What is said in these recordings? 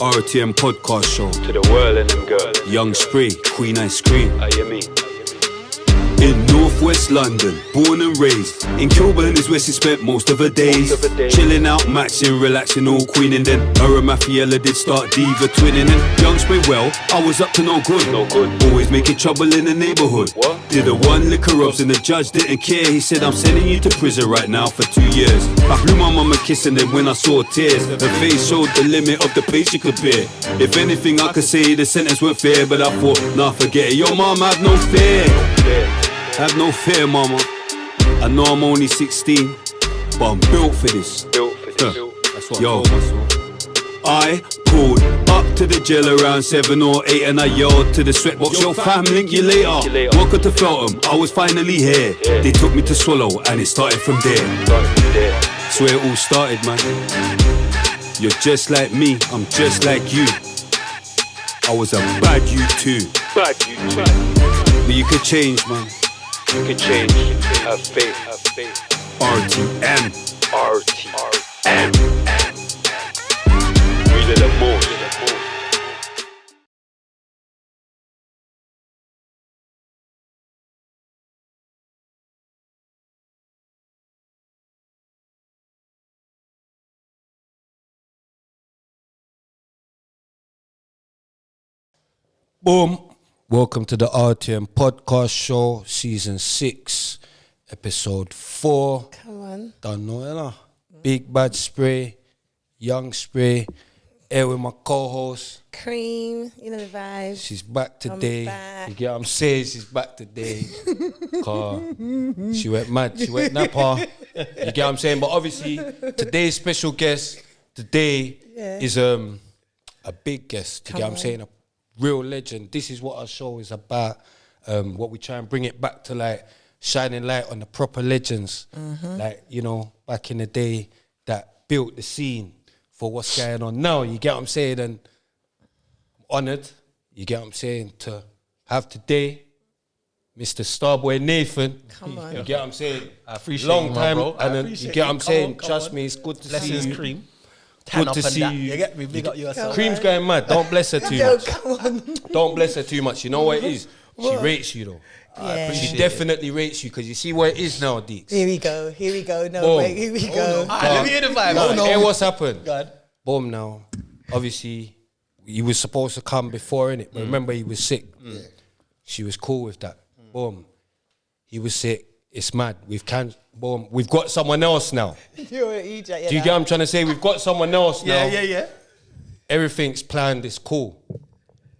RTM podcast show. To the world and them girls. Young Spray, Queen Ice Cream. How you mean? In Northwest London, born and raised. In Kilburn is where she spent most of her days. Chilling out, matching, relaxing, all queening. Then her and Mafiella did start diva twinning. And Young Spray, well, I was up to no good. Always making trouble in the neighbourhood. What? Did a one liquor ups and the judge didn't care. He said, I'm sending you to prison right now for 2 years. I blew my mama kissing them when I saw tears. Her face showed the limit of the pain she could bear. If anything I could say, the sentence weren't fair. But I thought, nah, forget it. Yo, mom, have no fear. Have no fear, mama. I know I'm only 16, but I'm built for this. That's what Yo, I told myself. I pulled up to the jail around 7 or 8 and I yelled to the sweatbox, yo fam, link you later. Welcome to Feltham, I was finally here. They took me to Swallow and it started from there. That's where it all started, man. You're just like me, I'm just like you. I was a bad you too. But you could change, man. You can change. Have faith. RTM. Really the most. Boom. Welcome to the RTM podcast show, season 6, episode 4. Come on. Don't know it, lah. Big Bad Spray, Young Spray, here with my co-host. Cream, you know the vibes. She's back today. back. You get what I'm saying? She's back today. Cause she went mad. She went napper. You get what I'm saying? But obviously, today's special guest today is a big guest. You get what I'm saying? A real legend. This is what our show is about. What we try and bring it back to, like shining light on the proper legends, like, you know, back in the day that built the scene for what's going on now. You get what I'm saying? And I'm honoured, you get what I'm saying, to have today Mr. Starboy Nathan. Come on. You get what I'm saying? I appreciate long you, time, bro. and then you get what I'm saying. Trust me, it's good to see Blessings, you. Cream. Good to see you. You get me? Big up yourself. Cream's going mad. Don't bless her too Yo, much. come on. Don't bless her too much. You know what it is? She rates you though. Yeah. She definitely rates you because you see what it is now, Deeks. Here we go. No, Boom. wait, here we go. Alright, let me hear the vibe. No, hear what's happened. God. Boom now. Obviously, he was supposed to come before, innit? But remember, he was sick. She was cool with that. Boom. He was sick. It's mad. Boom. We've got someone else now. You're an EJ. Do you get what I'm trying to say? We've got someone else now. Yeah. Everything's planned. It's cool.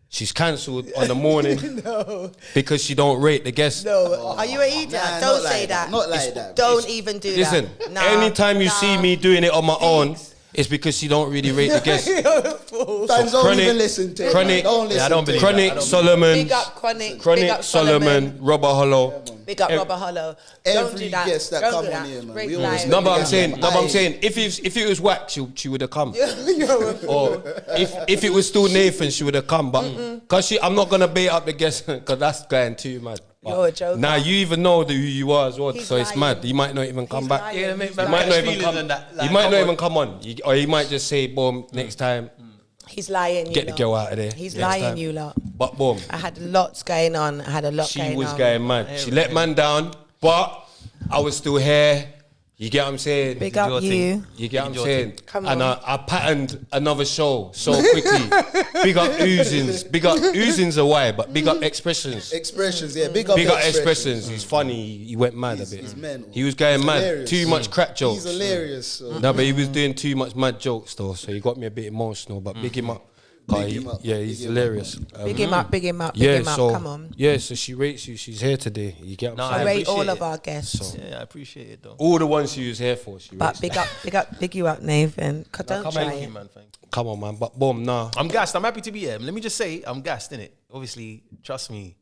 She's cancelled on the morning No. because she don't rate the guests. No. Are you an EJ? Nah, Don't not say like that. Not like that. Don't even do Listen, that. Nah, anytime you see me doing it on my own, it's because she don't really rate the guests. You're a fool. Fans don't Chronic- even listen to it. Chronic- Don't listen Yeah, I don't to believe it. that. Chronic, Solomon, Big up Chronic. Big Chronic, up Solomon, Robert Hollow. Big up Robert Hollow. Don't Every do that. guest that Don't come do on that. here, man, Break we always lines. No, but I'm Yeah, saying, man. if it was whack, she would have come. You're a fool. Or if it was still Nathan, she would have come. But because I'm not gonna bait up the guest because that's going too mad. But You're a joker. now you even know who you are as well, He's so it's lying. mad. You might not even come He's back. lying. Yeah, mate, He's man, He lying. might not Feelings even come. and that, He like, might come not on. even come on. Or he might just say, "Boom, next time, He's lying. get the girl out of there." He's next lying, time. you lot. But boom, I had lots going on. she was going mad. She let man down, but I was still here. You get what I'm saying? Big your up thing. you. You get what I'm your saying? thing. Come and on. I patterned another show so quickly. Big up Oozins. Big up Oozins are why, but big up Expressions. Expressions, yeah. Big up Big up expressions. Expressions. He's funny. He went mad a bit. He's mental. He was going He's mad. hilarious. Too much crack jokes. He's hilarious. So. No, but he was doing too much mad jokes though, so he got me a bit emotional. But big him up. Big him up. Yeah, he's Big him hilarious. Big him up, big him up, big Yeah, him up. so Come on. yeah, so she rates you. She's here today. You get what No, I'm I saying? rate appreciate all of it. our guests. Yeah, I appreciate it though. All the ones she was here for. She But rates. big you up, Nathan. Don't come try on, Thank you, it. man. Thank you. Come on, man. But boom, nah. I'm gassed. I'm happy to be here. Let me just say, I'm gassed, innit? Obviously, trust me.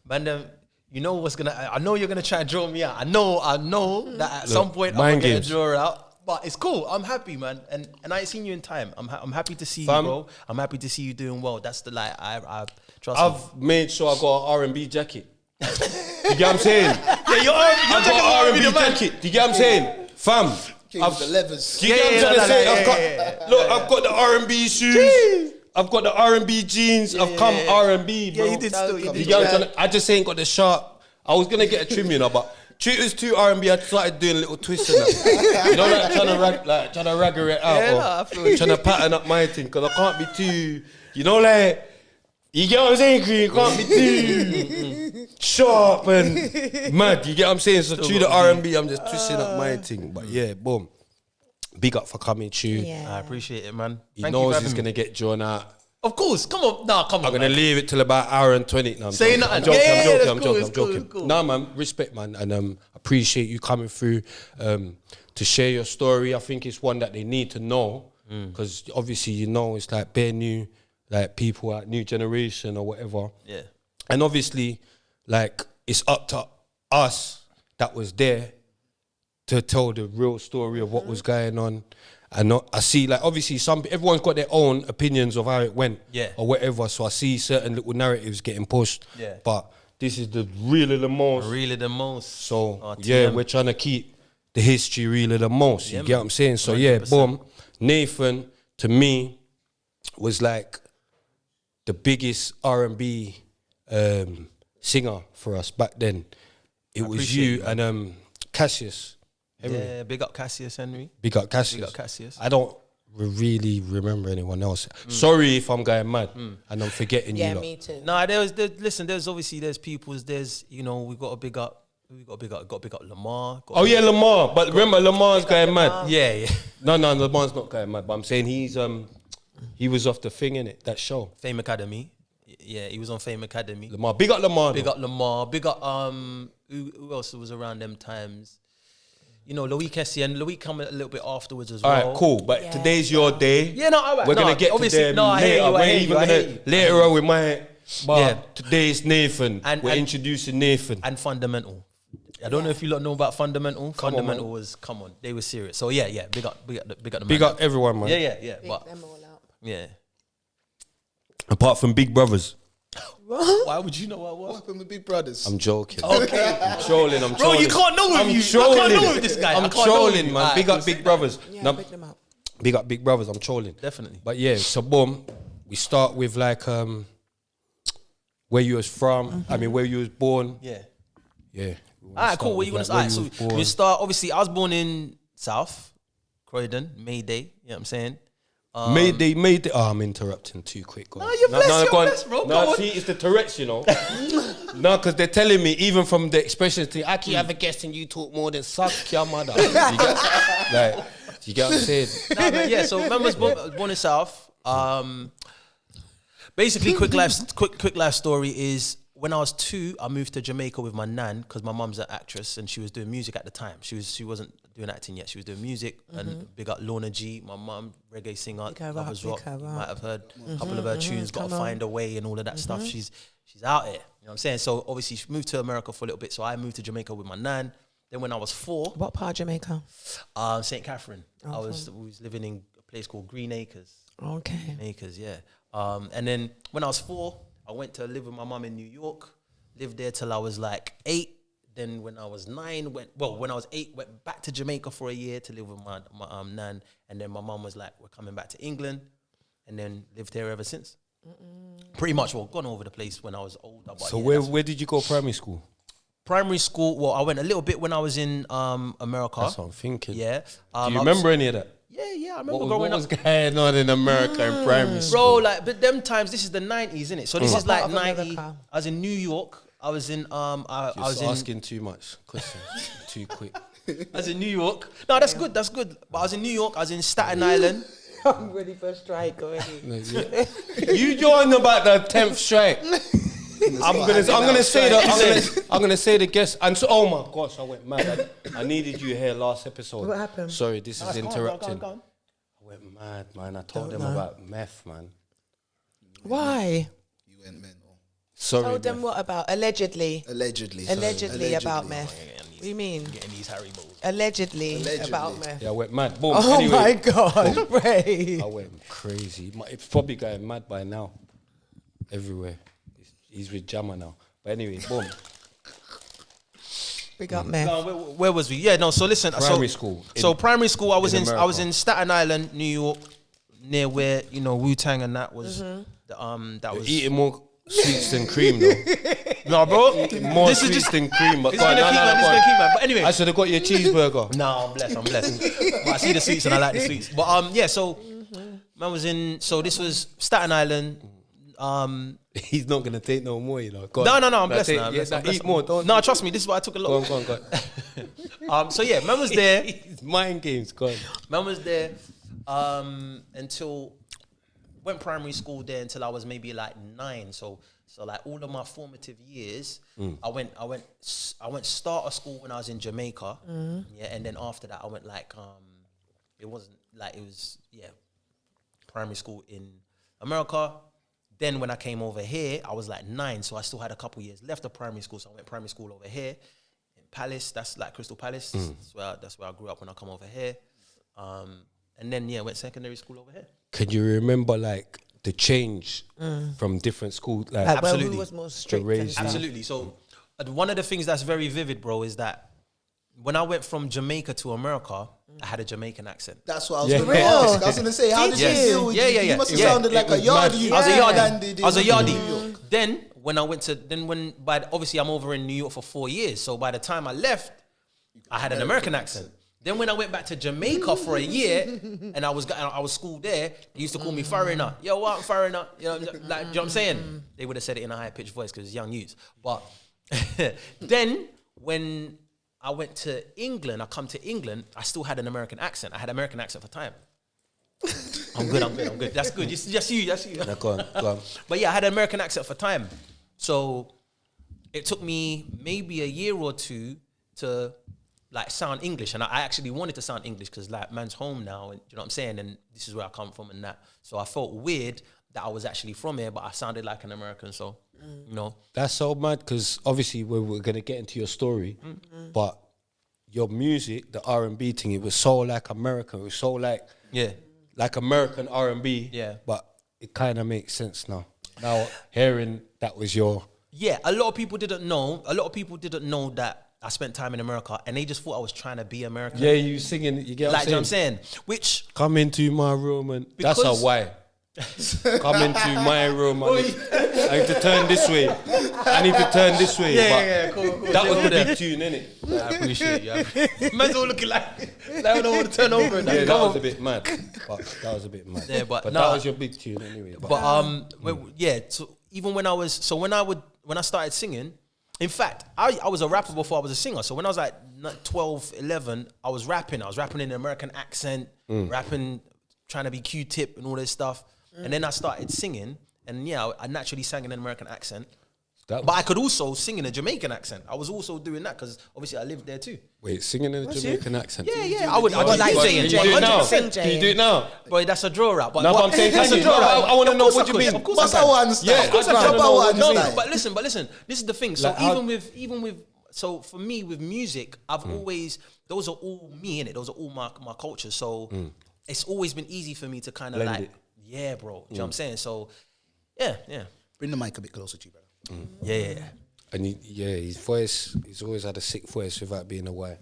Man, you know what's gonna... I know you're gonna try and draw me out. I know that at some point I'm mind gonna get games. a draw out. But it's cool. I'm happy, man. And I ain't seen you in time. I'm happy to see Fam. you, bro. I'm happy to see you doing well. That's the light. I trust me. I've made sure I got an R&B jacket. You get what I'm saying? Yeah, you're I got an R&B jacket. Do you get what I'm saying? Fam. Kings, the levers. Do you get what I'm trying to say? I've got the R&B shoes. I've got the R&B jeans. I've come R&B, bro. Yeah, you did still. You You did. get what I'm trying to- I just ain't got the sharp. I was gonna get a trim, you know, but it was too R&B. I started doing little twists and that. You know, like trying to ragger it out, Yeah, or nah, I feel you. trying to pattern up my thing, because I can't be too. You know, like you get what I'm saying, Cream? You can't be too sharp and mad. You get what I'm saying? So through the R&B, I'm just twisting up my thing. But yeah, boom. Big up for coming through. Yeah. I appreciate it, man. He Thank you knows for he's having me. gonna get drawn out. Of course, come on. Nah, come on. I'm gonna man. leave it till about hour and 20. No, I'm Say joking. nothing. I'm joking. Yeah, I'm joking. that's I'm cool, joking. it's I'm cool, joking. it's cool. Nah, man, respect, man, and appreciate you coming through to share your story. I think it's one that they need to know because obviously you know it's like bare new, like people at new generation or whatever. Yeah. And obviously, like it's up to us that was there to tell the real story of what was going on. And I see, like, obviously, everyone's got their own opinions of how it went, Yeah. or whatever. So I see certain little narratives getting pushed, Yeah. but this is the real of the most. Really the most. So RTM. yeah, we're trying to keep the history real of the most. You Yeah, get man. what I'm saying? So yeah, 100%. boom. Nathan to me was like the biggest R&B singer for us back then. It was appreciate you it, and Cassius. Yeah, big up Cassius Henry. Big up Cassius. Big up Cassius. I don't really remember anyone else. Sorry if I'm going mad and I'm forgetting Yeah, you lot. me too. Nah, listen, there's obviously people's, you know, we got to big up Lamar. Oh yeah, Lamar. But remember, Lamar's going mad. Yeah. No, Lamar's not going mad. But I'm saying he was off the thing, innit? That show. Fame Academy. Yeah, he was on Fame Academy. Lamar. Big up Lamar. Big though. up Lamar. Big up who else was around them times? You know, Loic Essien. Loic come a little bit afterwards as All well. right, cool. But Yeah. today's your day. Yeah, no, all right. We're no, gonna get to obviously, them no, I hear later. you, I We're hear even you, I hear gonna you. later on with my. But Yeah. today's Nathan. And- We're and- introducing Nathan. And Fundamental. I don't know if you lot know about Fundamental. on, Fundamental man. was, come on, they were serious. So yeah, big up the Big man. up everyone, man. Yeah. Pick But them all up. yeah. Apart from Big Brothers. Why would you know what I What was? happened with Big Brothers? I'm joking. Okay. I'm trolling. I'm Bro, trolling. you can't know with I'm you. I trolling. can't know with this guy. I I'm can't know with trolling, you. man. Alright, Big up Big Brothers. Yeah, No, pick them up. big up Big Brothers. I'm trolling. Definitely. But yeah, so boom, we start with like where you was from. I mean, where you was born. Yeah. Yeah. Alright, cool. What you want to Like, start? where So was born. we start. Obviously, I was born in South Croydon, Mayday. You know what I'm saying? Mayday. Oh, I'm interrupting too quick. Guys. No, you're blessed, you're go on. blessed, bro. No, Go on. see, it's the Tourette's, you know. No, because they're telling me, even from the expressions, thing, I keep have a guest and you talk more than suck your mother. You get what I'm saying? Nah, man, yeah. So remember, I was born in South. Basically, quick life story is when I was 2, I moved to Jamaica with my nan because my mum's an actress and she was doing music at the time. She wasn't doing acting yet. She was doing music and big up Lorna G, my mum, reggae singer, Big her up, covers rock. big her You up. might have heard a couple of her tunes. Got to come on. find a way and all of that stuff. She's out here. You know what I'm saying? So obviously she moved to America for a little bit. So I moved to Jamaica with my nan. Then when I was 4, What part of Jamaica? St. Catherine. We was living in a place called Green Acres. Okay. Acres, yeah. And then when I was 4, I went to live with my mum in New York. Lived there till I was like 8. Then when I was 9, when I was 8, went back to Jamaica for a year to live with my nan. And then my mum was like, we're coming back to England. And then lived here ever since. Pretty much, gone over the place when I was older. But So yeah, where did you go primary school? primary school, I went a little bit when I was in America. That's what I'm thinking. Yeah. Do I you was- remember any of that? Yeah, I remember What growing was up. going on in America in primary school? Bro, like, but them times, this is the 90s, isn't it? So this What is like part of 90. America? I was in New York. I was in I You're was in asking too much questions, too quick. I was in New York. No, that's good. That's good. But I was in New York. I was in Staten Island. I'm ready for a strike already. You joined about the 10th strike. I'm gonna say the guest. And so, oh my gosh, I went mad. I needed you here last episode. What happened? Sorry, this is interrupting. Go on. I went mad, man. I told them about meth, man. Why? You went mental. Sorry, Told them meth. what about? Allegedly. Allegedly About meth. What do you mean? Getting these Harry balls. Allegedly Allegedly. about meth. Yeah, I went mad. Boom. Oh anyway, my God, Ray. I went crazy. It's probably going mad by now. Everywhere. He's with Jammer now. But anyway, boom. Big up meth. No, where was we? Yeah, no. So listen. Primary school. So primary school, I was in in I was America. in Staten Island, New near where Wu-Tang and that was. That was Eating more sweets than cream, though. no, bro. More This is sweets just than cream. But This is gonna keep, man. This is gonna keep, man. But anyway, I should have got you a cheeseburger. no, I'm blessed. But I see the sweets and I like the sweets. But yeah, so man was in. So this was Staten Island. He's not gonna take no more, you know. Go No, on. I'm blessed. take- Now, I'm yeah, blessed, I'm nah, blessed. eat more, don't. No, trust me. This is why I took a lot. Go on. So yeah, man was there. It's mind games, go on. Man was there until went primary school there until I was maybe like 9. So like all of my formative years, I went starter school when I was in Jamaica. Yeah, and then after that I went like it wasn't like it was primary school in America. Then when I came over here, I was like 9, so I still had a couple years left of primary school. So I went primary school over here in Palace. That's like Crystal Palace. That's where I grew up when I come over here. And then went secondary school over here. Can you remember like the change from different schools? Like, Like, where Absolutely. who was more strict raise and you. stuff. Absolutely. So one of the things that's very vivid, bro, is that when I went from Jamaica to America, I had a Jamaican accent. That's what I was Yeah. going to ask. I was going to say, how did you Yes. deal with Yeah, you? yeah, You yeah. must have Yeah. sounded like It a was mad. yardie. I was a than yardie. they did I was a in New yardie. York. Then when I went to, obviously I'm over in New York for 4 years. So by the time I left, I had an American accent. Then when I went back to Jamaica for a year, and I was schooled there, they used to call me foreigner. Yo, what foreigner? You know, like, you know what I'm saying? They would have said it in a higher pitched voice because it's young youths. But then when I went to England, I come to England, I still had an American accent. I had American accent for time. I'm good. That's good. That's you. nah, go on. But yeah, I had an American accent for time. So it took me maybe a year or two to like sound English. And I actually wanted to sound English because like man's home now, and you know what I'm saying? And this is where I come from and that. So I felt weird that I was actually from here, but I sounded like an American. So, you know. That's so mad because obviously we're gonna get into your story, but your music, the R&B thing, it was so like American. It was so like American R&B. Yeah. But it kind of makes sense now. Now hearing that was your A lot of people didn't know. A lot of people didn't know that I spent time in America, and they just thought I was trying to be American. yeah. You singing, you get Like, what you know I'm what saying? I'm saying? Which, Come into my room and that's a Because- why. Come into my room. I need to turn this way. cool. That was the big tune, innit? I appreciate you. Man's all looking like I don't want to turn over. And Yeah, that. that was a bit mad. Yeah, but that nah. was your big tune anyway. But so even when I started singing, in fact, I was a rapper before I was a singer. So when I was like 12, 11, I was rapping. I was rapping in an American accent, rapping, trying to be Q-Tip and all this stuff. And then I started singing, and I naturally sang in an American accent. But I could also sing in a Jamaican accent. I was also doing that because obviously I lived there too. Wait, singing in a Jamaican accent? Yeah, I would like Can saying. you do it now? 100% Can you do it now? Boy, that's a draw rap. But No, but I'm saying, that's can a you? draw No, rap. I wanna Of know course what I you could. mean. Of course What's I can. our one style? Yeah, of course I Drop can. our one No, style. But listen, this is the thing. So Like how- even with so for me with music, I've always, those are all me in it. Those are all my culture. So it's always been easy for me to kind of Blend like, it. bro. Do you know what I'm saying? So yeah. Bring the mic a bit closer to you, brother. Yeah. And his voice, he's always had a sick voice without being a Y.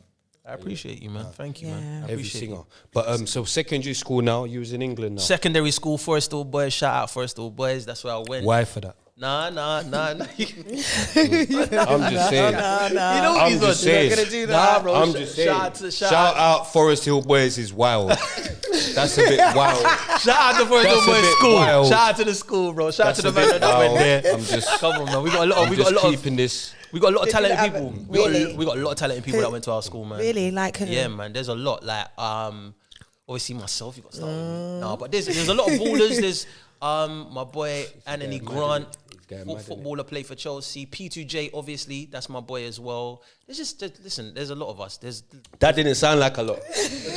I appreciate you, man. Thank you, man. I Heavy appreciate singer. you. But so secondary school now, you was in England now. Secondary school, Forest Hill Boys. Shout out Forest Hill Boys. That's where I went. Why for that? Nah. I'm just saying. You know I'm these just ones. saying. You're not gonna do Nah, that. bro. I'm just saying. Shout Out Forest Hill Boys is wild. That's a bit wild. Shout out to Forest That's Hill a Boys bit school. wild. Shout out to the school, bro. Shout out That's to a the man bit that went wild. there. I'm just Come on, man. We got a lot of keeping this. we got a lot of Did you talented have people. it? We got Really? we got a lot of talented people that went to our school, man. Really? Like who? Yeah, man. There's a lot. Like obviously myself. You got started with me. No, but there's a lot of ballers. There's my boy Anthony Grant. getting mad, innit? Footballer, play for Chelsea. P2J, obviously, that's my boy as well. There's just listen. There's a lot of us. There's That didn't sound like a lot.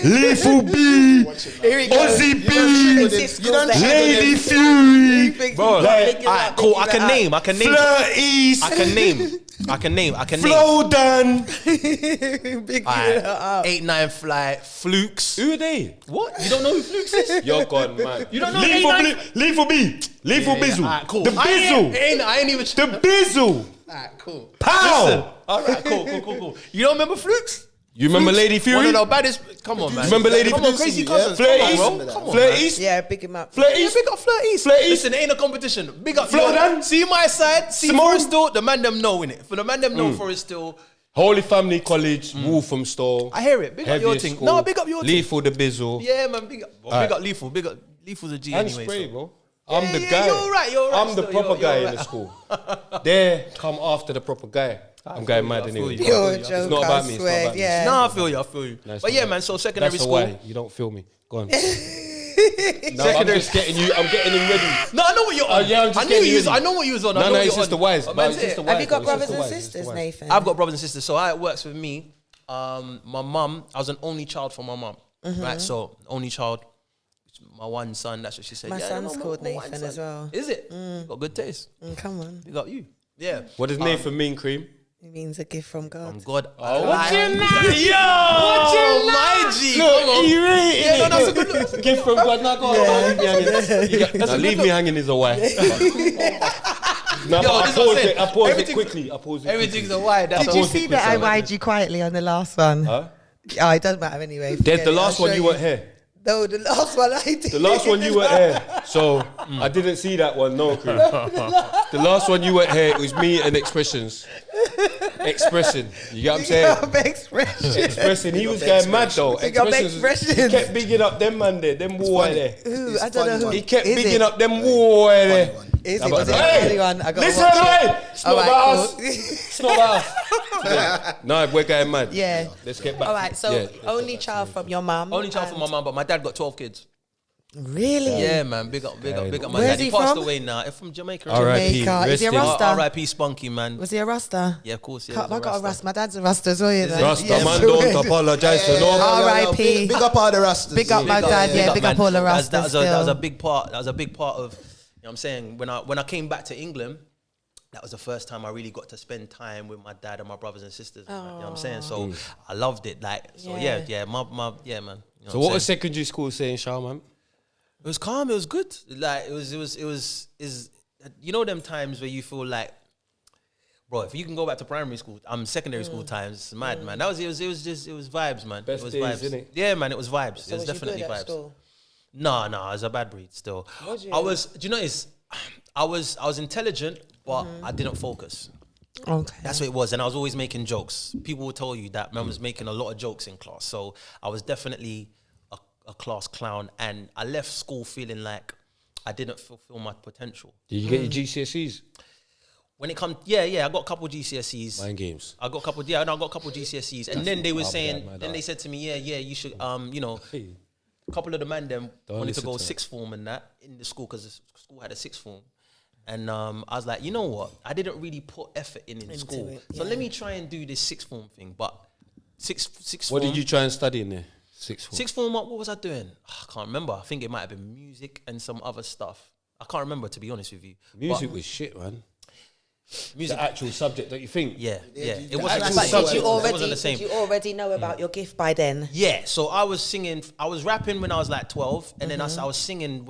Lethal B, Here we go. Ozzy You B, don't trigger You don't this. Lady You Fury, think bro. you Like, pick it all up, right, cool. pick I it can up. name. Fleur East, I can name. Flow Dan. Pick it Alright, up. 8-9 Fly, Flukes. Who are they? What? You don't know who Flukes is? You're gone, man. You don't know Lethal B, Lethal Bizzle, Alright, cool. the I Bizzle, ain't even. the Bizzle. Alright, cool. Pow. Listen. Alright, cool. You don't remember Flukes? You remember Lady Fury? One of the baddest. Come on, man. Remember Lady Come on, Fury? Crazy Yeah. Cousins. Flirt Come East? on, bro. Come on, Flirt man. East? Yeah, big him up. Flirt Yeah, East? big up Flirt East. Flirt East? Listen, it ain't a competition. Big up Flow yo, Dan? See my side. See Simone? Forest Hill. The man them know in it. For the man them know Forest Hill. Holy Family College, Wolfhamstow. I hear it. Big up your Heaviest thing. school, No, big up your thing. Lethal the Bizzle. Yeah, man. Big up. Well, Alright. big up Lethal. Big up Lethal's a G And anyway. spray, so. bro. I'm the Yeah, guy. you're right, I'm the still, proper you're guy right. in the school. They come after the proper guy. I'm going mad I feel anyway. you. You're a It's joke, not I about me. It's not swear. about me. Yeah. No, I feel you. I feel you. Nice But to yeah, know. man. So secondary That's the school. why you don't feel me. Go on. No, I'm just getting you. I'm getting him ready. No, I know what you're on. yeah, I'm just I knew getting you was. ready. I know what you was on. I No, know no, what it's you're just the on. wise. But No, man's it's just it. the Have you got It's just brothers the and wise, it's just the sisters, wise. Nathan? I've got brothers and sisters. So how it works with me, my mum, I was an only child for my mum. Right, so only child, my one son. That's what she said. My Yeah, son's no, called my one Nathan son. as well. Is it? Got good taste. Come on. You got you. Yeah. What does Nathan mean, Cream? It means a gift from God. From God. Oh, what you know? Oh, my G. Come on. He rated Yeah, no, it. that's a good look. Gift from God. Now go on. Leave me hanging. Now leave me hanging is a why. No, Yo, but this is what I'm I pause saying. it. I pause it Everything's- quickly. I pause it. Everything's a why. That's Did a you pause it see that I quickly. YG you quietly on the last one? Huh? Oh, it doesn't matter anyway. There's Forget the it, last I'll one show you weren't here. No, the last one I did. The last one you weren't here. So I didn't see that one. No, Cream. The last one you weren't here. It was me and Expressions. Expressing. You get what I'm saying? Big expression. Expressing. He was going mad though. Big up Expressions. He Expressions. kept bigging up them man there. Them boy there. Ooh, It's I don't know funny who. one. He kept Is bigging it? up them boy there. Is Yeah, it? but- Was it Hey, the only one? I got listen, watch it. hey! It's not Alright, about us. cool. It's not about us. No, we're going mad. Yeah. Let's get back. All right, so Yeah, let's get only back to child from your mum. Only child for my mum, but my dad got 12 kids. Really? Yeah, man. Big up my Where's dad. He he passed from? away now. From Jamaica. R.I.P. Jamaica. Is he a Rest in- Rasta? R.I.P. Spunky, man. Was he a Rasta? Yeah, of course. Yeah, Can't- he I was got a Rasta. Rasta. My dad's a Rasta as well, you know. Rasta Yeah, man, so don't weird. apologize to no man. R.I.P. Big up all the Rastas. Big up my dad, yeah, big up man. all the That was Rastas a still. big part. That was a big part of. You know what I'm saying? When I came back to England, that was the first time I really got to spend time with my dad and my brothers and sisters. Man, you know what I'm saying? So I loved it. Like, so yeah, Yeah. my yeah, man. You know So I'm what was saying? secondary school saying, Shaw, man? It was calm. It was good. Like it was. You know them times where you feel like, bro, if you can go back to primary school, secondary school times, it's mad, man. It was vibes, man. Best it was days, vibes. innit? Yeah, man. It was vibes. So it was you definitely good at vibes. school? No, I was a bad breed still. Was you? I was. Do you know it's? I was intelligent, but I didn't focus. Okay. That's what it was, and I was always making jokes. People will tell you that man was making a lot of jokes in class. So I was definitely a class clown, and I left school feeling like I didn't fulfill my potential. Did you get your GCSEs? When it comes, yeah, I got a couple GCSEs. Mind games. I got a couple GCSEs, and then they were my saying, bad, my then bad. they said to me, yeah, you should, Hey. a couple of the man them Don't wanted to listen go to sixth form and that in the school because the school had a sixth form. And I was like, you know what? I didn't really put effort in school. it, So yeah. let me try and do this sixth form thing. But sixth What form. did you try and study in there? Sixth form. Sixth form, what was I doing? I can't remember. I think it might have been music and some other stuff. I can't remember, to be honest with you. Music was shit, man. Music. The actual subject that you think. Yeah. It the wasn't the actual same. subject. Did you It wasn't already? the same. Did you already know about your gift by then? Yeah, so I was singing, I was rapping when I was like 12, and then I was singing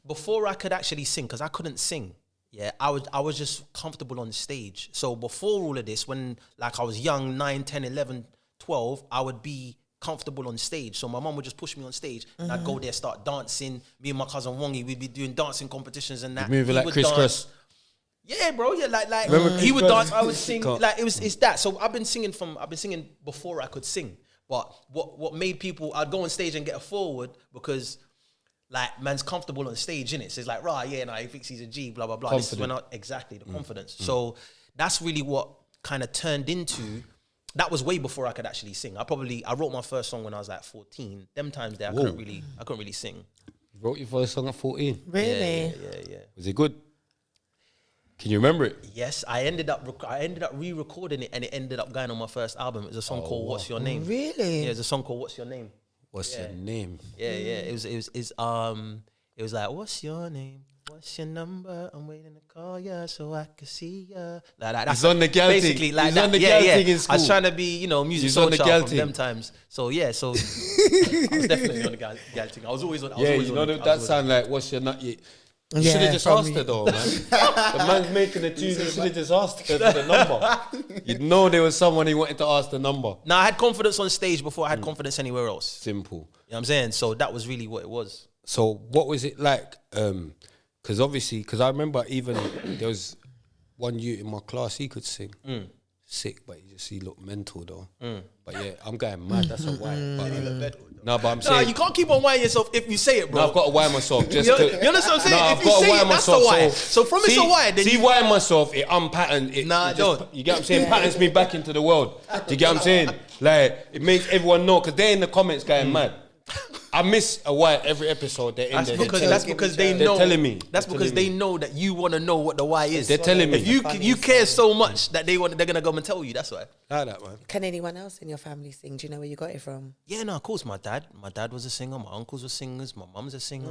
before I could actually sing, because I couldn't sing. Yeah, I was just comfortable on stage. So before all of this, when like I was young, 9, 10, 11, 12, I would be comfortable on stage. So my mum would just push me on stage, and I'd go there, start dancing. Me and my cousin Wongi, we'd be doing dancing competitions and that. Moving He like would Chris dance. Cross. Yeah, bro. Yeah, like Remember he would Chris dance. Brown? I would sing. Can't- Like it's that. So I've been singing before I could sing. But what made people? I'd go on stage and get a forward because like man's comfortable on stage, innit? So it's like, right, yeah, he thinks he's a G, blah blah blah. This is when exactly the confidence. So that's really what kind of turned into. That was way before I could actually sing. I wrote my first song when I was like 14. Them times there I couldn't really sing. You wrote your first song at 14. Really? Yeah. Was it good? Can you remember it? Yes, I ended up re-recording it, and it ended up going on my first album. It was a song called "What's Your Name." Really? Yeah, it's a song called "What's Your Name." What's your name? Yeah. It was like, "What's your name? What's your number? I'm waiting to call ya so I can see ya." Like that. He's on the gal thing. basically like He's that. on the Yeah, gal yeah. thing in I was school. trying to be, music He's on the soul gal child from thing. them times. So yeah, so I was definitely on the gal thing. I was always on. Yeah, you know that sound like what's your nut? You should have just from asked her though, man. The man's making a tune. You should have just asked her for the number. You'd know there was someone he wanted to ask the number. Now I had confidence on stage before I had confidence anywhere else. Simple. You know what I'm saying? So that was really what it was. So what was it like? Because obviously, because I remember even there was one youth in my class, he could sing. Sick, but he looked mental though. But yeah, I'm going mad. That's a why. But I'm Nah, saying you can't keep on whining yourself if you say it, bro. no, I've got to why myself just You to. understand what I'm saying? No, If I've you got to say why it, that's the myself. why. So from it's a why, then see you- why myself, it unpatterned. It Nah, just, don't. you get what I'm saying? Patterns me back into the world. Do you get what I'm saying? Like it makes everyone know because they're in the comments going mad. I miss a why every episode. They're in That's there. because they They're know. telling me. That's They're because telling they me. know that you want to know what the why is. They're telling me. If you care so much that they're gonna come and tell you. That's why. Like that, man. Can anyone else in your family sing? Do you know where you got it from? Yeah, no, of course. My dad was a singer. My uncles were singers. My mum's a singer.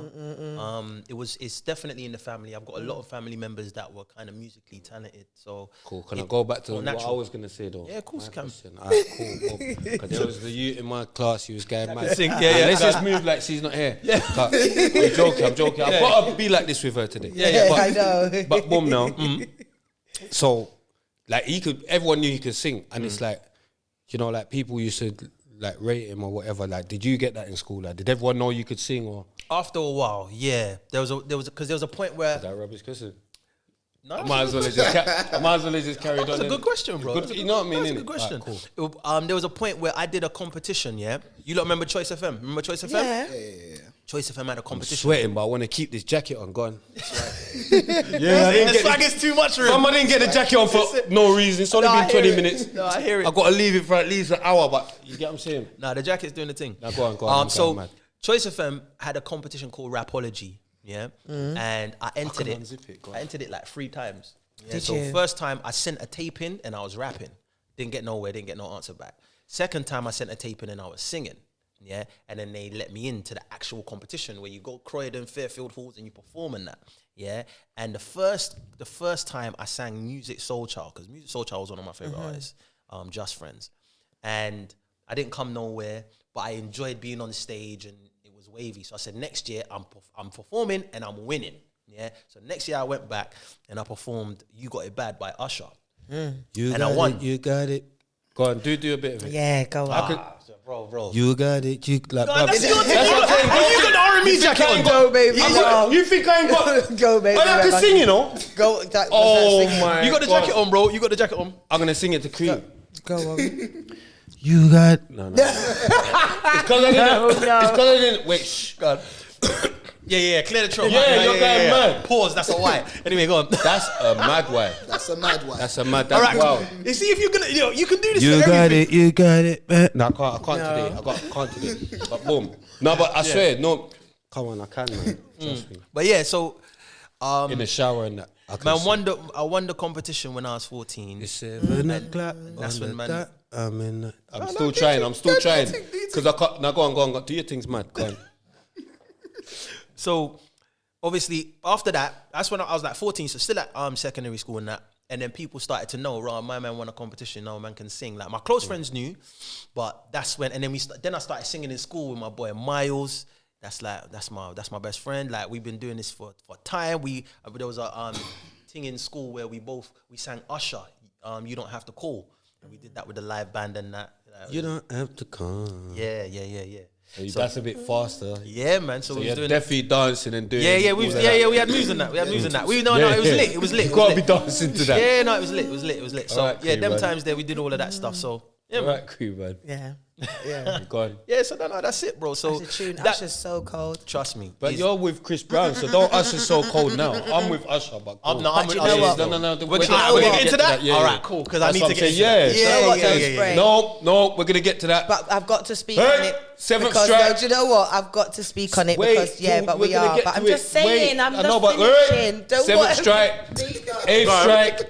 It's definitely in the family. I've got a lot of family members that were kind of musically talented. So Cool. Can I go back to what I natural. was gonna say though? Yeah, of course you can. Alright, cool. Because there was the youth in my class. He was going mad. Sing, yeah. Let's just move like she's not here. Yeah. I'm joking. I've got to be like this with her today. Yeah, But, I know. but boom now. So, like everyone knew he could sing, and it's like, you know, like people used to like rate him or whatever. Like, did you get that in school? Like, did everyone know you could sing or? after a while, yeah, there was a point where That rubbish question. no, I might as well have just carried on. That's a good question, bro. Good, you know what I mean? That's a innit? good question. Alright, cool. There was a point where I did a competition. Yeah, you lot remember Choice FM? Remember Choice FM? Yeah. Choice FM had a competition. Sweating, but I want to keep this jacket on. Go on. The swag is too much for him. I didn't get the jacket on for no reason. It's only No, I been 20 hear it. minutes. No, I hear it. I've got to leave it for at least an hour, but you get what I'm saying? Nah, the jacket's doing the thing. Now go on. I'm So going mad. Choice FM had a competition called Rapology, yeah, and I entered can it. unzip it, go on. I entered it like 3 times. Yeah, Did so you? first time I sent a tape in and I was rapping, didn't get nowhere, didn't get no answer back. Second time I sent a tape in and I was singing, yeah, and then they let me into the actual competition where you go Croydon, Fairfield Halls, and you perform in that, yeah. And the first time I sang Music Soul Child, because Music Soul Child was one of my favorite artists, Just Friends, and I didn't come nowhere, but I enjoyed being on stage and it was wavy. So I said, next year I'm performing and I'm winning. Yeah. So next year I went back and I performed "You Got It Bad" by Usher. And I won. You got it. Go on, do a bit of it. Yeah, go on. So, bro. You got it. You like. God, that's your thing. You got the R&B jacket on. Go, baby. Go. You think I ain't got? Go, baby. I can Rebecca. sing, you know. Go. That, Oh was that my! You got the jacket on, bro. You got the jacket on. I'm gonna sing it to Cream. Go on. You got no. It's because I didn't. It's because I didn't. Wait, shh. God. Yeah. Clear the throat. Yeah, you're going mad. Pause. That's a why. Anyway, go on. That's a mad way. That's a mad one. That's a mad. All That's right. wild. You see if you can, you can do this. You for got everything. it. You got it, man. No, I can't today. I can't today. But boom. No, but I swear, no. Come on, I can, man. Trust me. But yeah, so In the shower and that. I can man, sing. I won the competition when I was 14. It's 7 o'clock. That's when man- I'm still trying. Because I can't. Now go on. Do your things, mad. Go on. So obviously after that, that's when I was like 14, so still at secondary school and that. And then people started to know, right, my man won a competition, now man can sing. Like my close friends knew, but that's when, and then then I started singing in school with my boy Miles. That's my best friend. Like we've been doing this for time. There was a thing in school where we sang Usher, You Don't Have to Call. And we did that with the live band and that. You don't have to come. Yeah. That's a bit faster. Yeah, man. So So we was you're doing definitely dancing and doing. we all of that. we had moves in that. We had moves in that. It was lit. You gotta be dancing to that. Yeah, no, it was lit. So Alright, yeah, cool, them man. times there we did all of that stuff. So yeah, man. Alright, cool, man. Yeah. Yeah. Go on. Yeah, so no, that's it, bro. So That's a tune. that- Usher's so cold. trust me. But he's- you're with Chris Brown, so don't Usher so cold now. I'm with Usher, but I'm cool. not. I'm But with you know Usher. what? No. We're gonna get into that. Yeah, All yeah. right, cool. Because I That's need what to I'm get saying, into yeah. that. Yeah. No, we're gonna get to that. But I've got to speak Hey, on it. seventh because, strike. No, do you know what? I've got to speak on it Wait, because, yeah, till but we're we gonna are. get But I'm to just it. saying, Wait, I'm I just know, but finishing. Don't Seventh worry. strike, 8th strike.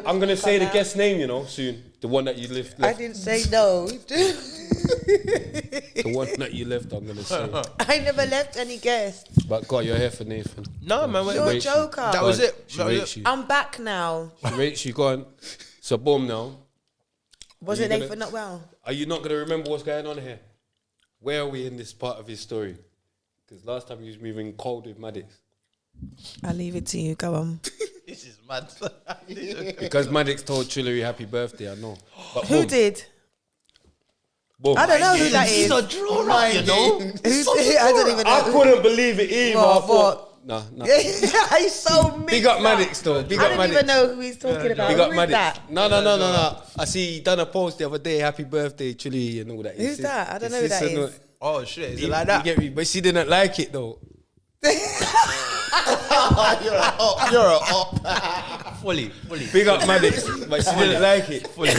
I'm gonna say the now. guest name, you know, soon. The one that you left. I didn't say no. The one that you left, I'm gonna say. I never left any guests. But God, you're here for Nathan. No, man. You're a rates you. joker. That was it. She That was rates it. you. I'm back now. She rates you. Go on. So boom now. Was Are it you Nathan not well? Are you not gonna remember what's going on here? Where are we in this part of his story? Because last time he was moving cold with Maddox. I'll leave it to you. Go on. This is mad. Because Maddox told Chillery happy birthday, I know. But Who boom, did? boom. I don't know who that He's is. a drawer, you know. I don't even know. I couldn't believe it either. What, I thought, what? nah. He's so mixed Big up up. Maddox though. Big I up don't Maddox. even know who he's talking about. Big Who up is Maddox. that? No. I see he done a post the other day. Happy birthday, Chili, and all that. Who's that? I don't know who that is. Oh shit, is You it like that? get me? But she didn't like it though. You're a op. Fully. Big up Maddox, but she didn't like it. Fully.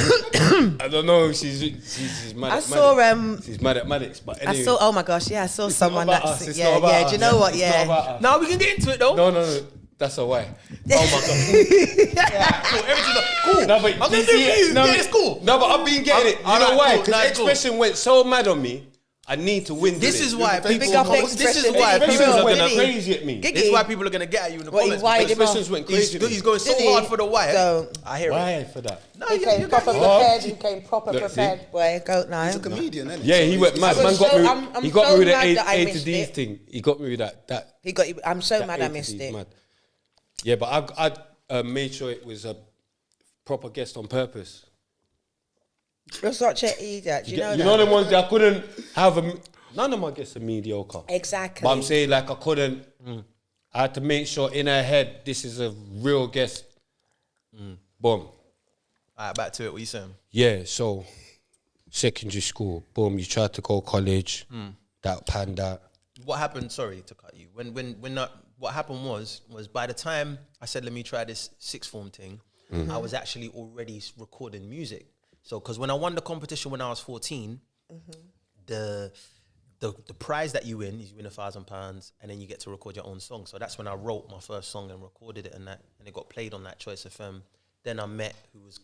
I don't know if she's mad I at saw Maddox. She's mad at Maddox, but I anyway. saw. Oh my gosh! Yeah, I saw It's not someone about that's. us, it's Yeah, not about yeah. us. Do you know what? It's not Yeah. about us. Now we can get into it though. No. That's a why. Oh my god. Cool. Everything's cool. No, but I'm gonna you do see it for you. No, Yeah, it's cool. No, but I've been getting it. You know Alright, why? cool. Because Nah, it's cool. Expression went so mad on me. I need to win. This today. is why Big people. up This is Expression. why Did he? people Expressions are went gonna. Did he? crazy at me. Giggy. This is why people are gonna get at you in the What, he comments. wired because him Expressions off? went crazy. at me. He's going so Did he? hard for the wire. Don't. I hear it. Why for that? No, He came proper What? prepared. He came proper Look, prepared. Boy, go now. He's a comedian, isn't Yeah, he went mad. I Man was got so- me. I'm He got so me with the mad that I A to missed D it. thing. He got me with that. He got. I'm so that mad A I to missed D, it. mad. Yeah, but I made sure it was a proper guest on purpose. You're such an idiot. You know that. You know them ones that I couldn't have none of my guests are mediocre. Exactly. But I'm saying like I couldn't. I had to make sure in her head this is a real guest. Boom. Alright, back to it. What you saying? Yeah. So secondary school. Boom. You tried to go college. That panned out. What happened? Sorry to cut you. What happened was by the time I said let me try this sixth form thing, I was actually already recording music. So because when I won the competition when I was 14, the prize that you win is you win £1,000 and then you get to record your own song. So that's when I wrote my first song and recorded it and it got played on that Choice FM. Then I met who was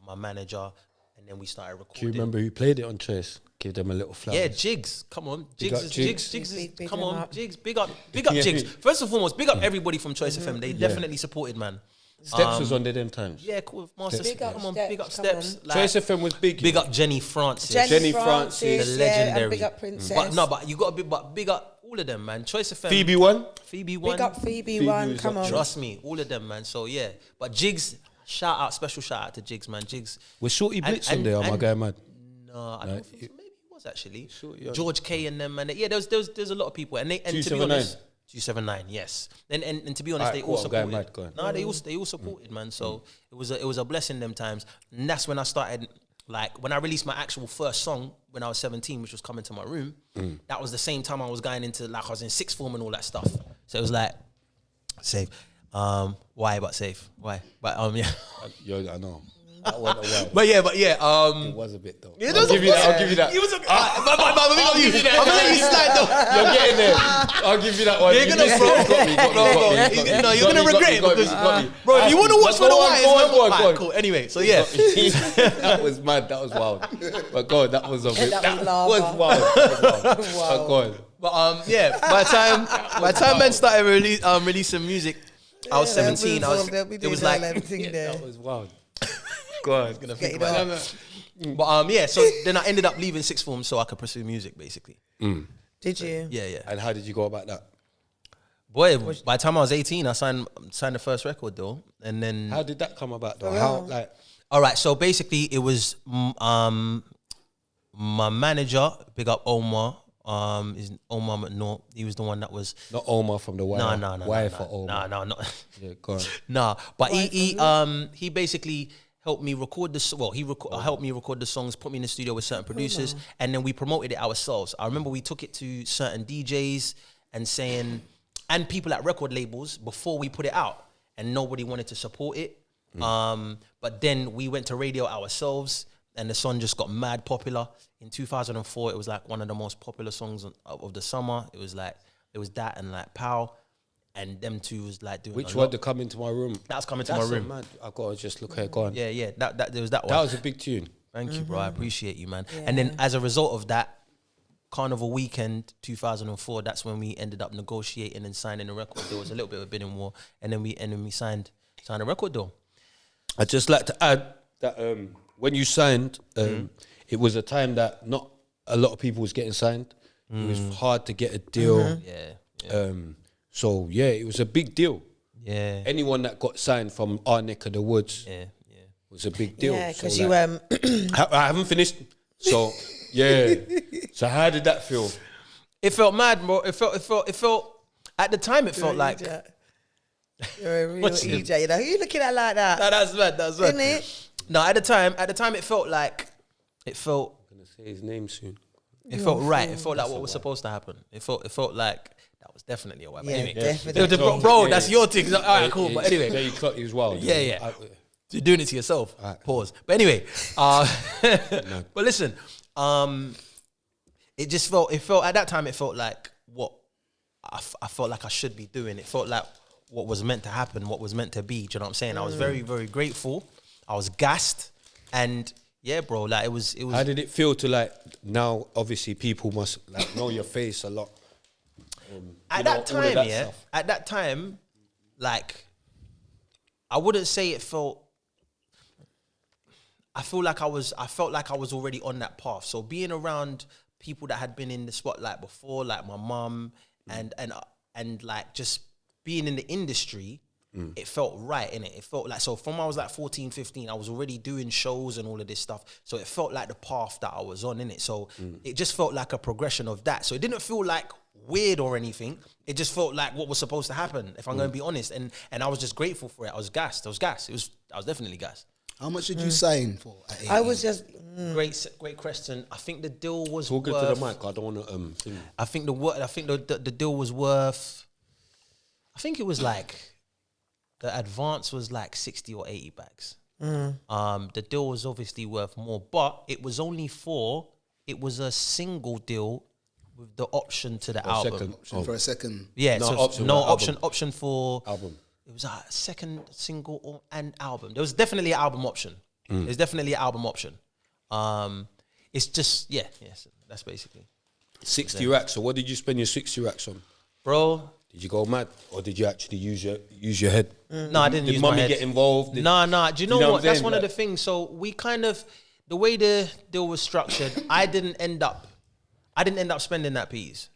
my manager and then we started Do recording. you remember who played it on Choice? Give them a little flower. Yeah, Jigs. Come on. Big Jigs up is Jigs. Jigs is Big come him on, up. Jigs. Big up Jigs. First and foremost, big up everybody from Choice FM. They definitely supported, man. Steps was on there them times. Yeah, cool. Master Big up come on, Steps, big up come Steps. on. Like, Choice FM was big. big up Jenny Francis. Jenny Francis, the yeah, legendary. and big up Princess. But you got to big up all of them, man. Choice FM. Phoebe one. Phoebe one. Big up Phoebe Phoebe one. was Come up on. Trust me, all of them, man. So yeah, but Jigs, special shout out to Jigs, man. Jigs. Was Shorty And- Blitz on and- there? Am I and- going mad? No, I don't think so. Maybe he was actually. yeah. George K and them, man. Yeah, there's a lot of people, and to be 279. honest, 279, yes. And to be honest, Alright, they cool, all I'm supported. going mad, go on. No, they all supported, man. So it was a blessing them times, and that's when I started. Like when I released my actual first song when I was 17, which was Coming to My Room. That was the same time I was going into I was in sixth form and all that stuff. So it was like safe. Why? But safe. Why? But yeah. Yo, I know. That wasn't a while. But yeah. It was a bit though. Yeah, I'll give you that. I'll give you that. It was a, I'm gonna let you slide though. You're getting there. I'll give you that one. You're gonna You got me. No, you're gonna regret it because, bro, if you want to watch for the wires, go on. cool. Anyway, so yeah, That was mad. That was wild. But God, that was a bit. That was That was lava. wild. That was wild. But God. but yeah. By the time Ben started releasing music, I was 17. It was like That was wild. God. gonna Get think it about off. it. But yeah, so then I ended up leaving sixth form so I could pursue music, basically. Did you? Yeah. And how did you go about that? Boy, by the time I was 18, I signed the first record though, and then How did that come about though? How like all right, so basically it was my manager, big up Omar, is Omar McNaught. He was the one that was not Omar from the Wire? no, Wire for Omar. no. Yeah, go on. Nah, but he basically helped me record the helped me record the songs, put me in the studio with certain producers, and then we promoted it ourselves. I remember we took it to certain DJs and people at record labels before we put it out, and nobody wanted to support it. But then we went to radio ourselves, and the song just got mad popular. In 2004, it was like one of the most popular songs of the summer. It was that and like Pow. And them two was like doing Which a one lot. to come into my room? That's coming to That's my room. mad. I gotta just look at. Go on. Yeah. That there was that one. That was a big tune. Thank you, bro. I appreciate you, man. And then as a result of that, Carnival Weekend 2004, that's when we ended up negotiating and signing a record deal. It was a little bit of a bidding war, and then we signed a record deal. I'd just like to add that when you signed, it was a time that not a lot of people was getting signed. It was hard to get a deal. Yeah. So yeah, it was a big deal. Yeah. Anyone that got signed from our neck of the woods Yeah. was a big deal. Yeah, because So, you like, I haven't finished. So yeah. So how did that feel? It felt mad, bro. It felt. At the time, it felt like. You're a real What's him? EJ. You know, who you looking at like that? Nah, that's mad. That's mad. Isn't it? No, at the time, it felt like. It felt. I'm gonna say his name soon. It felt right. It felt like what was supposed to happen. It felt like that was definitely a wipe. Yeah, Anyway, definitely. bro, that's your thing. All right, cool. But anyway, Yeah, you clocked he was wild. Yeah. You're doing it to yourself. Pause. But anyway, but listen, it just felt. It felt at that time. It felt like what I felt like I should be doing. It felt like what was meant to happen, what was meant to be. Do you know what I'm saying? I was very, very grateful. I was gassed, and yeah, bro, like it was. How did it feel to like now? Obviously, people must like know your face a lot. At that time, like I wouldn't say it felt. I felt like I was already on that path. So being around people that had been in the spotlight before, like my mum, and like just being in the industry, it felt right, innit? It felt like, so from I was like 14, 15, I was already doing shows and all of this stuff. So it felt like the path that I was on, innit? So it just felt like a progression of that. So it didn't feel like weird or anything. It just felt like what was supposed to happen, if I'm going to be honest. And I was just grateful for it. I was gassed. I was definitely gassed. How much did you sign for at 18? I was just Great question. I think the deal was Talk it worth, to the mic. I don't want to thing. I think the deal was worth. I think it was like the advance was like 60 or 80 bags. The deal was obviously worth more, but it was only it was a single deal with the option to the album. For a second. Yeah, No, so option no for option album. option for Album. It was a second single and album. There was definitely an album option. There's definitely an album option. It's just yes, that's basically. 60 racks. So what did you spend your 60 racks on? Bro, Did you go mad, or did you actually use your head? no, I didn't Did use my mummy head. get involved? Did- Nah. Do you know know what? what I'm That's saying? one of the Like- things. So we kind of, the way the deal was structured, I didn't end up spending that piece.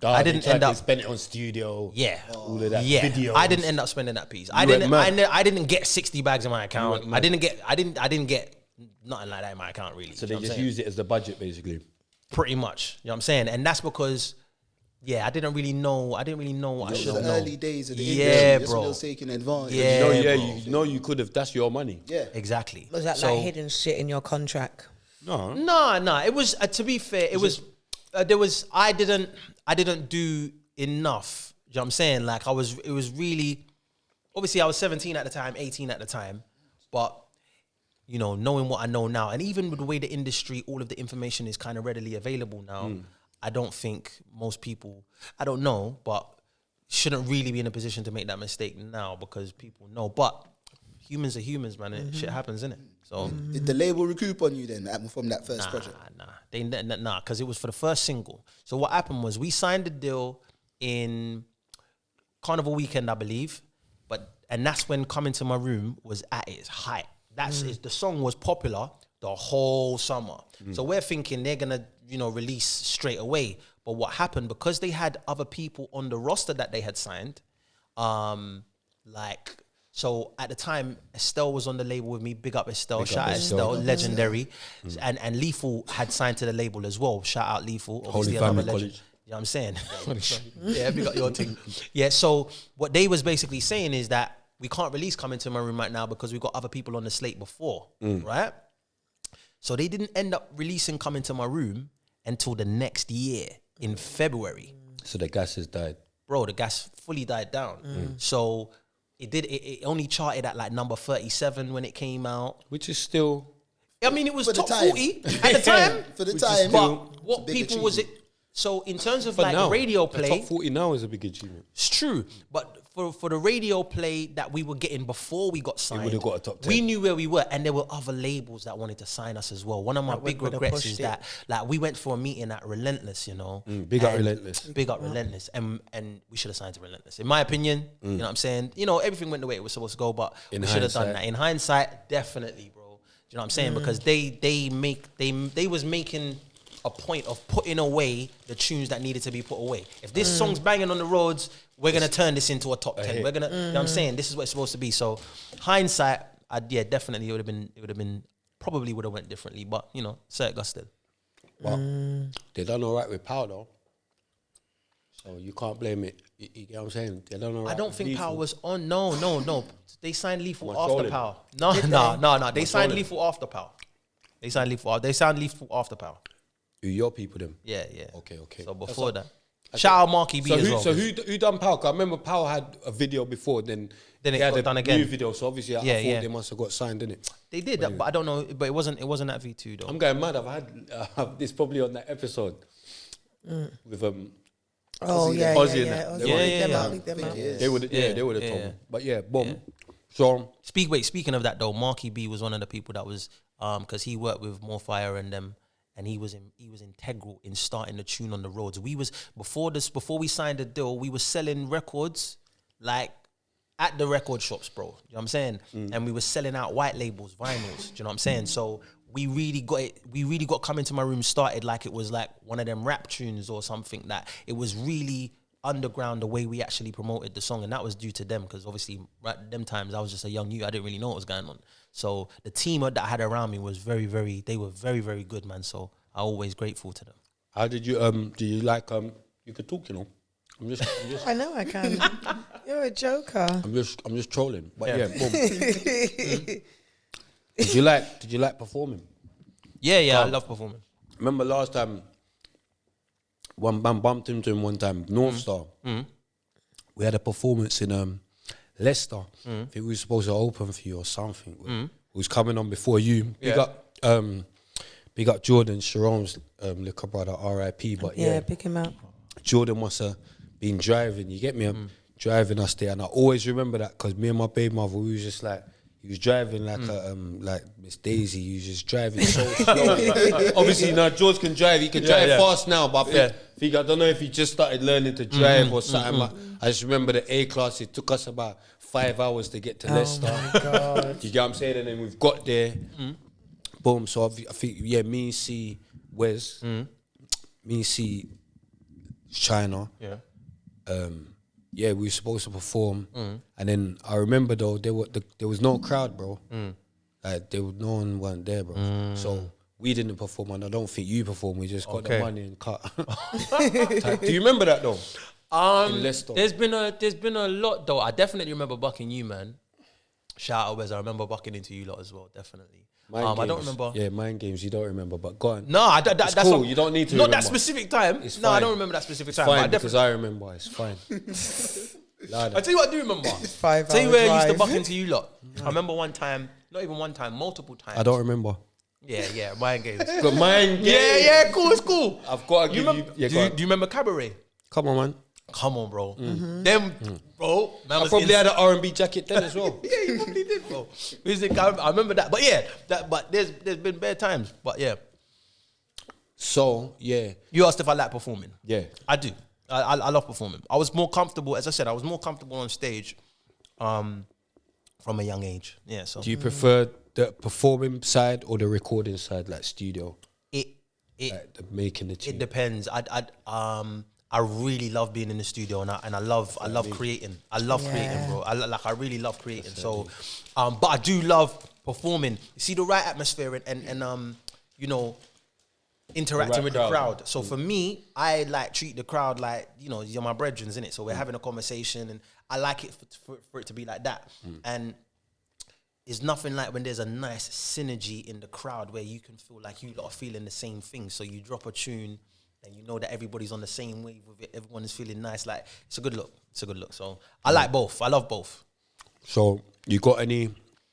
I didn't end up spend it on studio. Yeah, all of that. yeah. Videos. I didn't end up spending that piece. I went didn't. mad. I didn't get 60 bags in my account. went mad. I didn't get nothing like that in my account really. So You they know what I'm just saying? used it as the budget, basically. Pretty much. You know what I'm saying? And that's because, yeah, I didn't really know what I It should was the know. early days of the Yeah, industry. That's bro. when they was taking advantage. Yeah. No, bro. you know you could have. That's your money. Yeah. Exactly. was that So- like hidden shit in your contract? No. No. It was to be fair. It was there was. I didn't do enough. You know what I'm saying? Like it was really. Obviously, I was 17 at the time, 18 at the time, but you know, knowing what I know now, and even with the way the industry, all of the information is kind of readily available now. I don't think most people. I don't know, but shouldn't really be in a position to make that mistake now because people know. But humans are humans, man. And shit happens, innit? So. Did the label recoup on you then from that first project? Nah, because it was for the first single. So what happened was we signed the deal in Carnival weekend, I believe, and that's when "Come Into My Room" was at its height. The song was popular the whole summer. So we're thinking they're gonna, release straight away. But what happened, because they had other people on the roster that they had signed, so at the time, Estelle was on the label with me. Big up Estelle. Shout out Estelle, legendary. And Lethal had signed to the label as well. Shout out Lethal. Obviously Family another legend. College. You know what I'm saying? Yeah, big up your thing. Yeah, so what they was basically saying is that we can't release "Come Into My Room" right now because we've got other people on the slate before, right? So they didn't end up releasing "Come Into My Room" until the next year in February. So the gas has died. Bro, the gas fully died down. So it only charted at like number 37 when it came out. Which is still. I mean, it was For the top time. 40 at the time. For the Which is time. But what It's a big people was it? achievement. So in terms of But like now, radio the play, top 40 now is a big achievement. it's true. But for the radio play that we were getting before we got signed, would've got a top 10. we knew where we were, and there were other labels that wanted to sign us as well. One of my big would've regrets pushed is it. that like we went for a meeting at Relentless, Big up and- Relentless. Big up Relentless, and we should have signed to Relentless. In my opinion, you know what I'm saying? Everything went the way it was supposed to go, but In we should have done hindsight. that. In hindsight, definitely, bro. Do you know what I'm saying? Because they was making a point of putting away the tunes that needed to be put away. If this song's banging on the roads, we're gonna turn this into a top 10. We're gonna, you know what I'm saying? This is what it's supposed to be. So, hindsight, definitely it would have been probably would have went differently. But you know, Cirque Gusted. But they done all right with Power though. So you can't blame it. You get what I'm saying? They done all right. I don't with think Lethal. Power was on. No. They signed Lethal Am I after trolling? Power. No. They signed trolling? Lethal after Power. They signed Lethal after Power. Who your people them? Yeah. Okay. So before that, shout out Marky B as well. So who done Power? 'Cause I remember Power had a video before, then it they got had done a again. new video. So obviously, I thought they must have got signed, didn't it? They did that, but I don't know. But it wasn't at V2 though. I'm going mad. I've had this probably on that episode with Oh, Ozzy yeah. Ozzy and Yeah. that. Ozzy, They Yeah, leave yeah, them yeah. out, leave them out. They would, they would have told me. But yeah, boom. So Speaking of that though, Marky B was one of the people that was because he worked with More Fire and them, and he was integral in starting the tune on the roads. We was before we signed the deal, we were selling records like at the record shops, bro. You know what I'm saying? And we were selling out white labels, vinyls. Do you know what I'm saying? So we really got Come Into My Room started like it was like one of them rap tunes or something, that it was really underground the way we actually promoted the song, and that was due to them, because obviously at them times I was just a young youth. I didn't really know what was going on. So the team that I had around me was very, very good, man. So I'm always grateful to them. how did you do you like you could talk, you know? I'm just I know I can. You're a joker. I'm just trolling. But yeah, boom. Did you like performing? Yeah, I love performing. Remember last time one man bumped into him one time, North Star. We had a performance in Leicester. I think we were supposed to open for you or something. Who was coming on before you. Big up Jordan, Sharon's little brother, R.I.P. But Yeah, pick him up. Jordan must have been driving, you get me? Driving us there. And I always remember that because me and my baby mother, we was just like, he was driving like like Miss Daisy. He was just driving so slow. Obviously, now George can drive. He can drive fast now, but I don't know if he just started learning to drive or something. But I just remember the A class. It took us about 5 hours to get to Leicester. Oh my God. You get what I'm saying? And then we've got there. Boom. So I think me and C Wes, me and C China. Yeah, we were supposed to perform, and then I remember though there was no crowd, bro. Like no one weren't there, bro. So we didn't perform, and I don't think you performed. We just got the money and cut. Do you remember that though? In Leicester. There's been a lot though. I definitely remember bucking you, man. Shout out Wes. I remember bucking into you lot as well, definitely. I don't remember. Yeah, mind games. You don't remember, but go on. No, that's cool. what, You don't need to. Not remember. that specific time. It's No, I fine. don't remember that specific time. Fine, but I because definitely. I remember. It's fine. I tell you what, I do remember. 5 Tell you hour where I used to drive. buck into you lot. I remember one time, not even one time, multiple times. I don't remember. Yeah, mind games. But mind games. Yeah, cool, it's cool. I've got to give you. Remember, Yeah, do go you on. remember Cabaret? Come on, man. Come on, bro. Them, bro. Man I was probably had an R&B jacket then as well. Yeah, you probably did, bro. I remember that. But yeah, but there's been bad times. But yeah. So yeah, You asked if I like performing. yeah. I do. I love performing. I was more comfortable, as I said, I was more comfortable on stage from a young age. Yeah, so Do you prefer the performing side or the recording side, like studio, it like the making the tune? it depends. I really love being in the studio, and I love creating. I love creating, bro. I really love creating. So, but I do love performing. You see the right atmosphere and you know, interacting with the crowd. So for me, I like treat the crowd like, you know, you're my brethren, innit? So we're having a conversation, and I like it for it to be like that. And it's nothing like when there's a nice synergy in the crowd where you can feel like you lot are feeling the same thing. So you drop a tune, and you know that everybody's on the same wave with it. Everyone is feeling nice. Like, it's a good look. It's a good look. So I like both. I love both. So you got any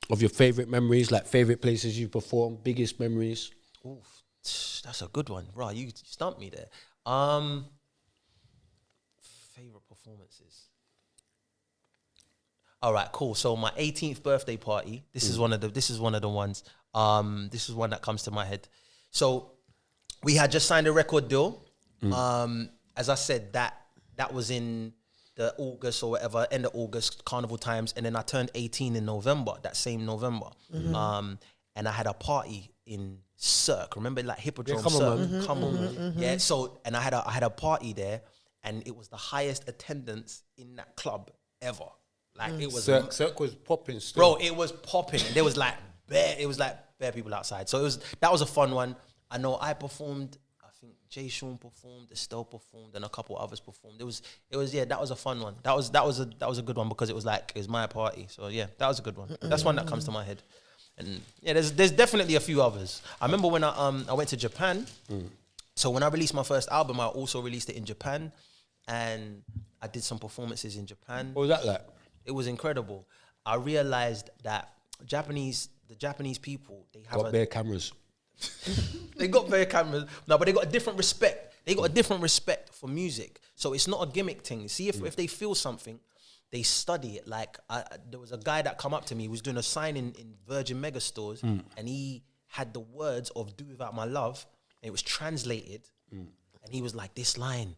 of your favorite memories, like favorite places you performed, biggest memories? Oof, that's a good one, bro. You stumped me there. Favorite performances. All right, cool. So my 18th birthday party. This is one of the ones. This is one that comes to my head. So we had just signed a record deal. As I said, that was in the August or whatever, end of August, carnival times, and then I turned 18 in November, that same November. And I had a party in Cirque. Remember, like Hippodrome come on, Cirque? man. Come on. Yeah. So, and I had a party there, and it was the highest attendance in that club ever. Like it was, Cirque was popping still. bro. It was popping. There was like bare people outside. So that was a fun one. I know I performed. I think Jay Sean performed, Estelle performed, and a couple others performed. It was yeah. That was a fun one. That was a good one because it was my party. So yeah, that was a good one. That's one that comes to my head. And yeah, there's definitely a few others. I remember when I went to Japan. So when I released my first album, I also released it in Japan, and I did some performances in Japan. What was that like? It was incredible. I realized that the Japanese people, they have Got bare cameras. they got bare cameras. No, but they got a different respect. They got a different respect for music. So it's not a gimmick thing. See, if they feel something, they study it. Like there was a guy that come up to me, he was doing a sign in Virgin Megastores, and he had the words of "Do Without My Love," and it was translated, and he was like, "This line,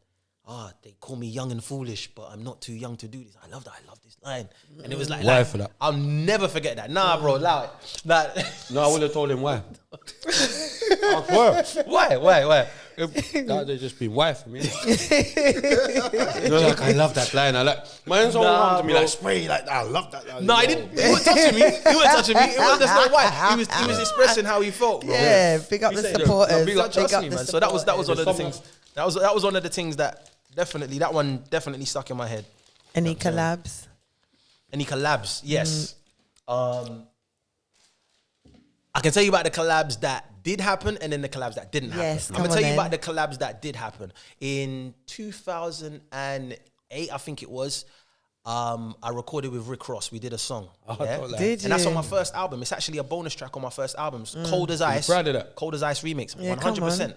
they call me young and foolish, but I'm not too young to do this. I love this line." And it was like, Why for that? I'll never forget that. Nah, bro, allow it. Like, No, I would have told him why. why? That would just been why for me. Like, I love that line. Man's all around to me bro. like spray like that. I love that line. No, I didn't. He wasn't touching me. That's not why. He was expressing how he felt, bro. Yeah, big up the supporters. Big up, trust me, the man. So that was one of the There's things. That was one of the things that definitely stuck in my head. Any collabs? Any collabs? Yes. I can tell you about the collabs that did happen and then the collabs that didn't happen. Yes, I'm come gonna on tell you then. about the collabs that did happen. In 2008, I think it was, I recorded with Rick Ross. We did a song. Did And that's on you? my first album. It's actually a bonus track on my first album. It's Cold as Ice. proud of that? Cold as Ice remix. Yeah, 100%.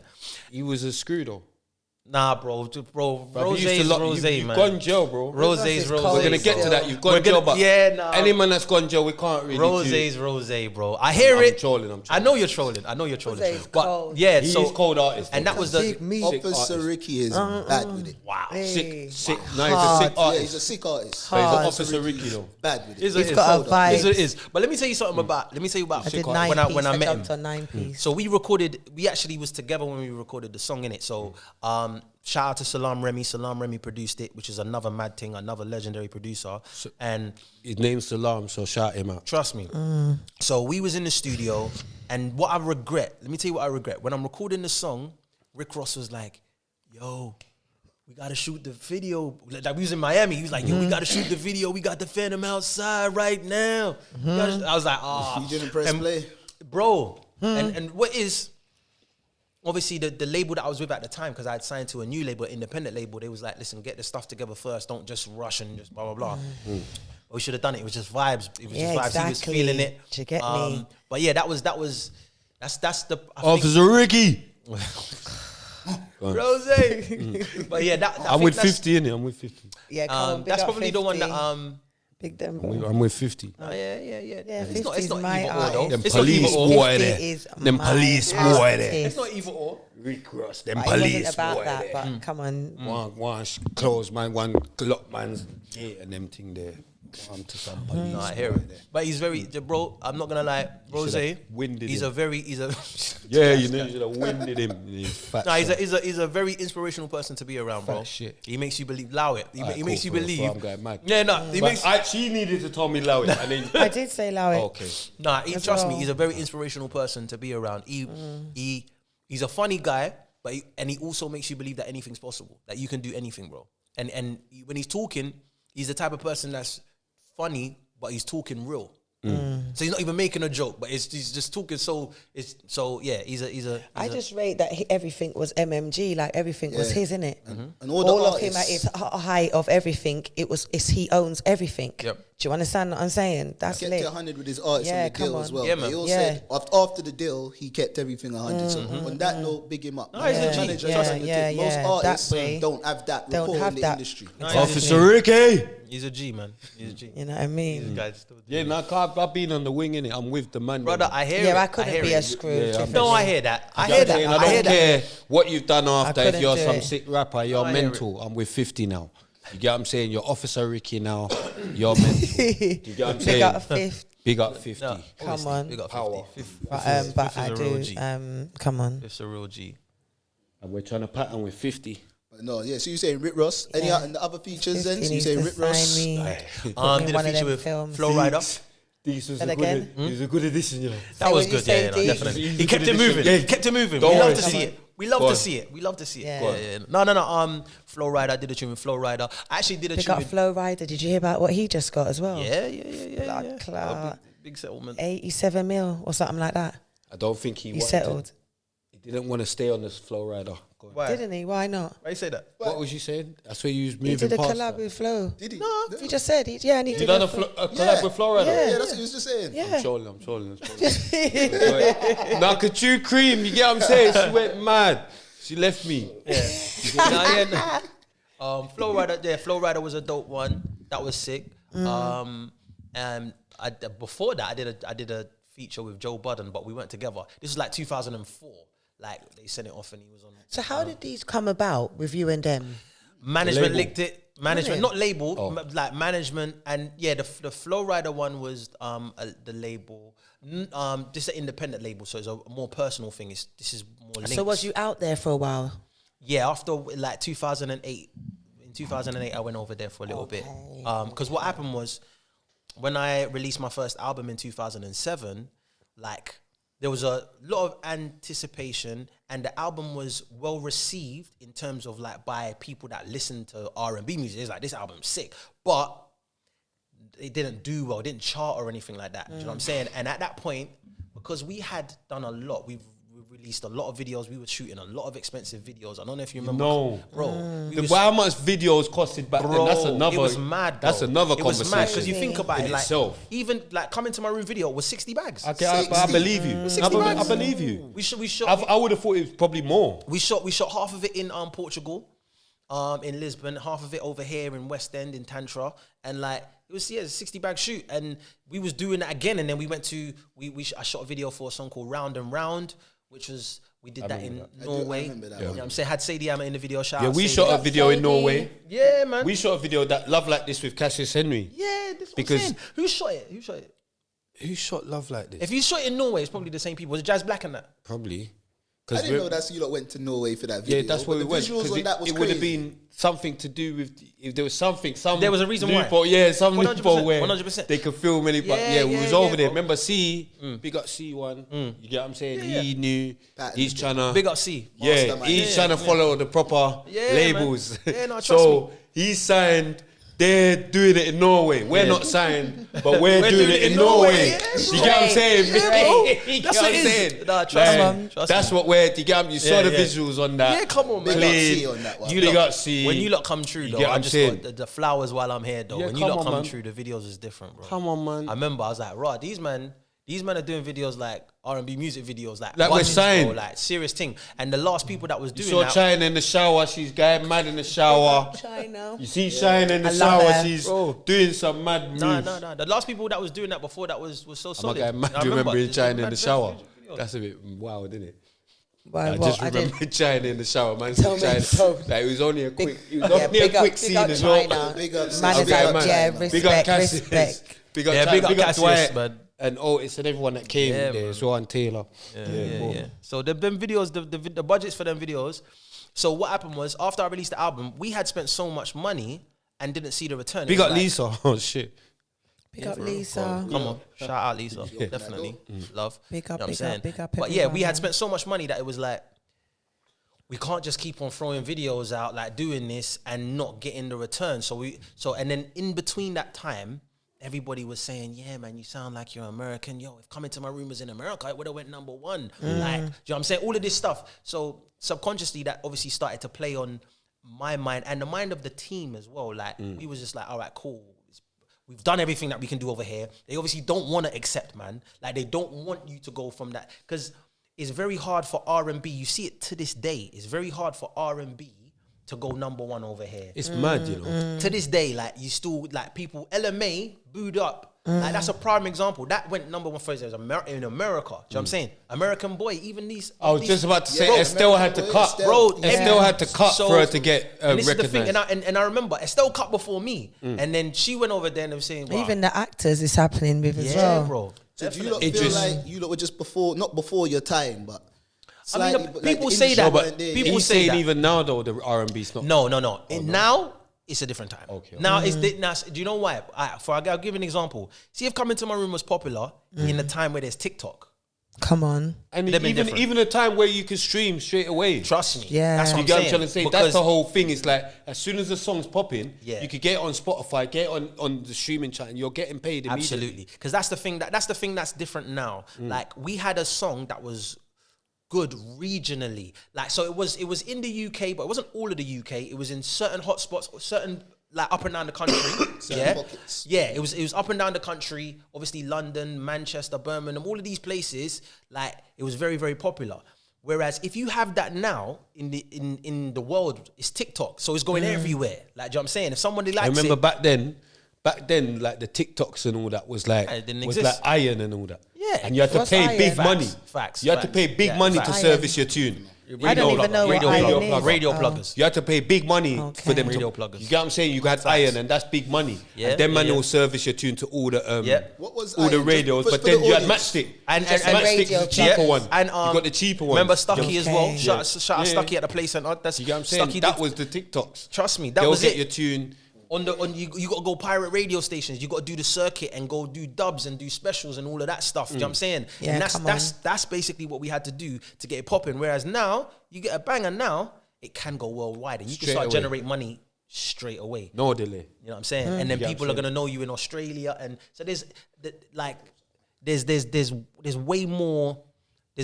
He was a screw though. Nah, bro. Rose is Rose, You've man. gone jail, bro. Rose is Rose. We're gonna get to that. You've gone We're gonna- jail, but yeah, nah. any man that's gone jail, we can't really. Rose do- is Rose, bro. I hear I'm it. trolling. I know you're trolling. Rose's But cold. yeah, He's so cold artist. and that was the Officer artist. Ricky is bad with it. wow. Hey. sick. No, he's a sick Yeah, artist. he's a sick artist. But he's an Hard. Officer Ricky though. Bad with it. Is He's it got is. a vibe. Is it is. But let me tell you something about. Let me tell you about I did when 9 piece. I met him. jumped on 9 piece. So we actually was together when we recorded the song in it. So shout out to Salam Remy. Salam Remy produced it, which is another mad thing, another legendary producer. And His name's Salam, so shout him out. trust me. So we was in the studio, and what I regret, let me tell you what I regret. When I'm recording the song, Rick Ross was like, yo, we gotta shoot the video. Like we was in Miami. He was like, yo, we gotta shoot the video. We got the Phantom outside right now. I was like, You didn't press play. bro. And what is obviously the label that I was with at the time, because I had signed to a new label, independent label. They was like, listen, get the stuff together first. Don't just rush and just blah blah blah. But we should have done it. It was just vibes. It was Yeah, just vibes. He was exactly. feeling it. Do you get me? But yeah, that's the I think- Officer Ricky. Rose. But yeah, I'm with 50 in it. I'm with 50. Yeah, come on, big that's up probably the one 50. that Big them. I'm with 50. yeah. Yeah, It's not 50's my either or though. artist. Them It's not either police or. boy 50 there. is Them my police boy there. artist. It's not either or. Rick Ross. Them It wasn't police about boy that, there. but come on. One close man, one lock man's gate and them thing there. To some police. No, I hear boy it. there. But he's very, bro. I'm not gonna lie, Rose. should have winded He's him. he's a. Yeah, you know, you should have winded him. He's fat. No, son. he's a very inspirational person to be around, bro. Fat shit. He makes you believe. Allow it. He Alright, makes cool, you for the believe. I'm going mad. Yeah, no. He makes. She needed to tell me loud, and then I did say allow it. okay. Nah, As trust me. well. He's a very inspirational person to be around. He's a funny guy, but he also makes you believe that anything's possible. That you can do anything, bro. And when he's talking, he's the type of person that's funny, but he's talking real. So he's not even making a joke, but he's just talking. Yeah. I just rate that everything was MMG, like everything was Yeah. his, innit? And all the All of him at artists- his height of everything, he owns everything. Yep. Do you understand what I'm saying? That's kept lit. it 100 with his artists Yeah, on the deal come as on. well. Yeah, But man. he all Yeah. said after the deal, he kept everything 100. So on that note, big him up. No, he's a G. Manager, Yeah, trust me, yeah, Most yeah, artists that way. don't have that Don't rapport have in the that. industry. Officer Ricky. He's a G, man. He's a G. You know what I mean? Guys still do. Yeah, no, I've been on the wing in it. I'm with the man, Brother, I hear it. Yeah, I couldn't hear be it. a screw. Yeah, I'm- No, I hear that. I You hear know what I'm that. saying? I I hear don't that. care what you've done after. If couldn't you're do some it. sick rapper, you're I hear mental. I'm with 50 now. You get what I'm saying? You're Officer Ricky now. You're mental. You get what I'm Big saying? up 50. Big up 50. No, Come obviously, on. Big up Power. 50. But I a real do. G. Come on. It's a real G. And we're trying to pattern with 50. No, yeah. So you saying Rick Ross? Any and the other features then? 50 So you needs saying to Rick Ross? sign me. Did in a one of feature them with films. Flow Rider. This was Say that again? it was a good addition, you know. That Say was what you good, say, yeah, D. definitely. He's He a kept good it moving. addition. He kept it moving. Don't We love worry. to see it. We love Go to on. see it. We love to see it. Yeah. Yeah. No. Flow Rider. I did a tune with Flow Rider. I actually did a Big tune up with. Flow Rider. Did you hear about what he just got as well? Yeah. Clark. Big settlement. 87 mil or something like that. I don't think he He wanted settled. to- He didn't want to stay on this Flow Rider. Go on. Why? Didn't he? Why not? Why you say that? What was you saying? That's where you was He moving did a past. collab with Flow. Did he? No, he just said he. Yeah, and he You did done a a collab with Flow Rider? Yeah, that's what he was just saying. Yeah. I'm trolling. Now, could you cream? You get what I'm saying? She went mad. She left me. Flow Rider. Yeah, Flow Rider was a dope one. That was sick. And before that, I did a feature with Joe Budden, but we weren't together. This was like 2004. Like they sent it off, and he was on. So how did these come about with you and them? Management Label. licked it. Management, Really? not label, Oh. like management, and yeah, the Flow Rider one was the label. This is an independent label, so it's a more personal thing. This is more linked. So was you out there for a while? Yeah, after like 2008. In 2008, I went over there for a little bit. Because what happened was, when I released my first album in 2007, like there was a lot of anticipation, and the album was well received in terms of like by people that listen to R&B music. It's like, this album's sick, but it didn't do well, it didn't chart or anything like that. Do you know what I'm saying? And at that point, because we had done a lot, we released a lot of videos, we were shooting a lot of expensive videos. I don't know if you remember. No. Bro. we The, was- how much videos costed back then? That's another. it was mad. That's bro. another It was conversation. mad because you think about in it, like itself. even like coming to my room video was 60 bags. Okay, I believe you. 60 I bags. believe you. We shot. I would have thought it was probably more. We shot half of it in Portugal, in Lisbon, half of it over here in West End in Tantra, and like it was a 60 bag shoot, and we was doing that again, and then we went to I shot a video for a song called Round and Round, which was we did that in Norway. I remember that You know one. what I'm saying? Had Sadie Amma in the video. Shout Yeah, out we Sadie. shot a video in Norway. Yeah, man. We shot a video that Love Like This with Cassius Henry. Yeah, that's what Because- I'm saying. Who shot it? Who shot Love Like This? If you shot it in Norway, it's probably the same people. Was it Jazz Black and that? Probably. I didn't know that's you lot went to Norway for that video. Yeah, that's where we but went. the visuals 'Cause on that was it would have crazy. been something to do with if there was something. There was a reason why. loophole, yeah, some 100%, loophole where 100%. they could film any. But Yeah, yeah, we yeah, was yeah, over there. bro. Remember big up C1. You get what I'm saying? Yeah, He knew. Pattern. He's trying to. Big up C. Yeah, Mastermind. he's Yeah, trying to follow the proper Yeah, labels. man. Yeah, no, trust so me. he signed. They're doing it in Norway. We're not signed, but we're doing it in Norway. Yeah, You get what I'm saying? Yeah, bro. You That's get what I'm it is. saying? Nah, trust Like, me. Trust that's me. what we're. You get. You saw Yeah, the yeah. visuals on that. Yeah, come on, man. Big up Clean. C on that one. Big up C. When you lot come true, though, get what I I'm just saying? got the flowers while I'm here, though. Yeah, when you come lot on, come man. true, the videos is different, bro. Come on, man. I remember I was like, right, these men are doing videos like R&B music videos, like Like we're budgets, signed. bro, like serious thing. And the last people that was You doing saw that, China in the shower. She's going mad in the shower. China. You see China in the I love shower. her. She's doing some mad moves. nah. The last people that was doing that before that was so I'm solid. not going mad I remember. remembering There's China in mad the shower. videos. That's a bit wild, isn't it? Why, I what? just I did. remember China in the shower, man. Tell me, China, so- like, it was only a quick, it was Yeah, only a big up, quick big scene up as well. China. Big up Man is China. out, Man. yeah, Big up respect, Cassius. respect. Big up, Yeah, big up big up Cassius, Dwight man. and Otis and everyone that came Yeah, there. man. So on Taylor. Yeah. So them videos, the budgets for them videos. So what happened was after I released the album, we had spent so much money and didn't see the return. It Big was up like, Lisa. Oh shit. Big up Lisa. Come on, shout out Lisa, definitely love. Big up, You know what I'm big saying? up, big up But yeah, we everyone, had man. spent so much money that it was like we can't just keep on throwing videos out like doing this and not getting the return. So and then in between that time, everybody was saying, yeah, man, you sound like you're American. Yo, if Coming to My Room was in America, it would have went #1. Like, do you know what I'm saying? All of this stuff. So subconsciously, that obviously started to play on my mind and the mind of the team as well. Like, we was just like, all right, cool. We've done everything that we can do over here. They obviously don't want to accept, man. Like, they don't want you to go from that. Because it's very hard for R&B. You see it to this day. It's very hard for R&B to go #1 over here. It's mad, you know. To this day, like, you still, like, people, LMA booed up Like that's a prime example. That went number one for us in America. Do you know what I'm saying? American Boy, even these. I was just about to say, bro, Estelle had to American cut. Boy, Bro, Estelle. Estelle had to cut So- for her to get And this is the thing, recognized. and I remember Estelle cut before me, and then she went over there and was saying, wow, Even the actors is happening with as yeah, well. bro. So do you Definitely. lot feel like you lot were just before, not before your time, but I mean, slightly, but like people the say industry that, weren't but there people yet. He's say saying that. even now though the R&B's not. No. Now it's a different time. Okay. Now it's now. Do you know why? I'll give an example. See if Coming to My Room was popular in a time where there's TikTok. Come on. And They've been different. even a time where you can stream straight away. Trust me. Yeah. That's what You I'm get what saying. I'm trying to say? Because That's the whole thing. It's like as soon as the song's popping, Yeah. you could get it on Spotify, get it on the streaming channel, and you're getting paid immediately. absolutely, because that's the thing that's different now. Like we had a song that was good regionally. Like so, it was in the UK, but it wasn't all of the UK. It was in certain hotspots, certain like up and down the country. yeah, pockets. yeah. It was up and down the country. Obviously, London, Manchester, Birmingham, all of these places. Like it was very, very popular. Whereas if you have that now in the world, it's TikTok, so it's going everywhere. Like, do you know what I'm saying? If somebody likes I remember it, back then, like the TikToks and all that was like It didn't was exist. like iron and all that. Yeah. and you had to What's pay iron? big Facts, money. facts, You had to facts. pay big Yeah, money facts. to Iron. service your tune. I don't even know what iron is. radio Oh. pluggers. You had to pay big money Okay. for them Radio to. pluggers. You get what I'm saying? You had iron, and that's big money. Yeah, and then man yeah. will service your tune to all the Yeah. What was all the iron? radios, Just but for then the you had audience. matchstick. And matchstick radio is the cheaper pluggers. one. And you got the cheaper one. remember Stucky as well? Okay. Shout out Yeah. Stucky at the Play Center. That's You get what I'm saying? Stucky That did- was the TikToks. Trust me, that They'll was get it. your tune. On you got to go pirate radio stations. You got to do the circuit and go do dubs and do specials and all of that stuff. You know what I'm saying? Yeah, and come that's basically what we had to do to get it popping. Whereas now you get a banger now, it can go worldwide and you can Straight start away. generate money straight away. No delay. You know what I'm saying? And then Yeah, people are gonna know you in Australia, and so there's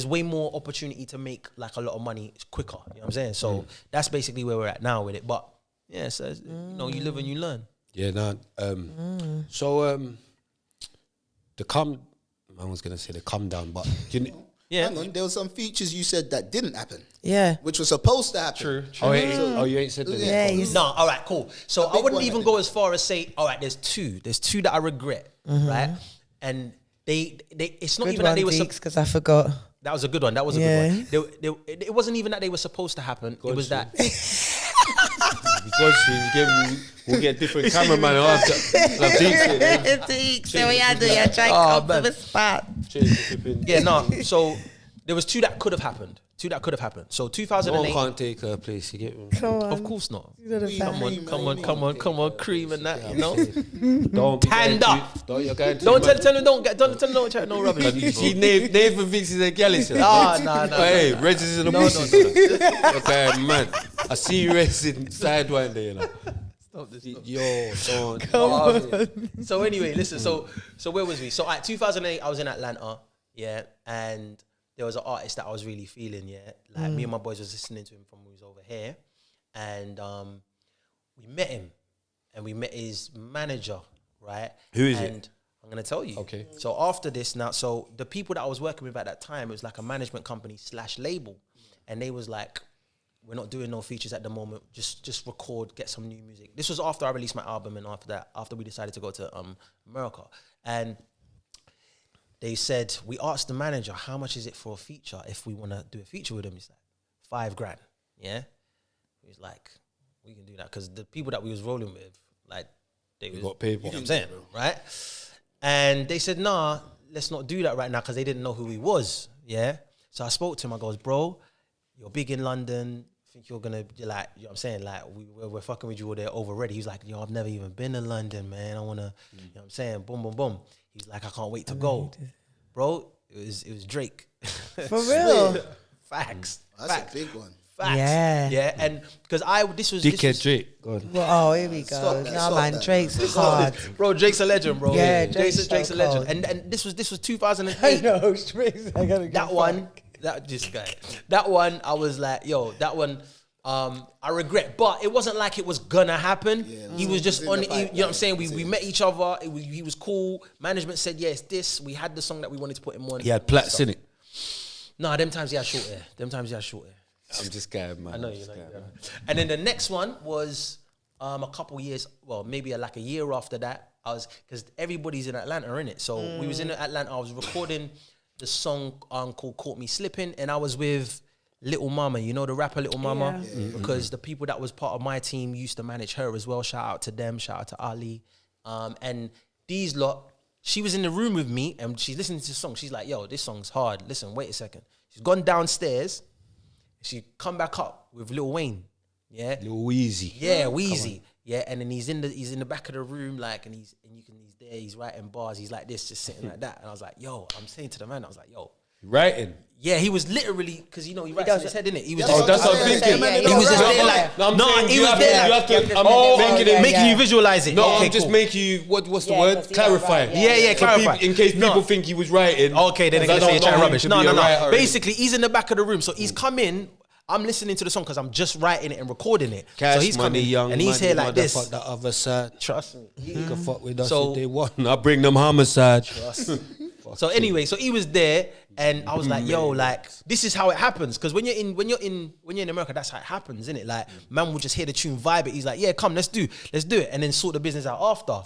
way more opportunity to make like a lot of money quicker. You know what I'm saying? So that's basically where we're at now with it. But yeah, so you know, you live and you learn. Yeah, no. So the come. I was gonna say the come down, but you know, Yeah. Hang on, there were some features you said that didn't happen, Yeah. which was supposed to happen. True. you ain't said that. Yeah, you No, all right, cool. So I big wouldn't one, even I go think. as far as say, all right, there's two that I regret, right? And they it's not Good even that one, they were. Deeks, because I forgot. That was a good one. That was a Yeah. good one. It wasn't even that they were supposed to happen. It was that. Because we'll get different cameraman after. Like Deeks, so we had to try Oh, come man. to the spot. Yeah, no. So there was two that could have happened. So No one 2008. can't take her place. You get me? Come on. Of course not. You know the fact. Come on, cream and that. You know. Don't be Tanned going up. too- Don't you're going too Don't mad. tell them don't chat no rubbish. You see, Nathan thinks he's a gallus. Nah. Hey, Reg is in the bushes. Okay, man. I see you racing sidewinder, you know. Stop this. Yo, don't. So anyway, listen. So where was we? So at 2008, I was in Atlanta. Yeah, and there was an artist that I was really feeling. Yeah, like me and my boys was listening to him from when he was over here, and we met him, and we met his manager. Right? Who is it? And I'm gonna tell you. Okay. So after this, now, so the people that I was working with at that time, it was like a management company / label, and they was like, we're not doing no features at the moment. Just record, get some new music. This was after I released my album, and after we decided to go to America, and they said, we asked the manager, how much is it for a feature if we want to do a feature with him? He's like, $5,000. Yeah, he's like, we can do that because the people that we was rolling with, like, they was, got paid you know for what I'm saying, right? And they said, nah, let's not do that right now because they didn't know who he was. Yeah, so I spoke to him. I goes, bro, you're big in London. I think you're gonna be like, you know what I'm saying? Like, we're fucking with you all there already. He's like, yo, I've never even been to London, man. I wanna, you know what I'm saying? Boom, boom, boom. He's like, I can't wait to go. Bro, it was Drake. For real. Facts. That's Facts. a big one. Facts. Yeah. Yeah. And because this was Dickhead Drake. Go on. Well, oh, here we Stop go. that, Nah, stop man, that. Drake's hard. Bro, Drake's a legend, bro. Yeah, Drake's Drake's a so legend. cold. And this was 2008. know, Drake's. I gotta That one, that one, I was like, yo, that one, I regret, but it wasn't like it was gonna happen. He was just in on, the you know pipeline. what I'm saying? We met each other. He was cool. Management said, yes, this. We had the song that we wanted to put him on. He had plats in it. Nah, them times he had short hair. I'm just scared, man. I know you know. And then the next one was a couple years, well, maybe like a year after that, because everybody's in Atlanta, innit? So we was in Atlanta. I was recording the song called "Caught Me Slipping," and I was with Little Mama. You know the rapper Little Mama, because the people that was part of my team used to manage her as well. Shout out to them. Shout out to Ali, and these lot. She was in the room with me, and she's listening to the song. She's like, "Yo, this song's hard. Listen, wait a second." She's gone downstairs. She come back up with Lil Wayne. Yeah, Lil Weezy. Yeah, Weezy. Yeah, and then he's in the back of the room, like, and he's there, he's writing bars, he's like this, just sitting like that. And I was like, yo, I'm saying to the man, I was like, yo. Writing? Yeah, he was literally, because, you know, he writes in his head, innit? He was that's what I'm thinking. He was just there like, he was there making you visualize it. No, I'm just making you, what's the word? Clarify. Yeah, clarify. In case people think he was writing. Okay, then they're going to say you're chatting rubbish. No. Writer. Basically, he's in the back of the room, so he's come in. I'm listening to the song because I'm just writing it and recording it. Cash so he's money, coming young and he's here like this. Fuck the other side. Trust me. You can fuck with us So- if they want. I bring them homicide. So anyway, so he was there, and I was like, "Yo, like this is how it happens." Because when you're in America, that's how it happens, isn't it? Like man will just hear the tune, vibe it. He's like, "Yeah, come, let's do it," and then sort the business out after.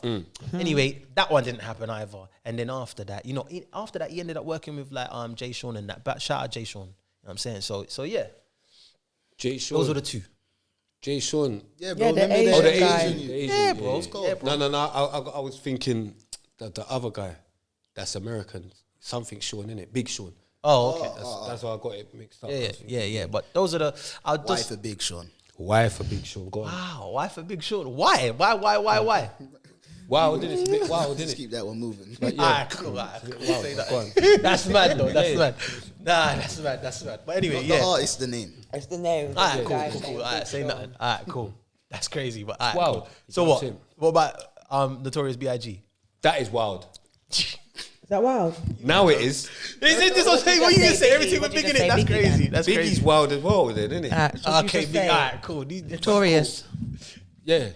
Anyway, that one didn't happen either. And then after that, you know, after that, he ended up working with like Jay Sean and that. But shout out Jay Sean. You know what I'm saying? So yeah, Jay Sean. those were the two. Jay Sean. Yeah, bro. Yeah, the remember Asian the guy. Asian. The Asian, Yeah, bro. Yeah, bro. No. I was thinking that the other guy, that's American. Something Sean, innit? Big Sean. Oh, okay. That's why I got it mixed up. Yeah. But those are the. I'll Why just. for Big Sean? Why for Big Sean? Go on. Wow, why for Big Sean? Why? Why? Wow, didn't it? It's a bit wild, Let's didn't it? keep that one moving. Alright, cool. Say Go on. that. That's mad though. That's mad. Nah, that's mad. But anyway, The yeah. artist, the name. It's the name. Alright, Guy cool. name. Alright, say nothing. Alright, cool. That's crazy, but alright. Wow. Cool. So You what? can't say- What about Notorious B.I.G.? That is wild. Is that wild? Now it is. Is it this? What you you just say? say, Everything Biggie? with What Big did in you it. just That's say, Biggie crazy. then? That's Biggie's crazy. wild as well, then, isn't it? Okay, big. Alright, cool. Notorious. Yeah.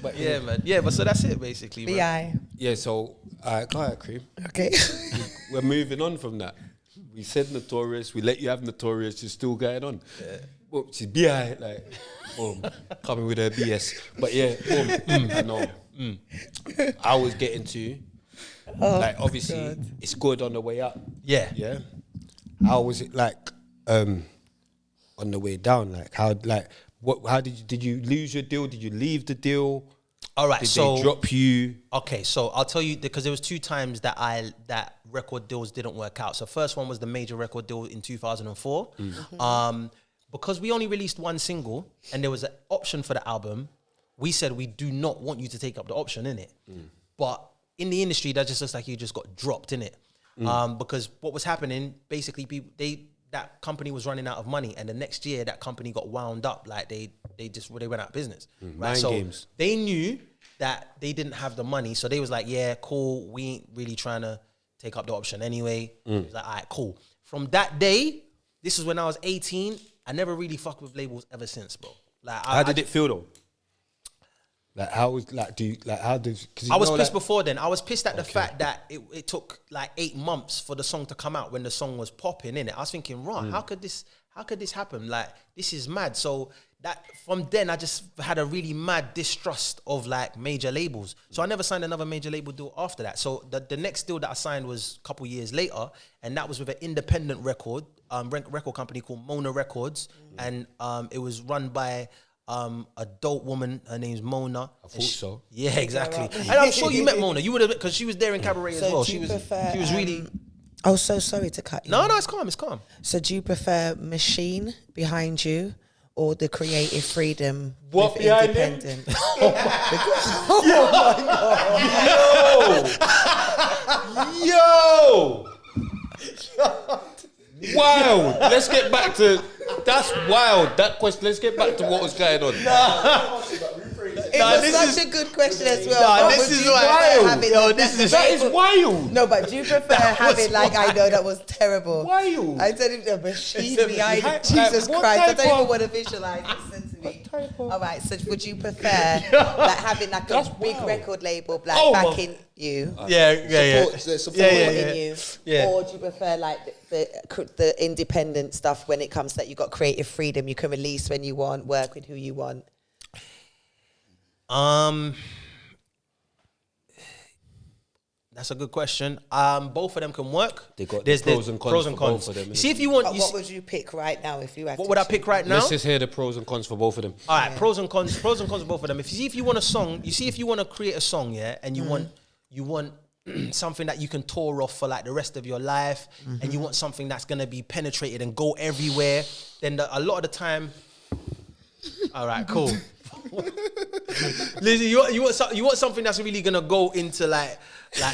But yeah, man. Yeah, but so that's it basically, man. B.I. Yeah, so, go ahead, Cream. Okay. We're moving on from that. We said Notorious, we let you have Notorious, you're still going on. Yeah. Well, she's B.I., like, boom, coming with her BS. But yeah, boom, I know. I was getting to, like, obviously, it's good on the way up. Yeah. Yeah. How was it, like, on the way down? Like, how did you lose your deal? Did you leave the deal? All right, Did so they drop you? Okay, so I'll tell you because there was 2 times that record deals didn't work out. So first one was the major record deal in 2004. Because we only released 1 single and there was an option for the album, we said we do not want you to take up the option, innit? But in the industry, that just looks like you just got dropped, innit? Because what was happening, basically, that company was running out of money, and the next year that company got wound up, like they went out of business. Right? Mind So games. they knew that they didn't have the money, so they was like, yeah, cool, we ain't really trying to take up the option anyway. It was like, all right, cool. From that day, this is when I was 18, I never really fucked with labels ever since, bro. Like, How did it feel though? Like how was like I was pissed before then. I was pissed at the fact that it took like 8 months for the song to come out when the song was popping, innit? I was thinking, right, how could this happen? Like, this is mad. So that from then I just had a really mad distrust of like major labels. So I never signed another major label deal after that. So the next deal that I signed was a couple years later, and that was with an independent record company called Mona Records, and it was run by a dope woman. Her name's Mona. I thought so. Yeah, exactly. And I'm sure you met Mona. You would have, because she was there in Cabaret as well. do She you was prefer, really. Oh, so sorry to cut you. No, it's calm. It's calm. So do you prefer machine behind you or the creative freedom What with behind him? independent? Yo! Wild. Let's get back to that's wild. That question. Let's get back to what was going on. It was such a good question as well. Nah, But this would is you wild. prefer having Yo, like this is- That is wild. No, but do you prefer having like I know that was terrible. Wild. I said the machine It's a behind behind- Jesus what Christ. I type don't even of- want to visualize. Listen to me. All right. So would you prefer like having like a That's big wild. record label like Oh, my- backing you? Yeah. Supporting you, Yeah. or do you prefer like the independent stuff when it comes to that you got creative freedom, you can release when you want, work with who you want? That's a good question. Both of them can work. They got There's pros and cons for both of them, You innit? see, if you want, But what would you pick right now if you had what to would I choose? pick right now? Let's just hear the pros and cons for both of them. All right, pros and cons of both of them. If you want a song, if you want to create a song, yeah, and you want something that you can tour off for like the rest of your life, and you want something that's gonna be penetrated and go everywhere, then a lot of the time. All right, cool. Listen, you want something that's really gonna go into like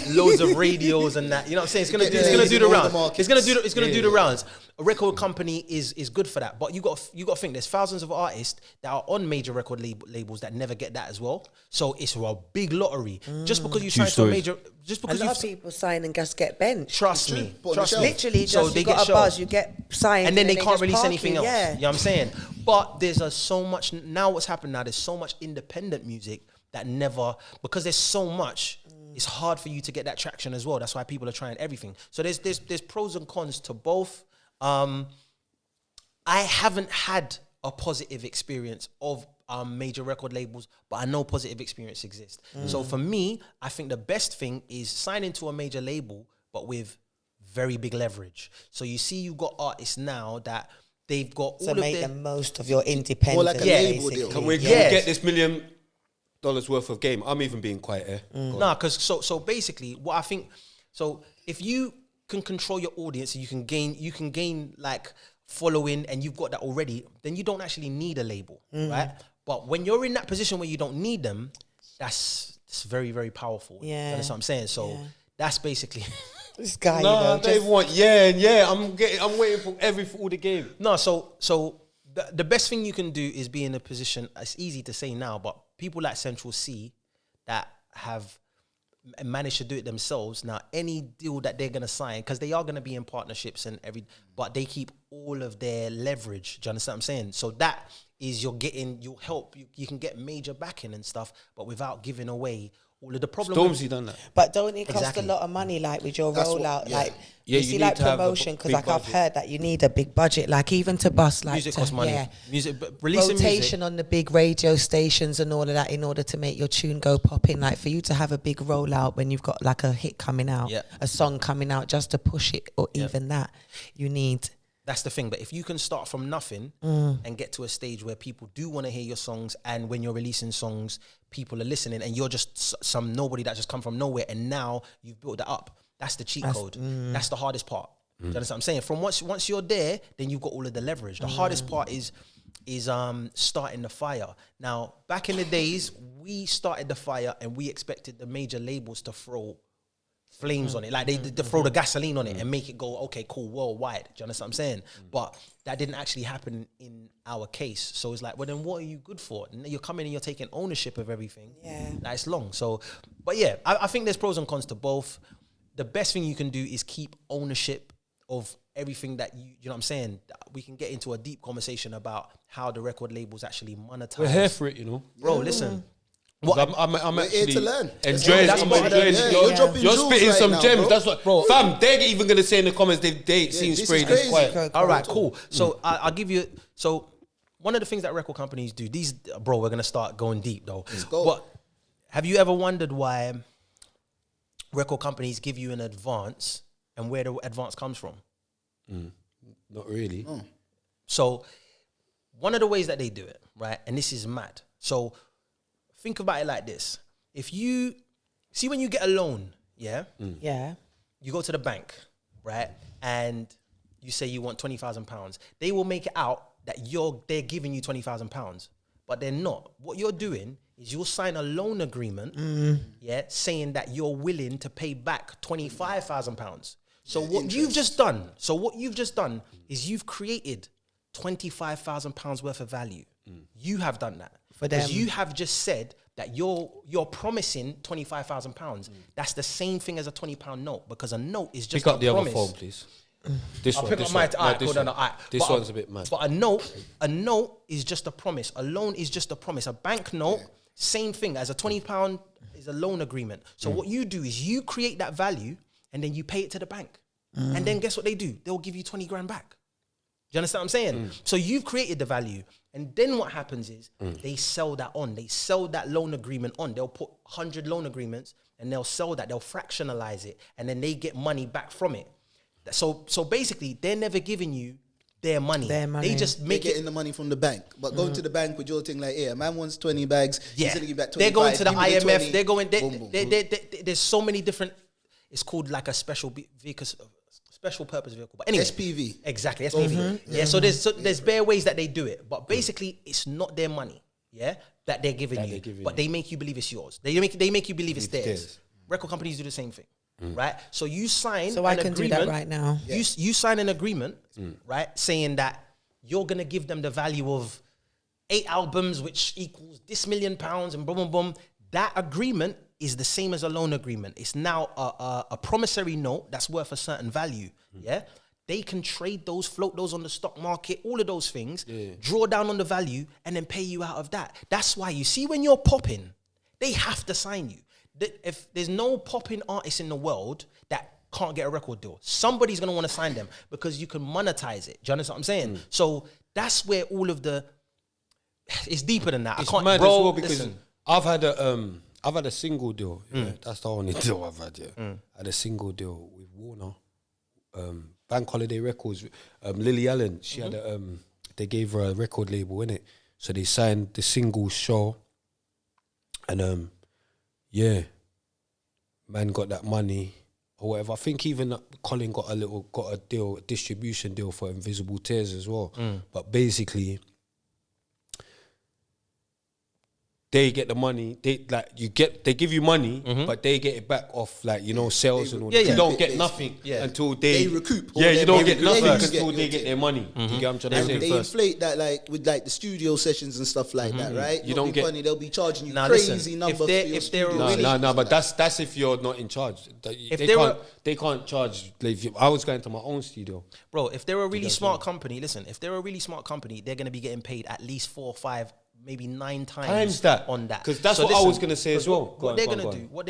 loads of radios and that. You know what I'm saying? It's gonna do the rounds. It's gonna do the rounds. A record company is good for that, but you got to think there's thousands of artists that are on major record labels that never get that as well. So it's a big lottery. Just because you sign to a major, just because a lot of people sign and just get benched. Trust me. Literally, So just they you got get a buzz, shelved. you get signed, And then they can't just release park anything you, else. Yeah. You know what I'm saying? But there's so much now. What's happened now? There's so much independent music that never, because there's so much. It's hard for you to get that traction as well. That's why people are trying everything. So there's pros and cons to both. I haven't had a positive experience of major record labels, but I know positive experience exists. So for me, I think the best thing is signing to a major label, but with very big leverage. So you see, you got artists now that they've got all So of make their... the most of your independence. More like a label deal. Can we Yes. get this $1 million worth of game? I'm even being quiet here. Nah, because so basically, what I think, so if you can control your audience, and you can gain like following, and you've got that already, then you don't actually need a label, right? But when you're in that position where you don't need them, it's very, very powerful. Yeah. You understand what I'm saying? So that's basically This guy, No, you know, they want I'm waiting for all the game. no. So the best thing you can do is be in a position. It's easy to say now, but people like Central C that have managed to do it themselves. Now, any deal that they're gonna sign, because they are gonna be in partnerships and but they keep all of their leverage. Do you understand what I'm saying? So that is you'll help you can get major backing and stuff, but without giving away all of the problem. Stormzy done that. But don't it cost Exactly. a lot of money, like with your That's what- rollout? yeah. Like, Yeah, you you see, need like to have a promotion, because big like I've budget. heard that you need a big budget, like even to bust like Music to- costs money. Yeah. Music, releasing Rotation music. on the big radio stations and all of that in order to make your tune go popping. Like for you to have a big rollout when you've got like a hit coming out, Yeah. a song coming out, just to push it, or even that, you need. That's the thing. But if you can start from nothing and get to a stage where people do want to hear your songs, and when you're releasing songs, people are listening, and you're just some nobody that just come from nowhere, and now you've built that up. That's the cheat code. That's the hardest part. Do you understand what I'm saying? From once you're there, then you've got all of the leverage. The hardest part is starting the fire. Now, back in the days, we started the fire and we expected the major labels to throw flames on it, like they throw the gasoline on it and make it go, okay, cool, worldwide. Do you understand what I'm saying? But that didn't actually happen in our case. So it's like, well, then what are you good for? You're coming and you're taking ownership of everything. Yeah. Like, it's long. So, but yeah, I think there's pros and cons to both. The best thing you can do is keep ownership of everything that you know what I'm saying? We can get into a deep conversation about how the record labels actually monetize. We're here for it, you know. Bro, listen. I'm We're actually here to learn. enjoying. That's I'm part of that, enjoying. yeah. You're dropping You're jewels spitting right some now, gems. bro. That's what, Bro. fam. They're even gonna say in the comments they've seen this is sprayed. crazy. It's quiet. All right, cool. So I'll give you. So one of the things that record companies do. Bro, we're gonna start going deep though. Let's go. But have you ever wondered why record companies give you an advance and where the advance comes from? Not really. So one of the ways that they do it, right? And this is mad. So think about it like this: if you see when you get a loan, yeah. Yeah. You go to the bank, right? And you say you want £20,000. They will make it out that they're giving you £20,000, but they're not. What you're doing is you'll sign a loan agreement, yeah, saying that you're willing to pay back £25,000. So what you've just done is you've created £25,000 worth of value. You have done that. For them. Because you have just said that you're promising £25,000. That's the same thing as a £20 note, because a note is just Pick up a the other promise. phone, please. This I'll one. pick This up my one. alright, No, cool, this no, one. alright. This But one's a bit mad. But a note is just a promise. A loan is just a promise. A bank note, same thing as a £20 is a loan agreement. So what you do is you create that value and then you pay it to the bank. And then guess what they do? They'll give you 20 grand back. Do you understand what I'm saying? So you've created the value And then what happens is they sell that on. They sell that loan agreement on. They'll put 100 loan agreements and they'll sell that. They'll fractionalize it and then they get money back from it. So basically, they're never giving you their money. They just They're make getting it. the money from the bank. But going to the bank with your thing like, a man wants 20 bags. Yeah, He's going to give back 25. they're going to the give me IMF. 20. They're going. Boom, boom. There's so many different. It's called like a special vehicle, special purpose vehicle. But anyway, SPV. Exactly, SPV. Yeah. So there's bare ways that they do it, but basically it's not their money. Yeah, that they're giving you, but they make you believe it's yours. They make you believe it's theirs. Record companies do the same thing, right? So you sign. So I can do that right now. You sign an agreement, right, saying that you're gonna give them the value of 8 albums, which equals this £1 million, and boom, boom, boom. That agreement is the same as a loan agreement. It's now a promissory note that's worth a certain value. Yeah, they can trade those, float those on the stock market, all of those things, draw down on the value, and then pay you out of that. That's why you see when you're popping, they have to sign you. If there's no popping artist in the world that can't get a record deal, somebody's gonna want to sign them because you can monetize it. Do you understand what I'm saying? So that's where all of it's deeper than that. It's I can't, mad bro, as well because listen. I've had a single deal. Yeah, that's the only deal I've had. Yeah, I had a single deal with Warner, Bank Holiday Records. Lily Allen, she had they gave her a record label in it, so they signed the single show, and yeah, man got that money or whatever. I think even Colin got a deal, a distribution deal for Invisible Tears as well. But basically, they get the money. They give you money, but they get it back off sales and all that. You don't get nothing until they recoup. Yeah, you don't get nothing recoup. until they get their money. You get what I'm trying to say? They inflate that with the studio sessions and stuff like that, right? You don't get funny. They'll be charging you Nah, crazy listen, numbers if they're for your studio. No, but that's if you're not in charge. They can't charge. I was going to my own studio. Bro, if they're a really smart company, if they're a really smart company, they're going to be getting paid at least 4 or 5, maybe 9 times that on that. because that's what I was gonna say as well. What they're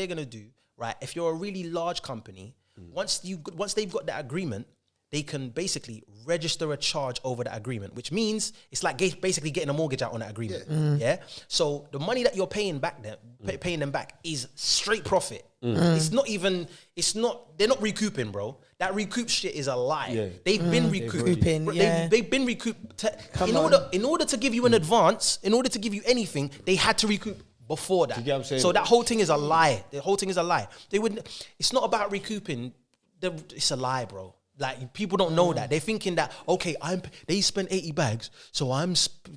gonna do, right? If you're a really large company, once they've got that agreement, they can basically register a charge over that agreement, which means it's like basically getting a mortgage out on that agreement. Yeah. So the money that you're paying them back is straight profit. It's not even. They're not recouping, bro. That recoup shit is a lie. Yeah. They've been recouping. They've been recouped. In order to give you an advance, in order to give you anything, they had to recoup before that. You get what I'm saying? So that whole thing is a lie. The whole thing is a lie. They wouldn't. It's not about recouping. It's a lie, bro. Like, people don't know that. They're thinking that, okay, they spent 80 bags, so I'm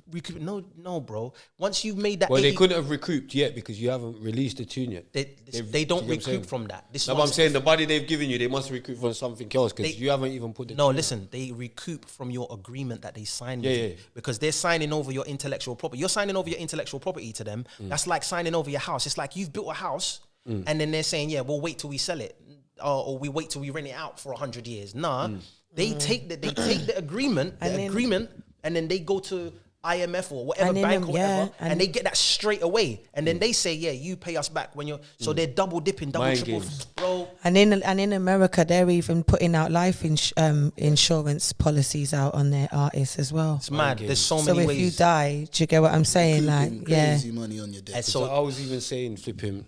recouping. No, bro. Once you've made that, well, they couldn't have recouped yet because you haven't released the tune yet. They don't recoup from that. No, but I'm saying the money they've given you, they must recoup from something else because you haven't even put it. No, listen, they recoup from your agreement that they signed with you because they're signing over your intellectual property. You're signing over your intellectual property to them. That's like signing over your house. It's like you've built a house and then they're saying, yeah, we'll wait till we sell it. Or we wait till we rent it out for 100 years. Nah, they take the agreement, and then they go to IMF or whatever bank or whatever, and they get that straight away. And then they say, yeah, you pay us back when you're. So they're double dipping, triple, bro. And in America, they're even putting out life insurance policies out on their artists as well. It's mad. There's so many ways. So if you die, do you get what I'm saying? Like, crazy money on your debt. So I was even saying, flipping.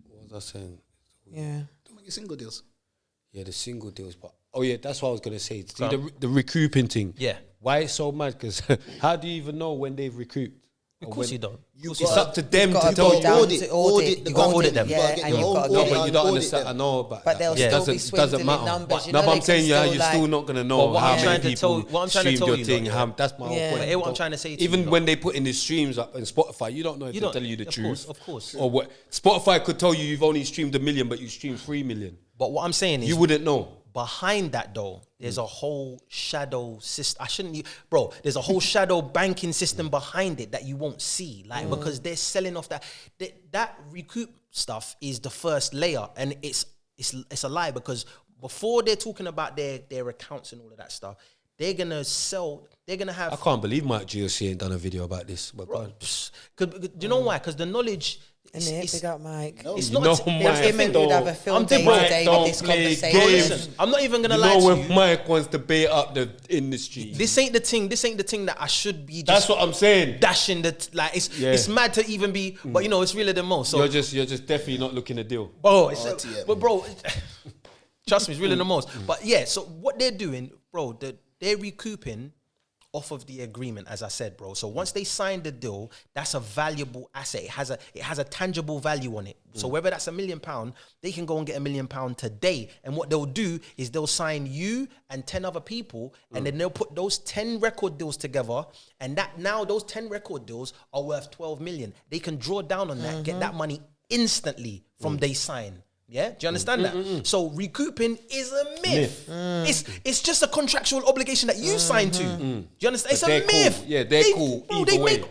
What was I saying? Yeah. Don't make your single deals. Yeah, the single deals. But that's what I was gonna say. See the recouping thing. Yeah. Why it's so mad? Because how do you even know when they've recouped? Of course you don't. It's up to them to tell you. Audit the audit them. Yeah, and you've got to No, but you don't understand. I know, but they'll still be swindling numbers. No, but I'm saying you're still not gonna know how many people streamed your thing. That's my whole point. What I'm trying to say to even you, when they put in the streams up on Spotify, you don't know if they're telling you the truth. Of course. Or what? Spotify could tell you you've only streamed 1 million, but you streamed 3 million. But what I'm saying is, you wouldn't know. Behind that though, there's a whole shadow system. There's a whole shadow banking system behind it that you won't see, because they're selling off that recoup stuff is the first layer, and it's a lie because before they're talking about their accounts and all of that stuff, they're gonna sell. They're gonna have. I can't believe Mike GOC ain't done a video about this. But do you know why? Because the knowledge. Innit? Big up, Mike. It's You not. know That's Mike the Him and thing. you'd have a film I'm day Mike today don't with this play conversation. games. Listen, I'm not even gonna You lie know to when you. Mike wants to bait up the industry. This ain't the thing. This ain't the thing that I should be. Just That's what I'm saying. dashing like it's mad to even be, but you know it's realer than most. So You're just definitely not looking to deal. bro, RTM. but bro, trust me, it's realer than most. But yeah, so what they're doing, bro, they're recouping off of the agreement, as I said, bro. So once they sign the deal, that's a valuable asset. It has a tangible value on it. So whether that's £1 million, they can go and get £1 million today. And what they'll do is they'll sign you and 10 other people, and then they'll put those 10 record deals together. And that now those 10 record deals are worth 12 million. They can draw down on that, get that money instantly from they sign. Yeah, do you understand that? So recouping is a myth. It's just a contractual obligation that you signed to. Do you understand? It's a they're myth. cool. Yeah, they're cool either way.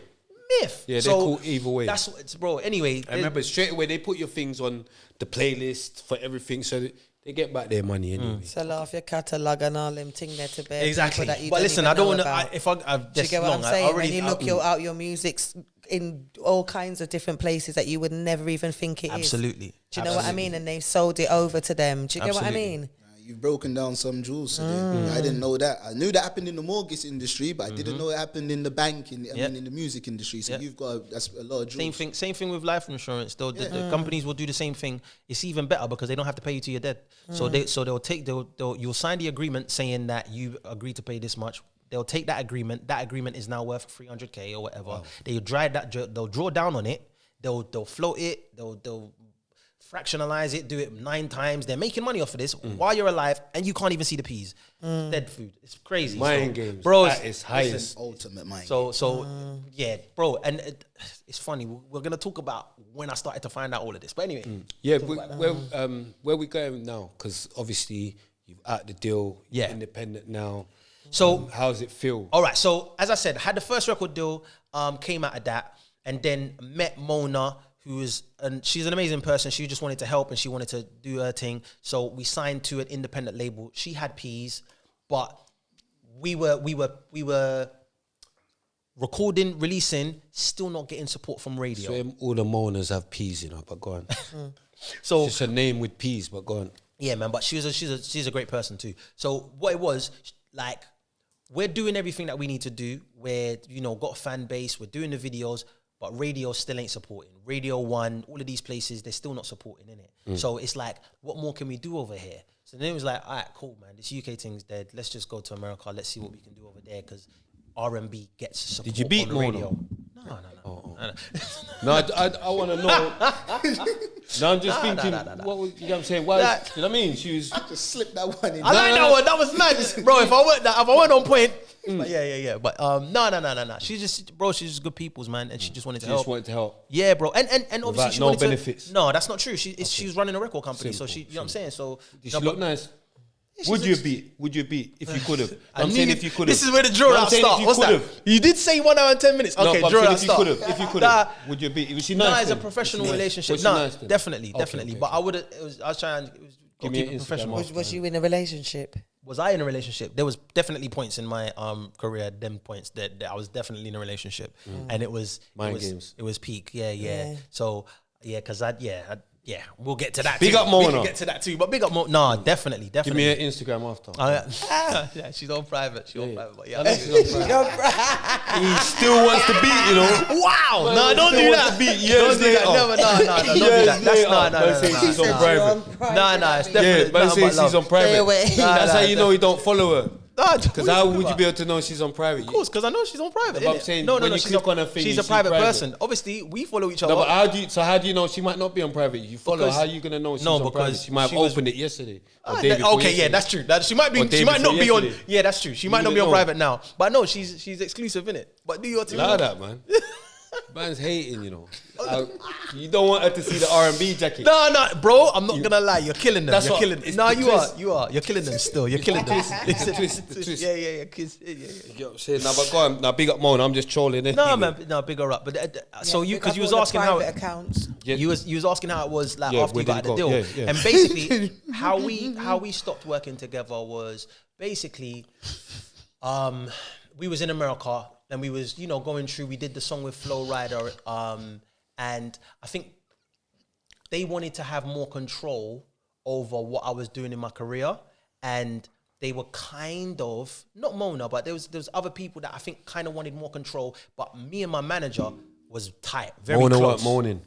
Myth. Yeah, they're So cool either way. That's what it's, bro. Anyway, I remember straight away they put your things on the playlist for everything, so they get back their money anyway. Sell off your catalogue and all them thing there to bear. exactly. That you But don't listen, even I don't know want to. about. If I've Do you this get what long, I'm I saying? already When you look out your music's in all kinds of different places that you would never even think it is. absolutely. Do you know what I mean? And they've sold it over to them. Do you get what I Absolutely. mean? You've broken down some jewels today. I didn't know that. I knew that happened in the mortgage industry, but I didn't know it happened in the bank, in the music industry. So you've got that's a lot of jewels. Same thing with life insurance. The companies will do the same thing. It's even better because they don't have to pay you till you're dead. So you'll sign the agreement saying that you agree to pay this much. They'll take that agreement. That agreement is now worth 300k or whatever. Wow. They'll draw down on it. They'll float it. They'll fractionalize it, do it 9 times. They're making money off of this while you're alive, and you can't even see the peas. Dead food. It's crazy. Mind games, bro. that is highest. Ultimate mind. So yeah, bro. And it's funny. We're gonna talk about when I started to find out all of this. But anyway, Yeah, where we going now? Because obviously you've out the deal. Yeah. Independent now. So how does it feel? all right. So as I said, had the first record deal, came out of that, and then met Mona, and she's an amazing person. She just wanted to help and she wanted to do her thing. So we signed to an independent label. She had P's, but we were recording, releasing, still not getting support from radio. So all the moaners have P's, you know. But go on. So It's just a name with P's, but go on. yeah, man. But she's a great person too. So what it was like, we're doing everything that we need to do. We're got a fan base. We're doing the videos. But radio still ain't supporting. Radio 1, all of these places, they're still not supporting, innit? So it's like, what more can we do over here? So then it was like, all right, cool, man. This UK thing's dead. Let's just go to America. Let's see what we can do over there, because R&B gets support. Did you beat on the Mona? radio. No. No, I want to know. No, I'm just thinking. no. What was, you know what I'm saying? Why? You know what I mean? She was. Just slip that one in. I like that one. That was mad, bro. If I weren't on point. But yeah. But no. She's just good people's, man, and she just wanted to help. Just wanted to help. Yeah, bro, and obviously Without she no wanted benefits. No, that's not true. She's running a record company, so Simple, you know what I'm saying. So Did she look nice? Would you beat if you could have? I'm saying if you could have. This is where the draw out starts. What's that? You did say 1 hour and 10 minutes. Okay, no, draw out if you start. could have, would you beat? Was she nice? Nah, it's a then? professional Was she nice? relationship. Was she No, nice then? definitely. Okay. But I would have. I was trying. Give me keep an it Instagram professional. after. Was you in a relationship? Was I in a relationship? There was definitely points in my career, them points that I was definitely in a relationship, and it was Mind games. It was peak, yeah. So because we'll get to that. Big too. up Mona. We can get to that too, but big up Mona. Nah, definitely. Give me an Instagram after. Yeah, she's on private. She's on private. But I know she's on private. He still wants to beat, you know. Wow! Man, No, don't still do wants that. to beat Don't years do that. later. Never. No, don't do Years that. That's later, no. man says she's on private. Nah, it's definitely. Man nothing says but she's love. on private. Stay away. That's how you know he don't follow her. Because how would you be? be able to know she's on private? Of course, because I know she's on private. But I'm innit? saying, no, when you she's click on her thing, she's you a see private private. person. Obviously, we follow each other. No, but how do you know she might not be on private? You follow. Because- How are you gonna know she's No, on because private? She might have she was- opened it yesterday. Or day before Okay, yeah, yesterday. that's true. She might be. Or day She might not before be on. yesterday. Yeah, that's true. She might not be wouldn't on know. private now. But no, she's exclusive, innit? But do your thing. Allow that, man. Man's hating, you know. You don't want her to see the R&B jacket. No, bro. I'm not gonna lie. You're killing them. That's You're what- killing them. it's No, the you twist. are. You are. You're killing them still. You're killing them. It's the twist. Yeah. Kids. Yeah. You know what I'm saying? Now, but go on. Now, big up Mona. I'm just trolling it. No, man. No, bigger up. But so you, because you was asking how accounts. Yeah. you was asking how it was like Yeah, after where you did got it out the go? deal, Yeah. and basically how we stopped working together was basically we was in America and we was going through. We did the song with Flo Rida, and I think they wanted to have more control over what I was doing in my career, and they were kind of not Mona, but there was other people that I think kind of wanted more control. But me and my manager was tight, very Mona close. what moaning?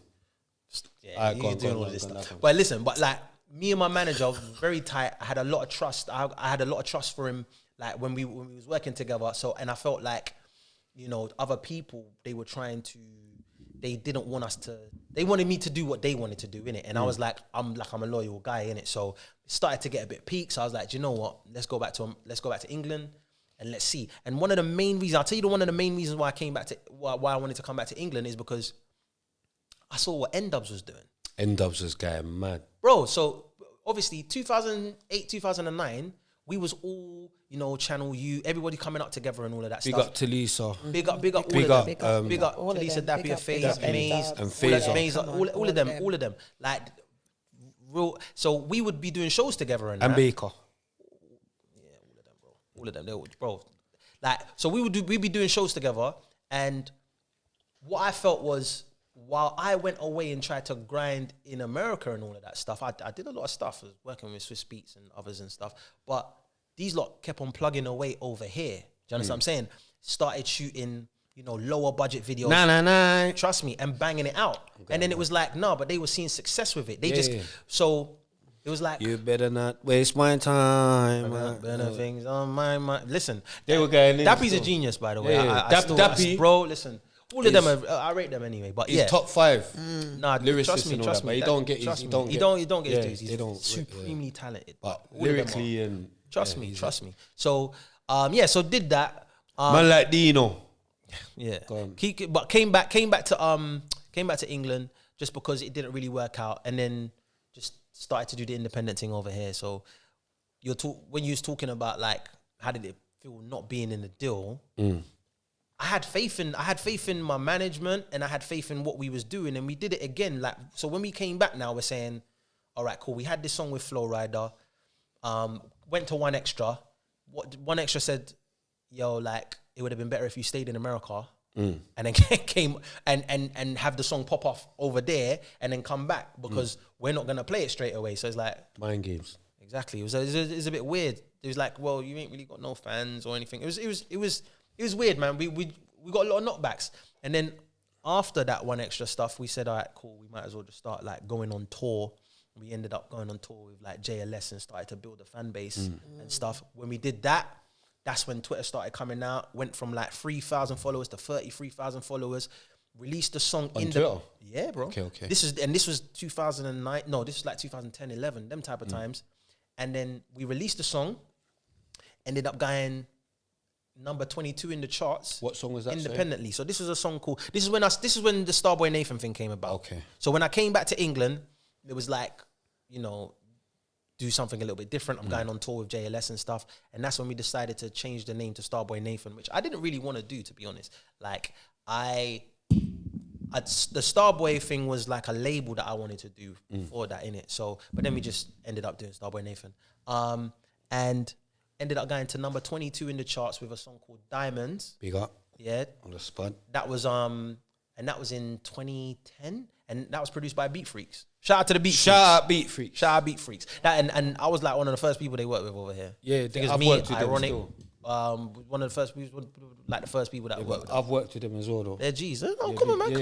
Yeah, you doing all this stuff. But listen, but like me and my manager very tight. I had a lot of trust. I had a lot of trust for him. Like when we was working together. So and I felt like, you know, other people they were trying to. They didn't want us to. They wanted me to do what they wanted to do in it, and I was like, I'm a loyal guy in it. So it started to get a bit peak. So I was like, do you know what? Let's go back to England, and let's see. And one of the main reasons, I'll tell you, one of the main reasons why I came back to why I wanted to come back to England is because I saw what N-Dubs was doing. N-Dubs was going mad, bro. So obviously, 2008, 2009, we was all, you know, Channel U, everybody coming up together and all of that big stuff. up to Lisa, big up all of them. Big up to Lisa, Dappy, FaZe, Maze, and FaZe, all of them. Like real. So we would be doing shows together and Baker. Yeah, all of them, bro. Like so, we'd be doing shows together, and what I felt was, while I went away and tried to grind in America and all of that stuff, I did a lot of stuff. I was working with Swiss Beats and others and stuff. But these lot kept on plugging away over here. Do you understand what I'm saying? Started shooting, you know, lower budget videos. Nah. Trust me, and banging it out. Okay, and then it was like, no, but they were seeing success with it. So it was like, you better not waste my time. Better things on my mind. Listen, they were going in. Dappy's a genius, by the way. Dappy, bro, listen. All of them, I rate them anyway. But he's top 5. Nah, trust me. But he don't get his. He don't get his dues. He's supremely talented. But lyrically and trust me. So so did that. Man like Dino. Yeah. But came back to England just because it didn't really work out, and then just started to do the independent thing over here. So when you was talking about like how did it feel not being in the deal. I had faith in my management, and I had faith in what we was doing, and we did it again. Like, so when we came back now, we're saying, all right, cool. We had this song with Flow Rider, went to One Extra. What One Extra said, yo, like, it would have been better if you stayed in America and then came and have the song pop off over there and then come back, because we're not gonna play it straight away. So it's like mind games. Exactly. It was a bit weird. It was like, well, you ain't really got no fans or anything. It was weird, man. We got a lot of knockbacks. And then after that One Extra stuff, we said, all right, cool, we might as well just start like going on tour. We ended up going on tour with like JLS and started to build a fan base and stuff. When we did that, that's when Twitter started coming out. Went from like 3,000 followers to 33,000 followers. Released the song on Twitter? Yeah, bro. Okay. This was 2009. No, this was like 2010, 11, them type of times. And then we released the song, ended up going number 22 in the charts. What song was that? Independently. So this was a song called. This is when the Starboy Nathan thing came about. Okay. So when I came back to England, it was like, you know, do something a little bit different. I'm going on tour with JLS and stuff, and that's when we decided to change the name to Starboy Nathan, which I didn't really want to do, to be honest. Like the Starboy thing was like a label that I wanted to do for that in it. So, but then we just ended up doing Starboy Nathan, and ended up going to number 22 in the charts with a song called Diamonds. Big up. Yeah. On the spot. That was and that was in 2010, and that was produced by Beat Freaks. Shout out to the Beat Freaks. Shout out Beat Freaks. Shout out Beat Freaks. That and I was like one of the first people they worked with over here. Yeah, I've worked with Ironic. One of the first people, like the first people that worked with them. I've worked with them as well, though. They're G's. Oh, come on, man.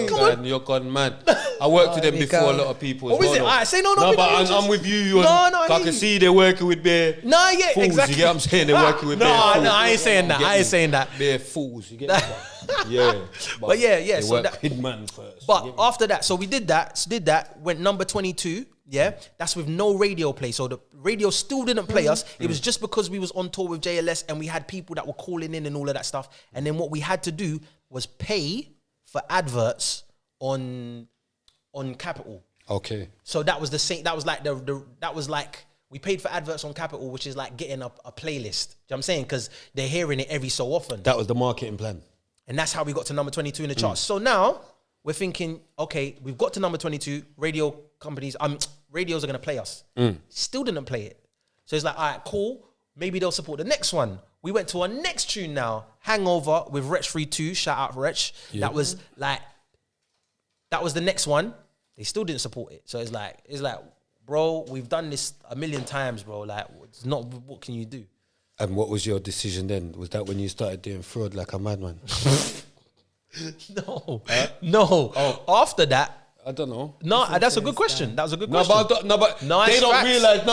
Come on. You're gone mad. I worked with them before a lot of people as well. What is it? I say no, but I'm with you. I can see they're working with bare fools. Exactly. You get what I'm saying? They're working with bare fools. No, I ain't saying that. I ain't saying that. Bare fools. You get that? Yeah. But yeah. They So work with man first. But after that, so we did that, went number 22. Yeah, that's with no radio play. So the radio still didn't play us. It was just because we was on tour with JLS and we had people that were calling in and all of that stuff. And then what we had to do was pay for adverts on Capital. Okay. So that was the same. That was like that was like we paid for adverts on Capital, which is like getting a playlist. Do you know what I'm saying? Because they're hearing it every so often. That was the marketing plan. And that's how we got to number 22 in the charts. So now we're thinking, okay, we've got to number 22. Radio companies, radios are going to play us. Still didn't play it. So it's like, all right, cool. Maybe they'll support the next one. We went to our next tune now, Hangover with Wretch 32. Shout out Wretch. Yeah. That was the next one. They still didn't support it. So it's like, bro, we've done this a million times, bro. Like, it's not. What can you do? And what was your decision then? Was that when you started doing fraud like a madman? No. Oh. After that. I don't know. No, that's a good question. That was a good question. But No, they it's don't facts. realize. They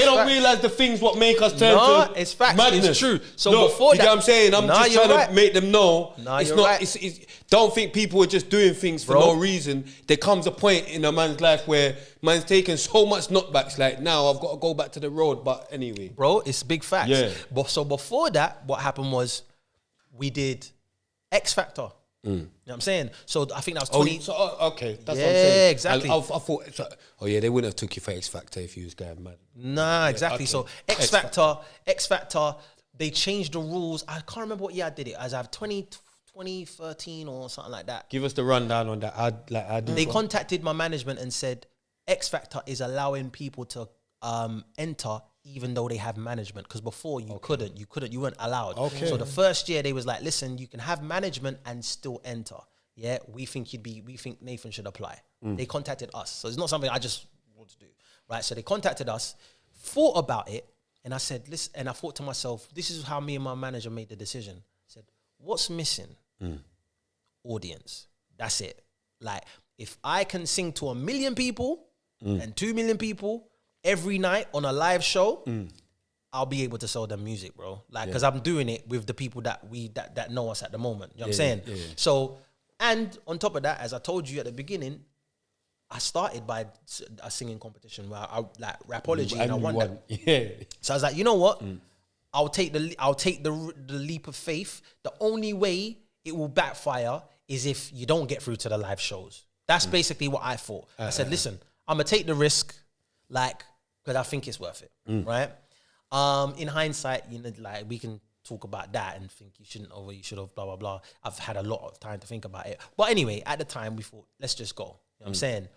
don't facts. realize the things what make us turn No, to it's facts. madness. It's true. So Look, before you that, get what I'm saying? I'm just you're trying right. to make them know. No, it's you're not. right. It's, don't think people are just doing things for Bro. no reason. There comes a point in a man's life where man's taking so much knockbacks. Like now, I've got to go back to the road. But anyway, bro, it's big facts. Yeah. But so before that, what happened was we did X Factor. You know what I'm saying? So I think that was 20. Okay, that's Yeah, what I'm saying. exactly. I thought. Oh yeah, they wouldn't have took you for X Factor if you was going mad. Nah, exactly. okay. So X Factor, they changed the rules. I can't remember what year I did it. As I've 2013 or something like that. Give us the rundown on that. They contacted my management and said X Factor is allowing people to enter even though they have management, because before you weren't allowed. Okay. So the first year they was like, listen, you can have management and still enter. Yeah, we think Nathan should apply. They contacted us. So it's not something I just want to do. Right. So they contacted us, thought about it, and I said, listen, and I thought to myself, this is how me and my manager made the decision. I said, what's missing? Audience. That's it. Like, if I can sing to 1 million people and 2 million people every night on a live show, I'll be able to sell them music, bro. Like, because I'm doing it with the people that know us at the moment. You know what I'm saying? Yeah. So, and on top of that, as I told you at the beginning, I started by a singing competition where I like Rapology and I won that. Yeah. So I was like, you know what? I'll take the leap of faith. The only way it will backfire is if you don't get through to the live shows. That's basically what I thought. I said, listen, I'm gonna take the risk, like, because I think it's worth it, right? In hindsight, you know, like, we can talk about that and think you shouldn't have, you should have, blah, blah, blah. I've had a lot of time to think about it. But anyway, at the time, we thought, let's just go. You know what I'm saying?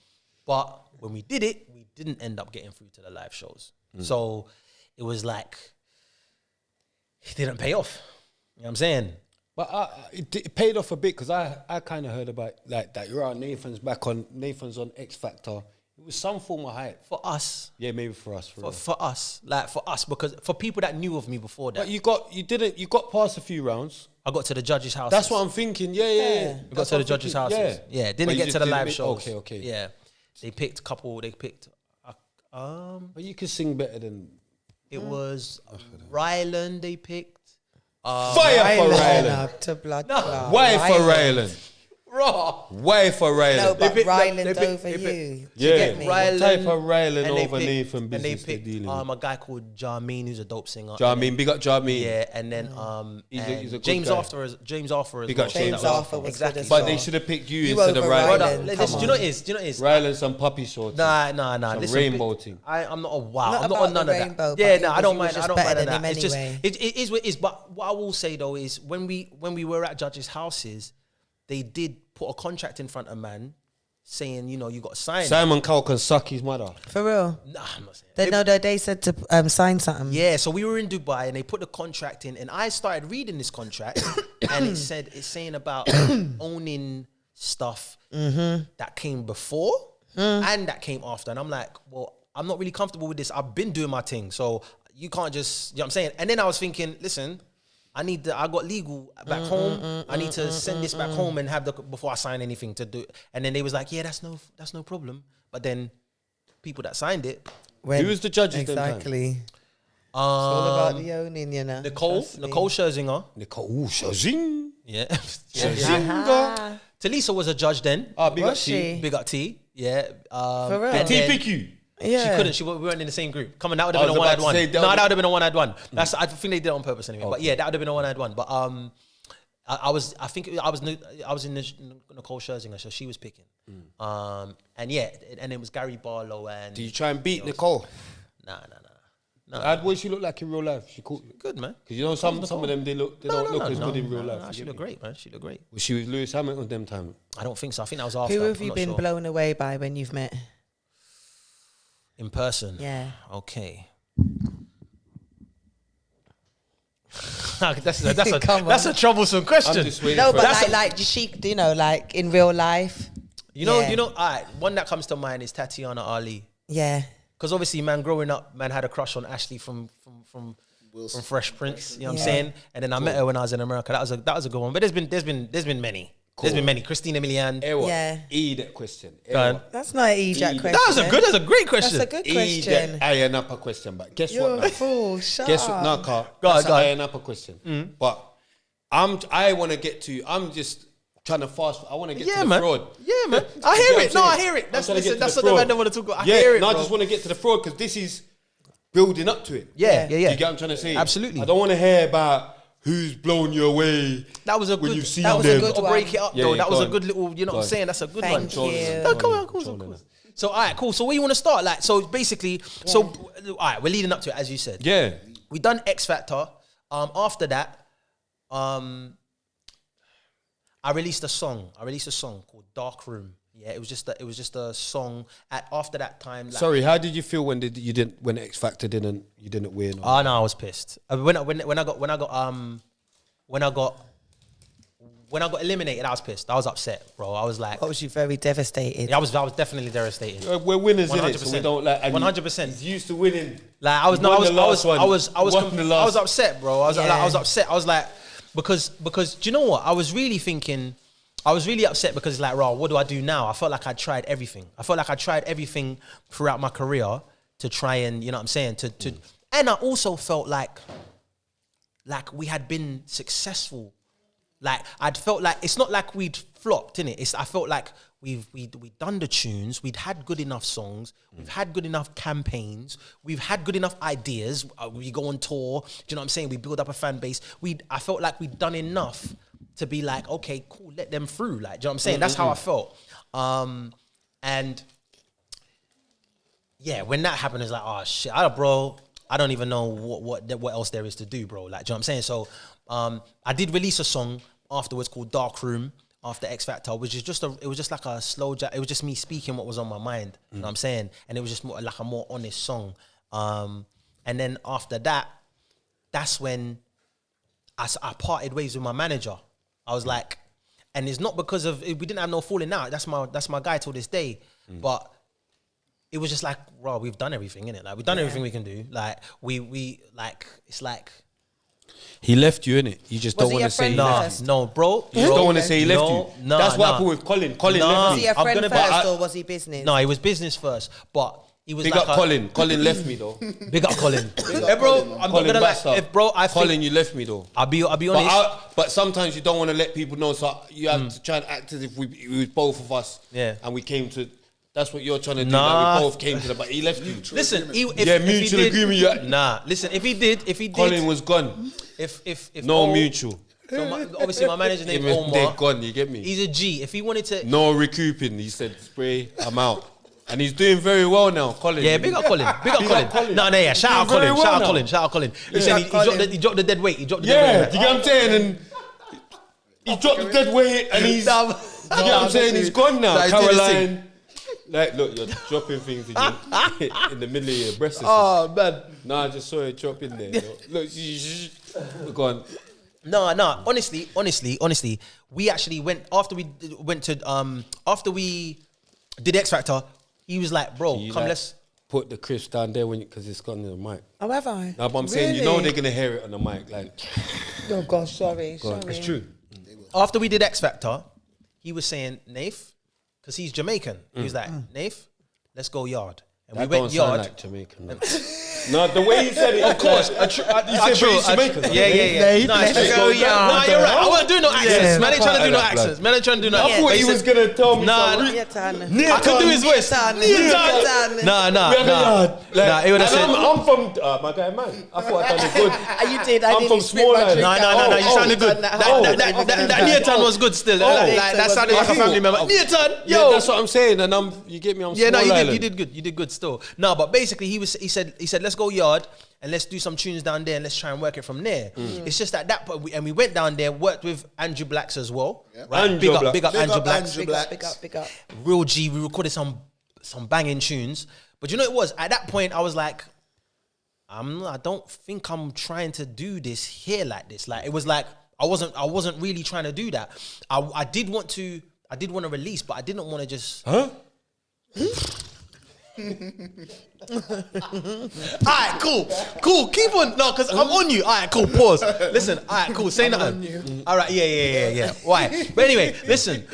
But when we did it, we didn't end up getting through to the live shows. So it was like, it didn't pay off. You know what I'm saying? But it paid off a bit, because I kind of heard about like that. You're on Nathan's on X Factor. It was some form of hype For us. Yeah, maybe for us. For us, because for people that knew of me before that. But you got past a few rounds. I got to the judges' houses. That's what I'm thinking. Yeah. We got to the judges' houses. Yeah, But didn't you get just to the didn't live make- shows. Okay. Yeah. They picked a couple, But you could sing better than it was Ryland they picked. Fire for Ryland. Up to blood clot. Why for Ryland? Raw. Why for No, Ryland? but picked- Ryland they picked- over they picked- you. Do Yeah. you get me? Ryland, Type of Ryland and they over picked- Nathan and they business they're picked dealing with. a guy called Jarmeen, who's a dope singer. Jarmeen, big up Jarmeen. Yeah, and then He's a good James guy. Arthur as Big well. up James Arthur was Exactly. good as But well. they should have picked you You instead of over Ryland. Ryland. Brother, Come listen, do you know on. what it is? Do you know what it is? Ryland, some puppy shorts. Nah. Some Listen, rainbow thing. I'm not a wow. Not I'm not about on none the of rainbow, that. Yeah, but no, I he don't was mind. just I don't better mind than that. him It's just anyway. it is what it is. But what I will say though is when we were at judges' houses, they did put a contract in front of man saying, you know, you got to sign. Simon Cowell can suck his mother. For real. Nah, I'm not saying. They said to sign something. Yeah, so we were in Dubai and they put the contract in, and I started reading this contract, and it's saying about owning stuff that came before and that came after, and I'm like, well, I'm not really comfortable with this. I've been doing my thing, so you can't just, you know what I'm saying? And then I was thinking, listen, I got legal back home. I need to send this back home and have before I sign anything to do. And then they was like, yeah, that's no problem. But then people that signed it, When- Who was the judges then, man? Exactly. It's all about the owning, you know. Nicole Trust me. Scherzinger. Ooh, Shazing. Yeah. Shazinga. Talisa was a judge then. Ah, big up Was T. she? Big up T. Yeah. For real? and T then- pick you. Yeah. She couldn't. We weren't in the same group. That would have I been a was one-eyed about to one. say, No, that that would- would have been a one-eyed one. I think they did it on purpose anyway. But yeah, that would have been a one-eyed one. But I was in Nicole Scherzinger, so she was picking. And yeah, and it was Gary Barlow and. Did you try and beat Nicole? Nah. What did she look like in real life? She caught you. Good, man. Because you know some of them they don't look as good in real life. Nah, she looked great, man. She looked great. Was she with Lewis Hamilton them time? I don't think so. I think that was after. Who have I'm you not been sure. blown away by when you've met? In person? Yeah. Okay. that's a troublesome question. I'm just waiting No, for but it. like, does she, you know, like in real life? You know. All right. One that comes to mind is Tatiana Ali. Yeah. Because obviously, man, growing up, man had a crush on Ashley from Fresh Prince. You know what I'm saying? And then I met her when I was in America. That was a good one. But there's been many. Cool. There's been many. Christina Milian. Yeah. That question. That's not an Jack question. That's a great question. That's a good question. Iron up a question, but guess You're what? a fool. Shut Guess up. what? No, Carl. Go That's on. iron up a question. But I want to get to. I'm just trying to fast. I want to get to the fraud. Yeah, man. I hear it. No, I hear it. That's something I don't want to talk about. I hear it. No, I bro. just want to get to the fraud because this is building up to it. Yeah. You get what I'm trying to say? Absolutely. I don't want to hear about who's blown you away. That was a when good. you've seen that was them. a good one. Break it up Yeah, though. yeah, That was go a on. good little. You know what I'm saying? That's a good one. Thank you. No, come on, of course. So, all right, cool. So, where you want to start? Like, so basically, all right, we're leading up to it, as you said. Yeah. We done X Factor. After that, I released a song. Called Dark Room. Yeah, it was just a song. After that time. Like, Sorry, how did you feel when X Factor you didn't win? Oh no, I was pissed. When I got eliminated, I was pissed. I was upset, bro. I was like, What was you very devastated? I was definitely devastated. We're winners, innit? 100%. So we don't like. 100%. He's used to winning. Like I was upset, bro. I was upset. I was like, because do you know what? I was really upset because like, raw, what do I do now? I felt like I tried everything. Throughout my career to try and, you know what I'm saying, and I also felt like we had been successful. Like I'd felt like it's not like we'd flopped, innit? I felt like we'd done the tunes, we'd had good enough songs, we've had good enough campaigns, we've had good enough ideas. We go on tour, do you know what I'm saying? We build up a fan base. I felt like we'd done enough to be like, okay, cool, let them through. Like, do you know what I'm saying? That's how I felt. And yeah, when that happened, it's like, oh shit, bro, I don't even know what else there is to do, bro. Like, do you know what I'm saying? So I did release a song afterwards called Dark Room after X Factor, which is it was just like a slow jam. It was just me speaking what was on my mind. You know what I'm saying? And it was just like a more honest song. And then after that, that's when I parted ways with my manager. I was like, and it's not because of we didn't have no falling out. That's my guy till this day. But it was just like, bro, we've done everything, innit? Like we've done everything we can do. Like we like it's like he left you, innit? You just don't he want a to say he friend left first? you. no, bro. You just don't want to say he left you. No, That's what happened with Colin. Colin left Was me. he a I'm friend gonna- first or was he business? No, he was business first, but he was Big like up Colin. Colin left me though. Big up Colin. up Hey, bro, Colin, man. I'm Colin not gonna backs lie. up. If bro, I Colin, think you left me though. I'll be honest. But sometimes you don't want to let people know, so you have to try and act as if it was both of us. Yeah. And we came to. That's what you're trying to do. Nah. Like we both came to but he left you. Listen, mutual agreement. Nah, listen, if he did, Colin was gone. if No mutual. So obviously my manager's name is They're Omar. gone. You get me? He's a G. If he wanted to, No recouping. He said, "Spray, I'm out." And he's doing very well now, Colin. yeah, big up Colin. Big up Colin. No, yeah. Shout out Doing very Colin. well Shout out now. Colin. Shout out Colin. Listen, he dropped the dead weight. He dropped the Yeah, dead do weight. you get what I'm saying? And he dropped the dead weight, and he's. You get what I'm saying? He's gone now. Nah, he's doing his Caroline. Like, look, you're dropping things in the middle of your breasts. Oh man. Nah, I just saw it drop in there. Look, go on. No. Honestly, we actually went after we did X Factor. He was like, "Bro, You come, like, let's." put the crisp down there because it's gone in the mic. Oh, have I? No, but I'm saying, you know they're gonna hear it on the mic. Like, Oh, gosh, sorry. go on. sorry. It's true. After we did X Factor, he was saying, "Nath," because he's Jamaican. He was like, "Nath, let's go yard." And That we don't went sound yard. like Jamaican. Man. No, the way you said it, of course. I Jamaican. Yeah. No, Let's it's go true. yard. No, you're right. I wasn't doing no accents. Man ain't trying to do no Like that, accents. Man ain't trying to do no I accents. thought he was gonna tell me. Nah, some nah. re- I could do his voice. Nah. He would have said. I'm from my guy, man. I thought I done it good. You did. I I'm didn't from spit small my island. drink No, out. you sounded good. That near turn was good still. Like, that sounded like a family member. Near turn, Yeah, yo. that's what I'm saying. And you get me. I'm Yeah, small no, island. you did good. You did good still. No, but basically he said let's go yard and let's do some tunes down there and let's try and work it from there. It's just at that point we went down there, worked with Andrew Blacks as well. Yeah. Right? Andrew Blacks. Big up Andrew Blacks. Andrew Big up. Real G. We recorded some banging tunes. But you know it was at that point I was like, I don't think I'm trying to do this here like this. Like it was like I wasn't really trying to do that. I did want to I did want to release, but I didn't want to just. Huh? Alright, cool. Keep on, no, because I'm on you. Alright, cool. Pause. Listen. Alright, cool. Say nothing. Alright, yeah. Why? But anyway, listen.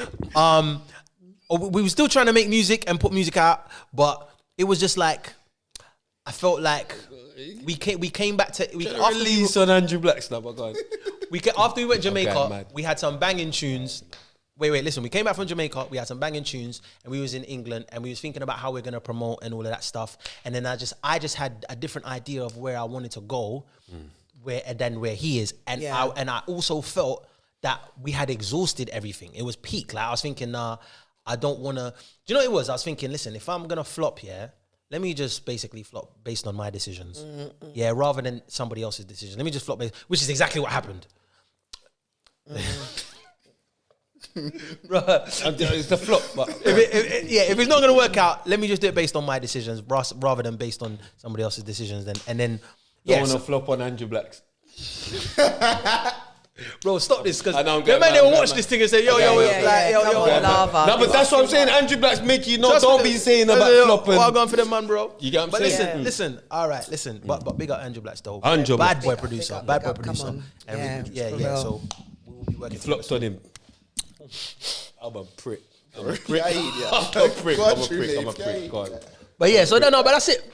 We were still trying to make music and put music out, but it was just like I felt like we came back to after Release on Andrew Black's now, my God. after we went Jamaica, mad. we had some banging tunes. Wait, listen. We came back from Jamaica. We had some banging tunes, and we was in England, and we was thinking about how we're gonna promote and all of that stuff. And then I just had a different idea of where I wanted to go, where he is, and I also felt that we had exhausted everything. It was peak. Like I was thinking, I don't want to. Do you know what it was? I was thinking, listen, if I'm gonna flop here, let me just basically flop based on my decisions. Yeah, rather than somebody else's decisions. Let me just flop, which is exactly what happened. It's the flop, but if it's not gonna work out, let me just do it based on my decisions rather than based on somebody else's decisions. And then don't want to flop on Andrew Black's. Bro, stop this because I know, I'm the getting man mad, they will I'm watch getting this thing and say, yo, lava. No, but that's what I'm saying. Andrew Black's make you Trust don't me, be saying about flopping. I'm going for them, man, bro. You get what I'm saying? Listen. All right, listen. But big up Andrew Black still. Andrew bad Black. boy producer. Bad boy producer. Come on. And Yeah, for yeah. real. So we'll be working. Flopped on him. I'm a prick. I'm a prick. God. But yeah, so no, but that's it.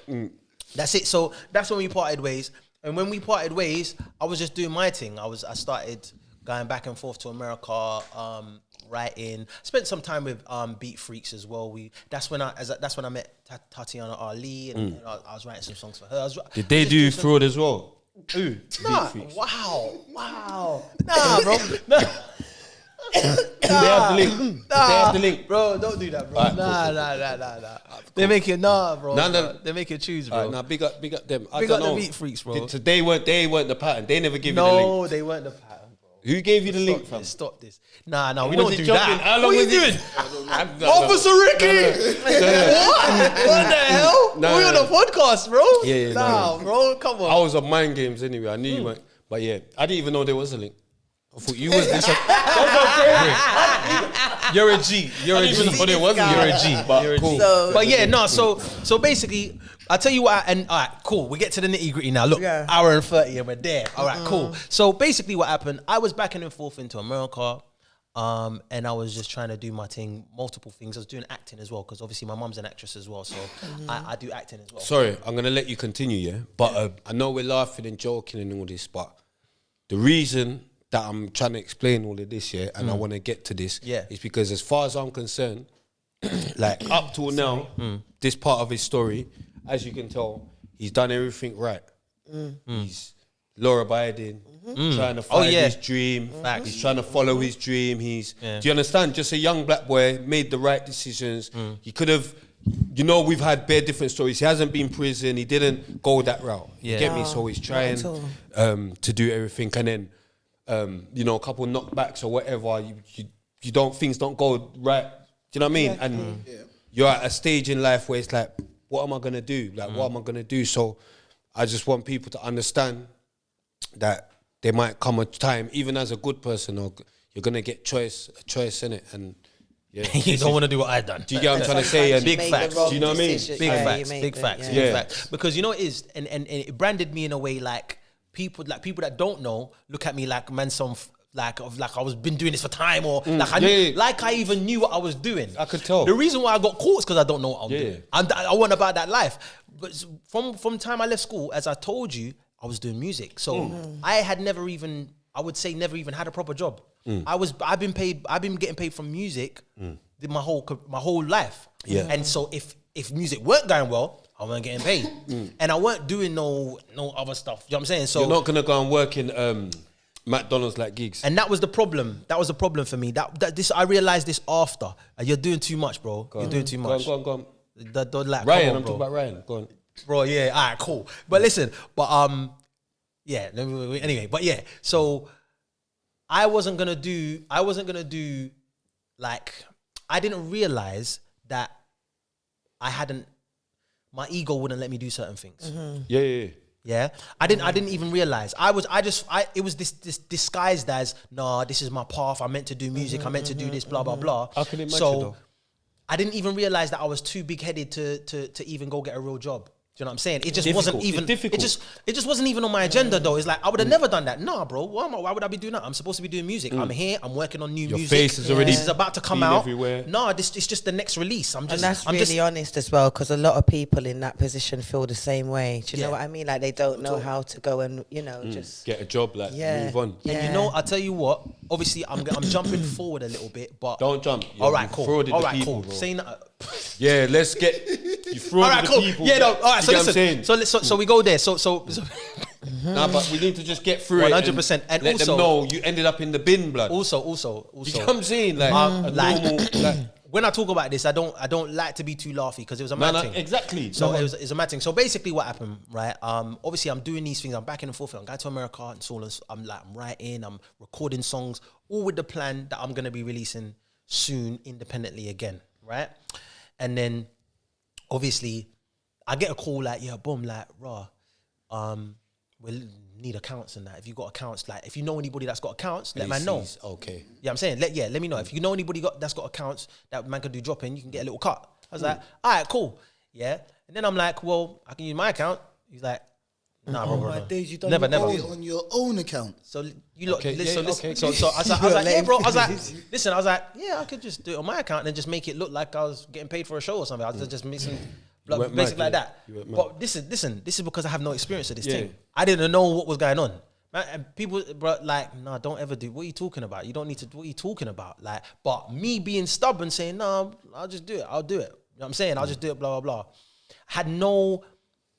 That's it. So that's when we parted ways. And when we parted ways, I was just doing my thing. I started going back and forth to America, writing. Spent some time with Beat Freaks as well. That's when I met Tatiana Ali, and I was writing some songs for her. Did they do fraud as well? Ooh, nah, Freaks. wow. Nah, bro. Nah. They have the link. They have the link. Bro, don't do that, bro. Right, Nah. They make you bro. No. They make you choose, bro. Now big up them. I Big don't up the know. Beat Freaks, bro. So they weren't the pattern. They never gave you the link. No, they weren't the pattern, bro. Who gave you the link from? Stop this. Nah, we Was don't it do jumping? that. How long What are you was it? doing? Officer Ricky! What the hell? No, We're on no. a podcast, bro. Yeah, Nah, bro, come on. I was on mind games anyway. I knew you weren't. But yeah, I didn't even know there was a link. I thought you was this. You're a G. You're a I didn't even know G. there wasn't. You're a G. But You're a cool. G. But yeah, no. So basically, I tell you what. And all right, cool. We get to the nitty gritty now. Look, hour and 30, and we're there. All right, cool. So basically, what happened? I was back and forth into America, and I was just trying to do my thing, multiple things. I was doing acting as well because obviously my mum's an actress as well, so I do acting as well. Sorry, I'm gonna let you continue, yeah. But I know we're laughing and joking and all this, but the reason that I'm trying to explain all of this, yeah, and I want to get to this, is because as far as I'm concerned, like up till now, this part of his story, as you can tell, he's done everything right. He's law-abiding, trying to find his dream. He's trying to follow his dream. Do you understand? Just a young black boy made the right decisions. He could have, we've had bare different stories. He hasn't been in prison. He didn't go that route. You get me? So he's trying to do everything, and then a couple knockbacks or whatever. You don't, things don't go right. Do you know what I mean? And you're at a stage in life where it's like, what am I gonna do? Like, what am I gonna do? So I just want people to understand that there might come a time, even as a good person, or you're gonna get a choice in it, and you don't want to do what I've done. Do you get what I'm trying to say? And big facts. Do you know what I mean? Big facts. Because you know it is, and it branded me in a way like people that don't know look at me like man, like I was been doing this for time, or I even knew what I was doing. I could tell. The reason why I got caught is because I don't know what I'm doing. I want about that life. But from time I left school, as I told you, I was doing music. So I had never even had a proper job. I've been getting paid from music my whole life. Yeah. And so if music weren't going well, I wasn't getting paid. And I weren't doing no other stuff. You know what I'm saying? So you're not gonna go and work in McDonald's like gigs. And that was the problem. That was the problem for me. I realized this after. You're doing too much, bro. You're doing too much. Go on. Ryan, I'm talking about Ryan. Go on. Bro, yeah, all right, cool. But listen, anyway, but yeah, so I wasn't gonna do, like, I didn't realize that my ego wouldn't let me do certain things. Yeah. Yeah, I didn't even realize. It was this disguised as, nah, this is my path. I'm meant to do music. I'm meant to do this, blah blah blah. I can imagine, So though. I didn't even realize that I was too big headed to even go get a real job. Do you know what I'm saying? It just Difficult. wasn't even. It's difficult. It just wasn't even on my agenda though. It's like I would have never done that. Nah, bro. Why would I be doing that? I'm supposed to be doing music. I'm here. I'm working on new Your music. face is already This is about to come been out. everywhere. Nah, it's just the next release. I'm And that's I'm really honest as well, because a lot of people in that position feel the same way. Do you know what I mean? Like they don't know how to go and, just... Get a job, like, Yeah. move on. Yeah. And you know, I'll tell you what. Obviously, I'm jumping forward a little bit, but Don't jump. All right, cool. Frauded All the right, people, cool. bro. Saying that. Yeah, let's get... You frauded All right, the cool. people. Yeah, no. All right, so You get what I'm listen. saying? So we go there. So Nah, but we need to just get through it. 100%. And let also- them know you ended up in the bin, blood. also. You know what I'm saying? Like, a like- normal... Like, When I talk about this, I don't like to be too laughy because it was a mad thing. exactly. So it was a mad thing. So basically, what happened, right? Obviously, I'm doing these things. I'm back and forth. I'm going to America and so on. I'm writing. I'm recording songs, all with the plan that I'm gonna be releasing soon, independently again, right? And then, obviously, I get a call like, yeah, boom, like, raw. We'll need accounts and that. If you got accounts, like, if you know anybody that's got accounts, let man know. Okay. Yeah, I'm saying, let me know. If you know anybody that's got accounts that man can do drop-in, you can get a little cut. I was like, all right, cool. Yeah. And then I'm like, well, I can use my account. He's like, nah, bro. My days, you done Never. it on your own account. So you look, Okay, listen, yeah, listen. okay. So I was like, yeah, bro. I was like, listen, I was like, yeah, I could just do it on my account and then just make it look like I was getting paid for a show or something. I was just mixing, went basically mad, like yeah. that. You went mad. But this is because I have no experience of this Yeah. thing. I didn't know what was going on. Man, and people, bro, like, nah, don't ever do. What are you talking about? You don't need to. What are you talking about? Like, but me being stubborn, saying, nah, I'll just do it. I'll do it. You know what I'm saying? I'll just do it. Blah blah blah. Had no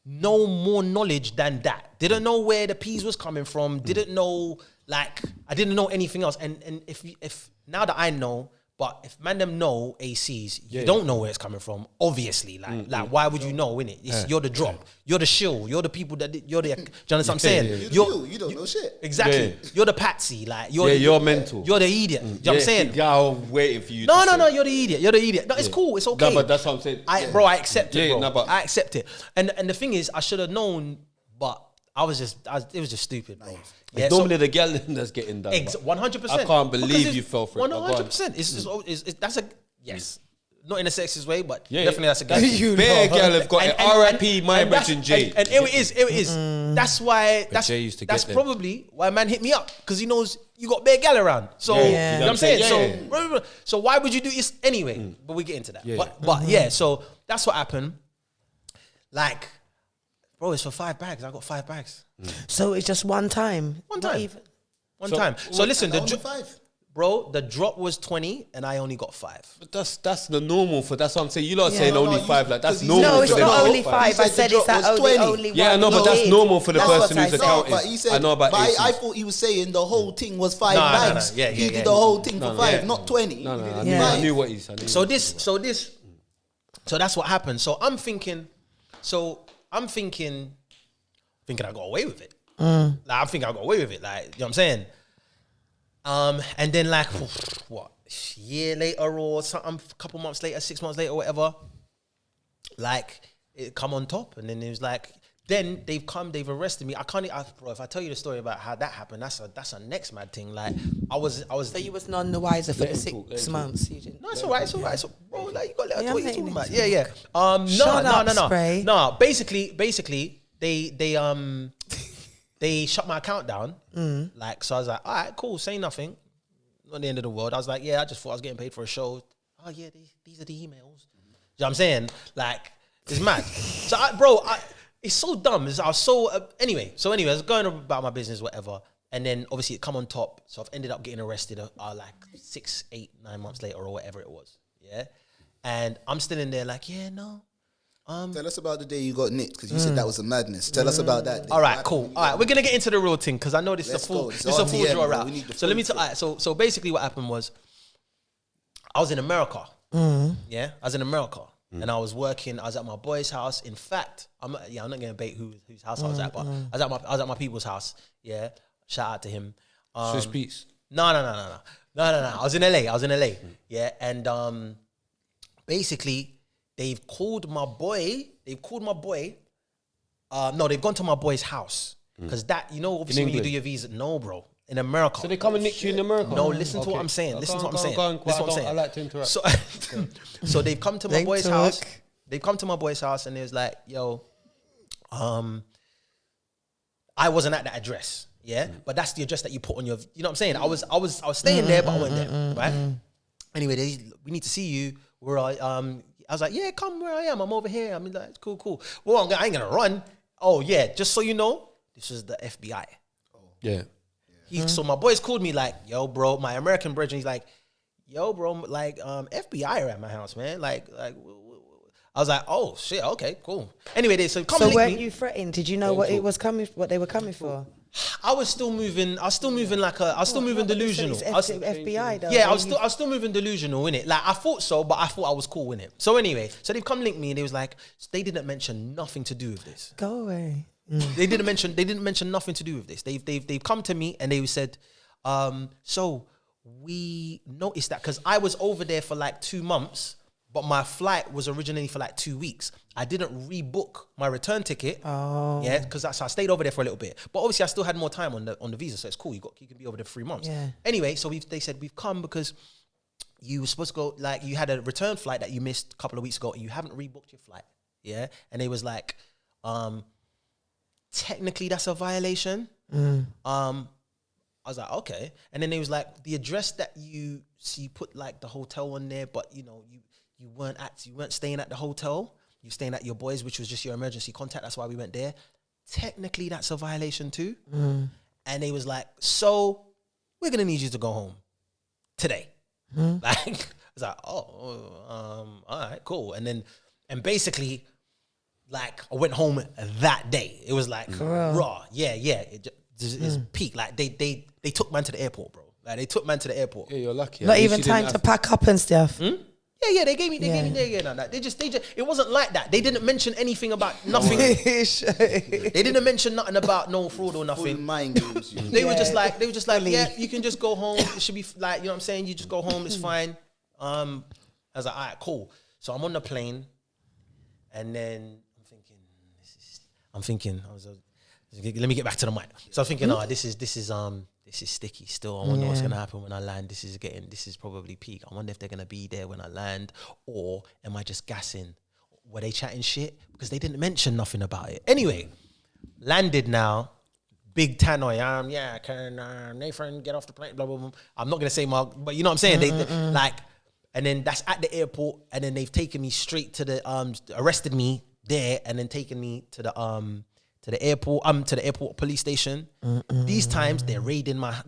more knowledge than that. Didn't know where the peas was coming from. Didn't know, like, I didn't know anything else. And if now that I know, but if man them know ACs, you don't know where it's coming from. Obviously, like why would you know? Innit? You're the drop. You're the shill. You're the people that you're the. Do you understand what I'm saying? You don't know shit. Exactly. Yeah. You're the patsy. Like you're. You're mental. You're the idiot. You know what I'm saying? Yeah, I'm waiting for you. No, to say. you're the idiot. You're the idiot. No, it's cool. It's okay. No, but that's what I'm saying. Bro, I accept it, Yeah, bro. no, but- I accept it. And the thing is, I should have known, but it was just stupid, bro. Yeah, It's normally the girl that's getting done. 100%. I can't believe you fell for it. 100%. It's that's a yes. Not in a sexist way, but Yeah, definitely that's a guy. Bare girl have got it. R.I.P. my and that's- brethren Jay. And it is. That's why. Jay used to That's get them. probably why man hit me up because he knows you got bare gal around. So Yeah. you know what I'm saying. Yeah. So why would you do this anyway? But we get into that. Yeah. But yeah. So that's what happened. Like, bro, it's for 5 bags. I got 5 bags. So it's just one time? One Not time. even- One time. So listen, Only 5. bro, the drop was 20 and I only got 5. But that's the normal for. That's what I'm saying. You lot are saying No, only you- 5. Like that's because normal. No, it's for them not to only got 5. I He said said the it's drop that was only 20. Yeah, I know, but one that's did. normal for the That's person what who's I said. accounting. But he said, I know about but ACs. I thought he was saying the whole thing was 5 No, no, no. bags. Yeah, He yeah, did yeah. the whole thing for 5, yeah. not 20. No, I Yeah. knew what he's saying. So that's what happened. So I'm thinking I got away with it. Like I'm thinking I got away with it. Like, you know what I'm saying? And then like what, year later or something, a couple months later, 6 months later, or whatever, like it come on top, and then it was like, then they've arrested me. Bro, if I tell you the story about how that happened, that's a next mad thing. Like I was. So you was none the wiser for Let the him talk, 6 months? You didn't. No, it's all right. So, bro, like you got to let her Yeah, talk. I'm What you letting talking him about? Yeah. Shut up, No. Spray. No, basically, they shut my account down. Like, so I was like, all right, cool, say nothing. Not the end of the world. I was like, yeah, I just thought I was getting paid for a show. Oh yeah, these are the emails. You know what I'm saying? Like, it's mad. So, it's so dumb. I was so anyway. I was going about my business, whatever. And then obviously it come on top. So I've ended up getting arrested like 6, 8, 9 months later or whatever it was. Yeah. And I'm still in there like, yeah, no. Tell us about the day you got nicked, because you said that was a madness. Tell us about that day. All right, cool. All right, we're gonna get into the real thing because I know this Let's is a full, go. It's this is a full RTM, draw bro. out. We need the So let me full tell. So basically, what happened was, I was in America. Yeah, I was in America, and I was working. I was at my boy's house. In fact, I'm not gonna bait whose house I was at, but I was at my people's house. Yeah, shout out to him. Swiss Beats. No. I was in LA. Yeah, and basically, they've called my boy No, they've gone to my boy's house because that obviously when you England? do your visa. No, bro, in America. So they come and nick you in America? No, listen to what I'm saying. Listen to what I'm saying. Go on, Listen to what I'm saying. I like to interrupt. So, so they've come to my boy's house. They've come to my boy's house and it was like, yo, I wasn't at that address. Yeah, but that's the address that you put on your. You know what I'm saying? I was staying there, but I went there. Right. Anyway, we need to see you. I was like, yeah, come where I am. I'm over here. I'm like, cool. Well, I ain't gonna run. Oh yeah, just so you know, this is the FBI. Yeah. So my boys called me like, yo, bro, my American brethren. He's like, yo, bro, like FBI are at my house, man. Like. I was like, oh shit, okay, cool. Anyway, so weren't you threatened? Did you know what it was coming? What they were coming for? I was still moving delusional. It's FBI though. Yeah, I was still moving delusional, innit? Like I thought so, but I thought I was cool, innit? So anyway, so they've come link me and they was like, they didn't mention nothing to do with this. Go away. They didn't mention nothing to do with this. They've come to me and they said, so we noticed that because I was over there for like 2 months. But my flight was originally for like 2 weeks. I didn't rebook my return ticket. Oh. Yeah, because I stayed over there for a little bit. But obviously I still had more time on the visa, so it's cool. You can be over there for 3 months. Yeah. Anyway, so they said we've come because you were supposed to go, like you had a return flight that you missed a couple of weeks ago and you haven't rebooked your flight. Yeah. And they was like, technically that's a violation. I was like, okay. And then they was like, the address that you put like the hotel on there, but you weren't staying at the hotel. You're staying at your boys, which was just your emergency contact. That's why we went there. Technically, that's a violation too. And they was like, so we're gonna need you to go home today. Like I was like, all right, cool. And basically, like I went home that day. It was like raw, yeah. It's peak. Like they took man to the airport, bro. Like they took man to the airport. Yeah, you're lucky. Not even time to pack up and stuff. Yeah, they gave me, no. They just, it wasn't like that. They didn't mention anything about nothing. They didn't mention nothing about no fraud or nothing. Full mind games. They were just like, yeah, you can just go home. It should be like, you know what I'm saying? You just go home, it's fine. I was like, all right, cool. So I'm on the plane, and then let me get back to the mic. So I'm thinking, this is sticky still. I wonder what's gonna happen when I land. This is probably peak. I wonder if they're gonna be there when I land, or am I just gassing? Were they chatting shit? Because they didn't mention nothing about it. Anyway, landed now. Big tannoy. Can Nathan get off the plane? Blah blah blah. I'm not gonna say but you know what I'm saying. They like, and then that's at the airport, and then they've taken me straight to the arrested me there, and then taken me to the airport police station. These times they're raiding my house,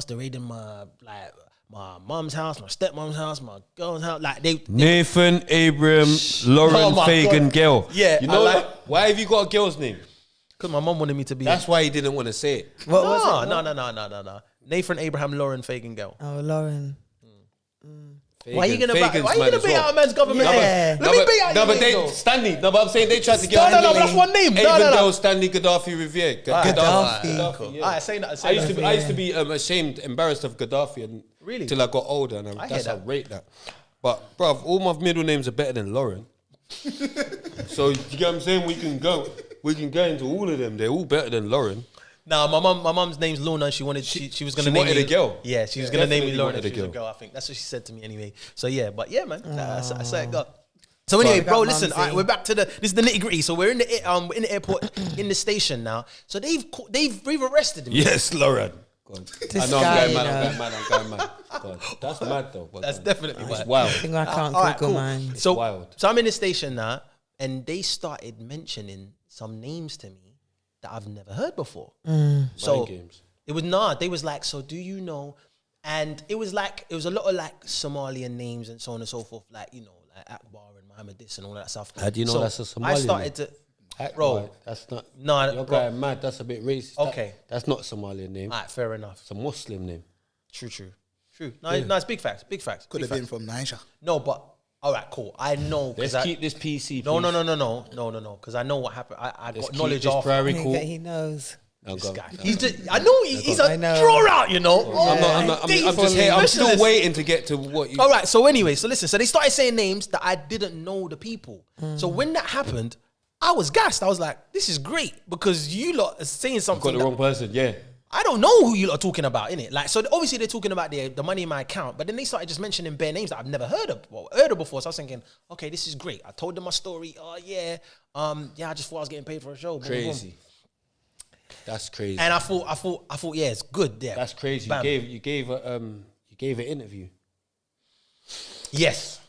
they're raiding my mom's house, my stepmom's house, my girl's house. Like Nathan, Abraham, Lauren, Fagan, Gail. Yeah, you know why have you got a girl's name? Because my mom wanted me to be. That's why he didn't want to say it. What was it? No. Nathan, Abraham, Lauren, Fagan, Gail. Oh, Lauren. Why are you gonna beat out a man's government name? Let me beat out your name, though. Stanley. No, but I'm saying they tried to get. No, that's one name. No. Stanley Gaddafi Riviere. Gaddafi. Yeah. Alright, say that. I used to be ashamed, embarrassed of Gaddafi, and really till I got older, and I rate that. But bruv, all my middle names are better than Lauren. So you get what I'm saying? We can go into all of them. They're all better than Lauren. No, my mom's name's Luna. She wanted she was gonna name me a girl. Yeah, she was gonna name me Lauren if she was a girl. I think that's what she said to me anyway. So yeah, but yeah, man, I said it got. So anyway, bro, listen, all right, we're back to this is the nitty gritty. So we're in the airport in the station now. So they've arrested him. Yes, Lauren. This guy, I'm going mad. God, that's mad though. That's definitely mad. It's wild. I think I can't Google mine. So wild. So I'm in the station now, and they started mentioning some names to me that I've never heard before. So it was they was like, so do you know? And it was a lot of like Somalian names and so on and so forth, like, you know, like Akbar and Muhammad this and all that stuff. How do you know that's a Somalian? I started to bro. That's not. No, you're going mad. That's a bit racist. Okay, that's not a Somalian name. All right, fair enough. It's a Muslim name. True. No, it's big facts. Could have been from Niger. No, but all right, cool. I know. Let's keep this PC. No. Because I know what happened. I got knowledge of. He knows. This guy. I know he's a draw out, you know. I'm just here. I'm still waiting to get to what you. All right. So anyway, so listen. So they started saying names that I didn't know the people. So when that happened, I was gassed. I was like, this is great because you lot are saying something. Got the wrong person, yeah. I don't know who you lot are talking about, innit? Like, so obviously they're talking about the money in my account, but then they started just mentioning bare names that I've never heard of before. So I was thinking, okay, this is great. I told them my story. Oh yeah, I just thought I was getting paid for a show. Boom, Crazy. boom. That's crazy. And I thought, yeah, it's good. Yeah, That's crazy. Bam. You gave an interview. Yes.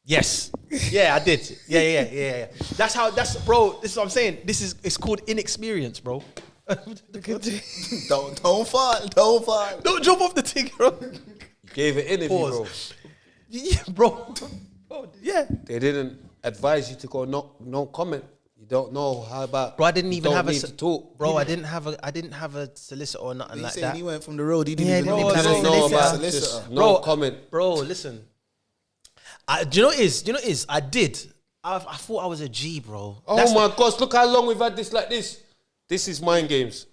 Yeah, I did. Yeah. That's bro. This is what I'm saying. It's called inexperience, bro. Don't fall. Don't jump off the thing, bro. You gave an interview, Pause. Yeah, bro. Yeah. They didn't advise you to go no comment. You don't know how about. Bro, I didn't even have to talk. Bro, I didn't have a solicitor or nothing like that. He went from the road. He didn't Yeah, even didn't know even have a know solicitor. about just no comment. Bro, listen. Do you know what it is? I did. I thought I was a G, bro. Oh my gosh! Look how long we've had this like this. This is mind games,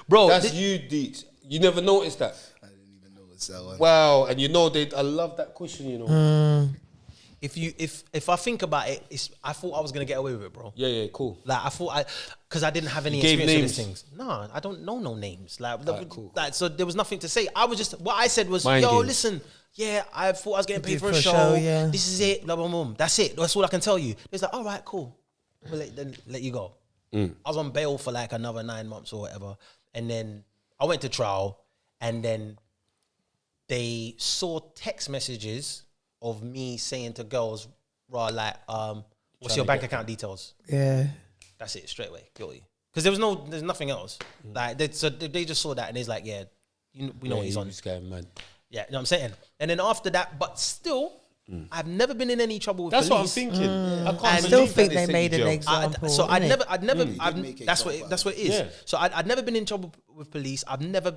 Bro, That's you, Deeks. You never noticed that. I didn't even know it's that one. Wow, and you know I love that cushion. You know. if I think about it, I thought I was gonna get away with it, bro. Yeah, cool. Like because I didn't have any You gave experience with names? these things. No, I don't know no names. Like, Cool. like, so there was nothing to say. I was just what I said was, Mind yo, games. listen, yeah, I thought I was getting paid Did for a show. yeah. This is it. Blah blah blah. That's it. That's all I can tell you. It's like, all right, cool. We'll let you go. I was on bail for like another 9 months or whatever, and then I went to trial, and then they saw text messages of me saying to girls, "Raw, like, what's your bank account details?" Yeah. That's it, straight away, guilty. Because there's nothing else. Like, they just saw that and it's like, yeah, we know what he's on. This guy, man. Yeah, you know what I'm saying? And then after that, but still, I've never been in any trouble with That's what I'm police. thinking. I can't I believe still that think they they sent made you an jail. example. So I'd innit? never, did make that's what example. it is. Yeah. So I'd never been in trouble with police. I'd never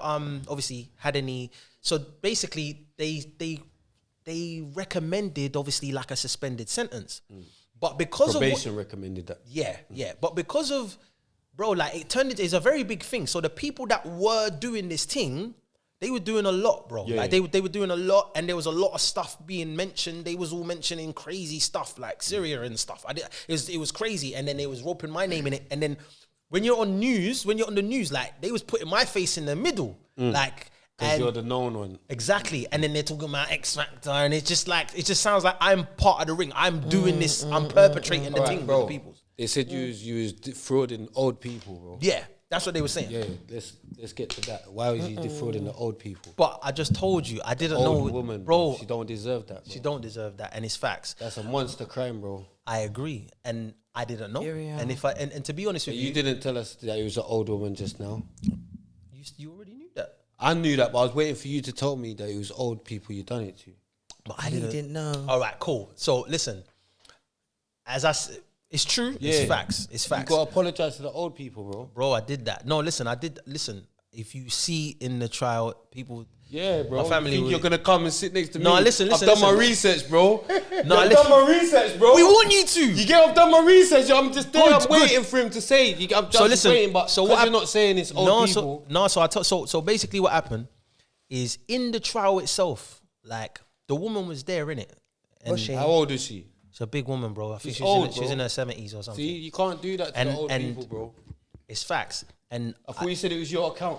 obviously had any. So basically, they recommended obviously like a suspended sentence, but because Probation recommended that. yeah, but because of, bro, like it turned into, it's a very big thing. So the people that were doing this thing, they were doing a lot, bro. Yeah, Like they were doing a lot, and there was a lot of stuff being mentioned. They was all mentioning crazy stuff like Syria and stuff. It was crazy, and then they was roping my name in it. And then when you're on the news, like they was putting my face in the middle, like. Because And you're the known one. exactly, and then they're talking about X Factor, and it's just like it just sounds like I'm part of the ring. I'm doing this. I'm perpetrating the thing with the people. They said you was defrauding old people, bro. Yeah, that's what they were saying. Yeah, let's get to that. Why was you defrauding the old people? But I just told you, I didn't Old know, woman, bro. She don't deserve that. Bro. She don't deserve that, and it's facts. That's a monster crime, bro. I agree, and I didn't know. Here we are. And if and to be honest with You didn't tell us that it was an old woman just now. you already knew that. I knew that, but I was waiting for you to tell me that it was old people you done it to. But I He didn't. didn't know. All right, cool. So listen, it's true. It's facts. It's facts. You gotta apologize to the old people, bro. Bro, I did that. No, listen, I did. Listen, if you see in the trial, people. Yeah, bro. My family You think would- you're gonna come and sit next to me? No, listen. I've done my listen. research, bro. No, I've listen. done my research, bro. We want you to. You get, I've done my research. I'm just there. Good, I'm waiting for him to say. I'm just So listen, waiting, but so so what you're not saying it's old people. So basically what happened is in the trial itself, like the woman was there, innit? And Was she? How old is she? she's a big woman, bro. I think She's she's, old, she's in bro. her 70s or something. See, you can't do that to And- the old and- people, bro. It's facts. And I thought you said it was your account.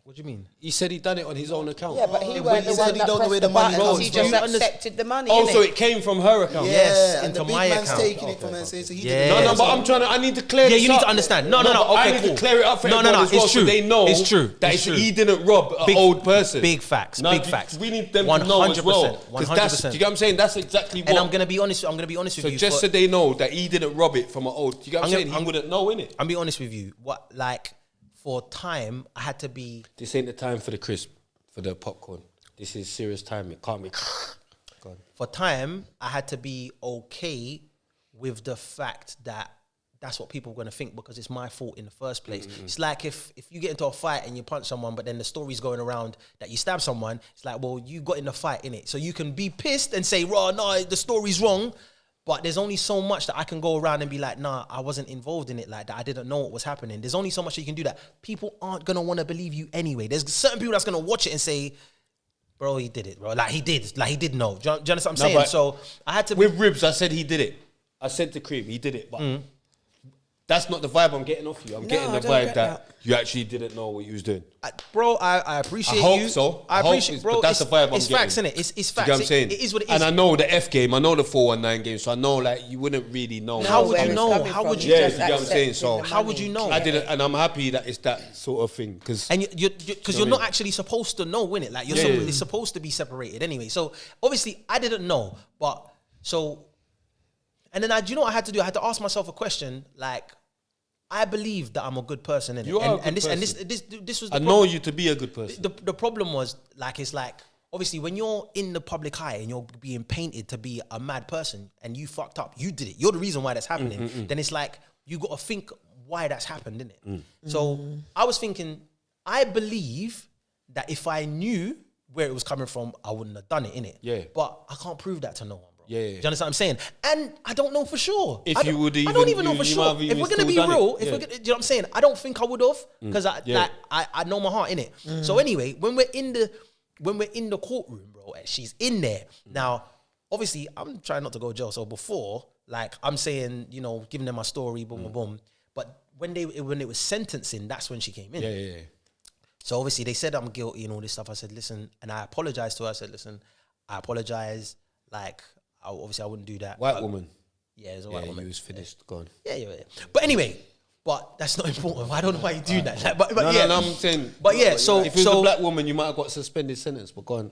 what do you mean? He said he done it on his own account. Yeah, but he He weren't the said one he that don't know pressed where the the money buttons. goes, He bro. just You understand- accepted the money. Oh, innit? so it came from her account. Yes, and into the big my man's account. taking it from her and saying so he Yeah. didn't. No, but I'm trying to. I need to clear. Yeah, this you need up. to understand. No, but I okay, need cool. to clear it up for No, everyone as well, it's true. so they know It's true. that It's true. he didn't rob an old person. Big facts. No, Big facts. We need them to know as well. 100%. 'Cause do you get what I'm saying? That's exactly what. And I'm gonna be honest. I'm gonna be honest with so you. just so they know that he didn't rob it from an old. Do you get what I'm saying? I'm- He wouldn't know, innit? I'm be honest with you. What, like, for time, I had to be. This ain't the time for the crisp, for the popcorn. This is serious time. It can't be. Go on. For time, I had to be okay with the fact that that's what people are going to think because it's my fault in the first place. It's like if you get into a fight and you punch someone, but then the story's going around that you stab someone, it's like, well, you got in the fight, innit? So you can be pissed and say, raw, no, the story's wrong. But there's only so much that I can go around and be like, nah, I wasn't involved in it like that. I didn't know what was happening. There's only so much that you can do that. People aren't going to want to believe you anyway. There's certain people that's going to watch it and say, bro, he did it, bro. Like he did know. Do you understand what I'm saying? but So I had to With Ribs, I said he did it. I said to Cream, he did it, but that's not the vibe I'm getting off you. I'm getting the I don't vibe get that you actually didn't know what you was doing. Bro, I appreciate I you. hope so. I appreciate, bro. But that's the vibe I'm It's facts, getting. innit? It's Do you facts. get what I'm saying? It is what it is. And I know the F game. I know the 419 game. So I know, like, you wouldn't really know. How would where you it's know? coming How from. would You you? Yeah, just you get what I'm saying? accepting So the How would money. you know? I didn't, and I'm happy that it's that sort of thing. Because And because you're not actually supposed to know, innit? Like it's supposed to be separated anyway. So obviously I didn't know, but so, and then do you know what I had to do? I had to ask myself a question. Like, I believe that I'm a good person, innit? You are a good and this was. The I know you to be a good person. The problem was like it's like obviously when you're in the public eye and you're being painted to be a mad person and you fucked up, you did it. You're the reason why that's happening. Then it's like you got to think why that's happened, innit? So I was thinking, I believe that if I knew where it was coming from, I wouldn't have done it, innit? Yeah. But I can't prove that to no one, bro. Yeah. Do you understand what I'm saying? And I don't know for sure. If I you don't- would I don't even- even know you- for you sure. might have If even we're gonna still be done it. real, Yeah. do you know what I'm saying? I don't think I would have because Yeah. I know my heart in it. So anyway, when we're in the courtroom, bro, and she's in there now. Obviously, I'm trying not to go to jail. So before, like I'm saying, you know, giving them my story, boom, boom, boom. But when it was sentencing, that's when she came in. Yeah. So obviously they said I'm guilty and all this stuff. I said, listen, and I apologized to her. I said, listen, I apologize. Like, obviously I wouldn't do that. White But- woman. Yeah, it's a Yeah, white woman. you was finished. Gone. Yeah. But anyway, but that's not important. I don't know why you do that. Like, but No, yeah, I'm saying. But yeah, so if it was a black woman, you might have got suspended sentence. But gone.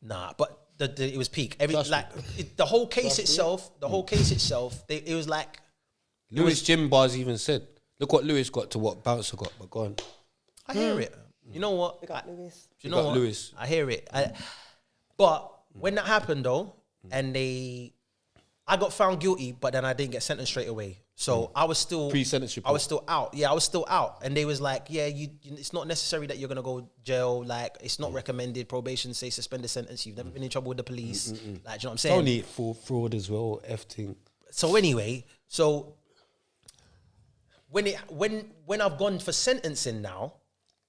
nah, but it was peak. Trust me. The whole case itself. It was like Lewis Jim Bars even said, "Look what Lewis got to what Bouncer got." But gone. I hear it. You know what? We got Lewis. Do you We know got what? Lewis. I hear it. But when that happened though, and I got found guilty, but then I didn't get sentenced straight away. So I was still Pre-sentence report. I was still out. Yeah, I was still out, and they was like, "Yeah, it's not necessary that you're gonna go jail. Like, it's not recommended. Probation say suspended sentence. You've never been in trouble with the police. Like, do you know what I'm saying? Only for fraud as well. F thing. So anyway, when I've gone for sentencing now,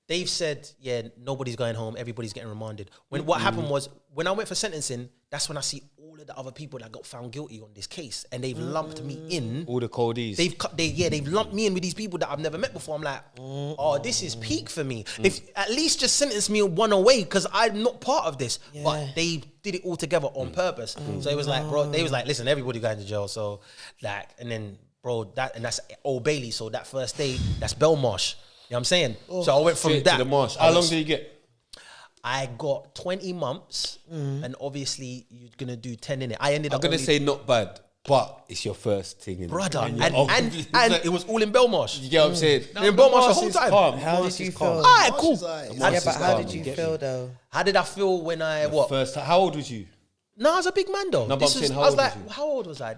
they've said, yeah, nobody's going home, everybody's getting remanded. What happened was, when I went for sentencing, that's when I see all of the other people that got found guilty on this case, and they've lumped me in. All the coldies. They've lumped me in with these people that I've never met before. I'm like, oh, this is peak for me. If at least just sentence me one away, because I'm not part of this. Yeah. But they did it all together on purpose. So it was like, bro, they was like, listen, everybody going to jail. So like, and then bro, that's Old Bailey. So that first day, that's Belmarsh. You know what I'm saying? So I went from Straight that. to the marsh. How long did you get? I got 20 months, and obviously you're gonna do 10 in it. I ended I'm up gonna only- say not bad, but it's your first thing, innit? brother, And and you're it was all in Belmarsh. You get what I'm saying? In Belmarsh the whole time. Calm. How Marsh did you is calm. feel? Alright, cool. Yeah, but how did you feel though? How did I feel when I what? First, how old was you? No, I was a big man though. No, but This I'm was- saying, how I was old like, was you? how old was I?